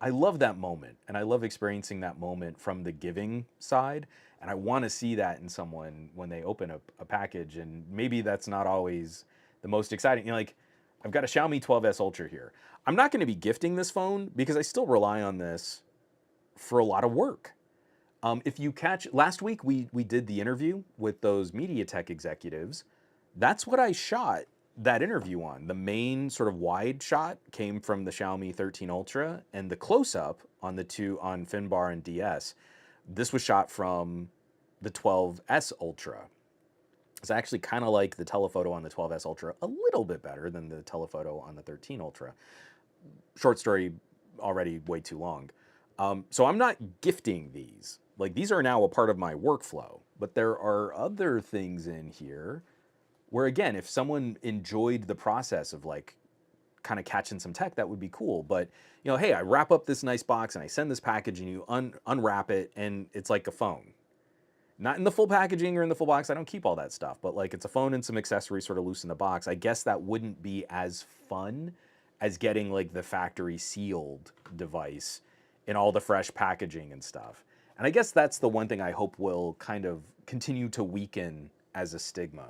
I love that moment, and I love experiencing that moment from the giving side. And I want to see that in someone when they open a package. And maybe that's not always the most exciting. You know, like I've got a Xiaomi 12s Ultra here. I'm not going to be gifting this phone because I still rely on this for a lot of work. If you catch last week, we did the interview with those MediaTek executives. That's what I shot that interview on. The main sort of wide shot came from the Xiaomi 13 Ultra, and the close up on the two on Finbar and DS. This was shot from the 12S Ultra. It's actually kind of like the telephoto on the 12S Ultra, a little bit better than the telephoto on the 13 Ultra. Short story, already way too long. So I'm not gifting these. Like these are now a part of my workflow, but there are other things in here where again, if someone enjoyed the process of like kind of catching some tech, that would be cool. But you know, hey, I wrap up this nice box and I send this package and you unwrap it and it's like a phone. Not in the full packaging or in the full box. I don't keep all that stuff, but like it's a phone and some accessories sort of loose in the box. I guess that wouldn't be as fun as getting like the factory sealed device in all the fresh packaging and stuff. And I guess that's the one thing I hope will kind of continue to weaken as a stigma.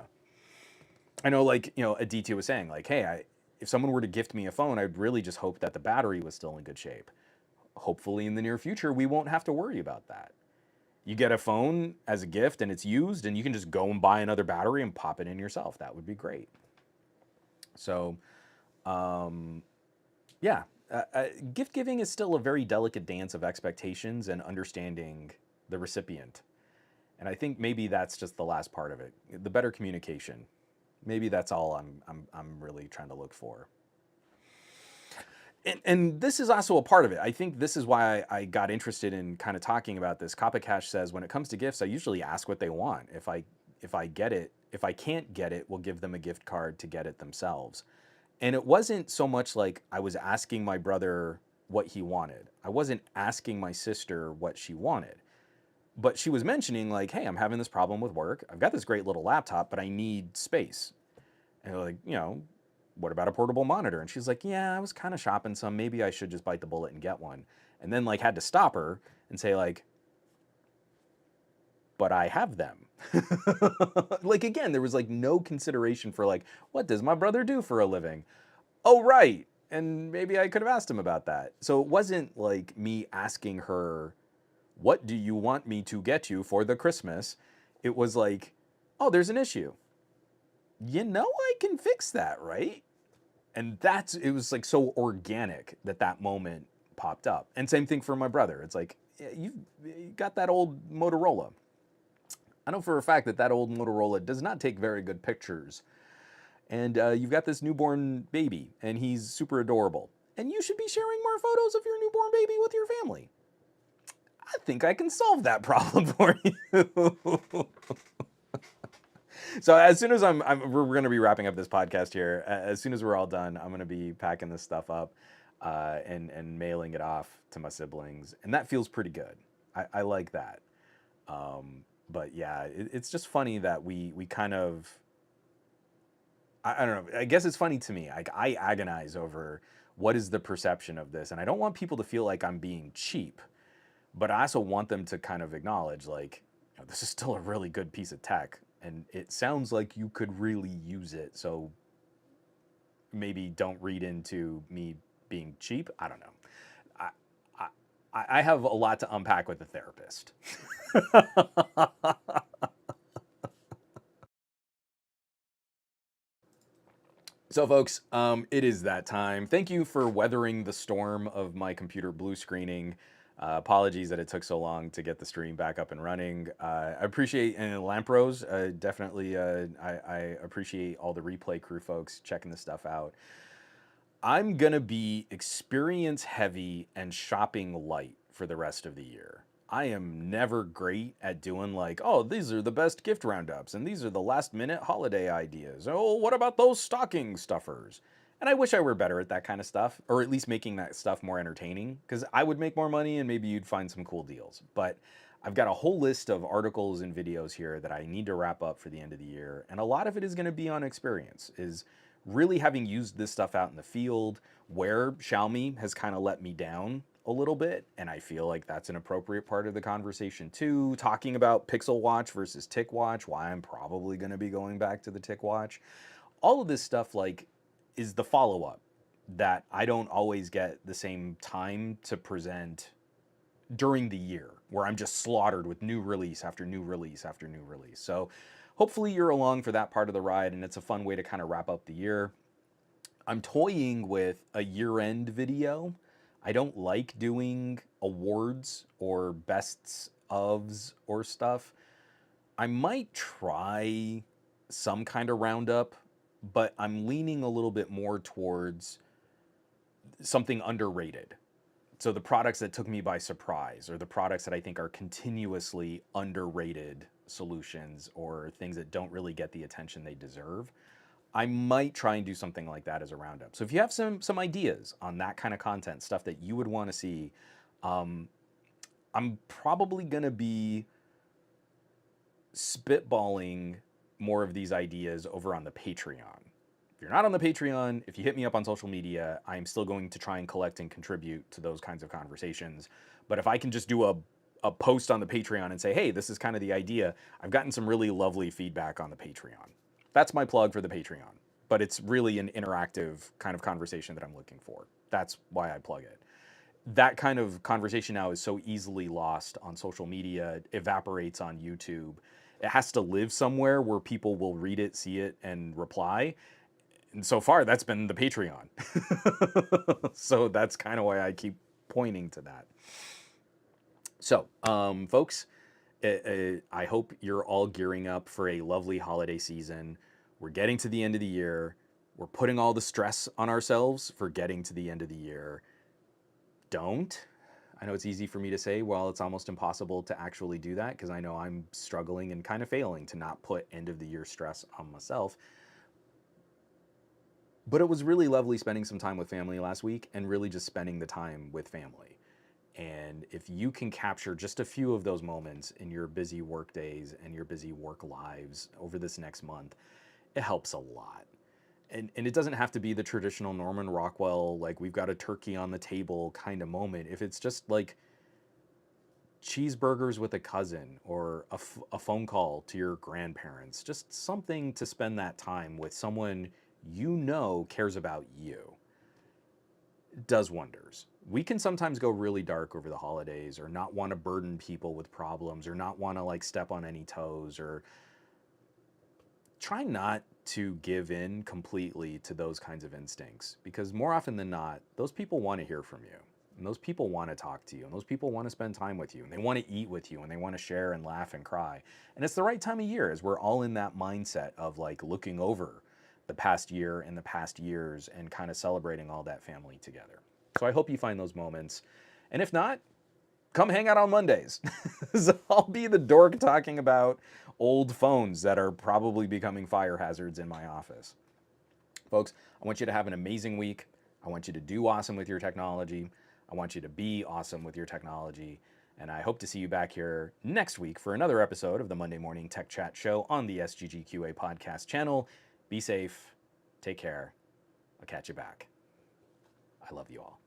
I know, like, you know, Aditya was saying, like, hey, if someone were to gift me a phone, I'd really just hope that the battery was still in good shape. Hopefully, in the near future, we won't have to worry about that. You get a phone as a gift and it's used, and you can just go and buy another battery and pop it in yourself. That would be great. So, um, yeah, gift giving is still a very delicate dance of expectations and understanding the recipient. And I think maybe that's just the last part of it. The better communication. Maybe that's all I'm really trying to look for. And this is also a part of it. I think this is why I got interested in kind of talking about this. Kopakash says when it comes to gifts, I usually ask what they want. If I get it, if I can't get it, we'll give them a gift card to get it themselves. And it wasn't so much like I was asking my brother what he wanted. I wasn't asking my sister what she wanted. But she was mentioning like, hey, I'm having this problem with work. I've got this great little laptop, but I need space. And they're like, you know, what about a portable monitor? And she's like, yeah, I was kind of shopping some. Maybe I should just bite the bullet and get one. And then like had to stop her and say like, but I have them. Like again, there was like no consideration for like, what does my brother do for a living? Oh, right. And maybe I could have asked him about that. So it wasn't like me asking her, what do you want me to get you for the Christmas? It was like, oh, there's an issue. You know, I can fix that, right? And it was like so organic that that moment popped up. And same thing for my brother. It's like, yeah, you've got that old Motorola. I know for a fact that that old Motorola does not take very good pictures. And you've got this newborn baby, and he's super adorable. And you should be sharing more photos of your newborn baby with your family. I think I can solve that problem for you. So as soon as we're going to be wrapping up this podcast here. As soon as we're all done, I'm going to be packing this stuff up and mailing it off to my siblings, and that feels pretty good. I like that. But yeah, it's just funny that we kind of I don't know. I guess it's funny to me. I agonize over what is the perception of this, and I don't want people to feel like I'm being cheap, but I also want them to kind of acknowledge like, you know, this is still a really good piece of tech, and it sounds like you could really use it. So maybe don't read into me being cheap. I don't know. I I have a lot to unpack with a therapist. So, folks, it is that time. Thank you for weathering the storm of my computer blue screening. Apologies that it took so long to get the stream back up and running. I appreciate, and Lampros, definitely, I appreciate all the replay crew folks checking this stuff out. I'm going to be experience heavy and shopping light for the rest of the year. I am never great at doing like, oh, these are the best gift roundups and these are the last minute holiday ideas. Oh, what about those stocking stuffers? And I wish I were better at that kind of stuff, or at least making that stuff more entertaining, because I would make more money and maybe you'd find some cool deals. But I've got a whole list of articles and videos here that I need to wrap up for the end of the year. And a lot of it is going to be on experience, is really having used this stuff out in the field where Xiaomi has kind of let me down a little bit, and I feel like that's an appropriate part of the conversation too. Talking about Pixel Watch versus Tick Watch, why I'm probably going to be going back to the Tick Watch. All of this stuff like is the follow up that I don't always get the same time to present during the year, where I'm just slaughtered with new release after new release after new release. So hopefully you're along for that part of the ride, and it's a fun way to kind of wrap up the year. I'm toying with a year-end video. I don't like doing awards or bests ofs or stuff. I might try some kind of roundup, but I'm leaning a little bit more towards something underrated. So the products that took me by surprise, or the products that I think are continuously underrated solutions, or things that don't really get the attention they deserve. I might try and do something like that as a roundup. So if you have some ideas on that kind of content, stuff that you would want to see, um, I'm probably going to be spitballing more of these ideas over on the Patreon. If you're not on the Patreon, if you hit me up on social media, I'm still going to try and collect and contribute to those kinds of conversations. But if I can just do a post on the Patreon and say, hey, this is kind of the idea, I've gotten some really lovely feedback on the Patreon. That's my plug for the Patreon. But it's really an interactive kind of conversation that I'm looking for. That's why I plug it. That kind of conversation now is so easily lost on social media, it evaporates on YouTube. It has to live somewhere where people will read it, see it, and reply. And so far, that's been the Patreon. So that's kind of why I keep pointing to that. So, folks, I hope you're all gearing up for a lovely holiday season. We're getting to the end of the year. We're putting all the stress on ourselves for getting to the end of the year. Don't. I know it's easy for me to say, well, it's almost impossible to actually do that, because I know I'm struggling and kind of failing to not put end of the year stress on myself. But it was really lovely spending some time with family last week, and really just spending the time with family. And if you can capture just a few of those moments in your busy work days and your busy work lives over this next month, it helps a lot. And it doesn't have to be the traditional Norman Rockwell, like we've got a turkey on the table kind of moment. If it's just like cheeseburgers with a cousin, or a phone call to your grandparents, just something to spend that time with someone you know cares about you, does wonders. We can sometimes go really dark over the holidays, or not want to burden people with problems, or not want to like step on any toes, or try not to give in completely to those kinds of instincts, because more often than not, those people want to hear from you, and those people want to talk to you, and those people want to spend time with you, and they want to eat with you, and they want to share and laugh and cry. And it's the right time of year, as we're all in that mindset of like looking over the past year and the past years, and kind of celebrating all that family together. So I hope you find those moments. And if not, come hang out on Mondays. So I'll be the dork talking about old phones that are probably becoming fire hazards in my office. Folks, I want you to have an amazing week. I want you to do awesome with your technology. I want you to be awesome with your technology. And I hope to see you back here next week for another episode of the Monday Morning Tech Chat Show on the SGGQA podcast channel. Be safe. Take care. I'll catch you back. I love you all.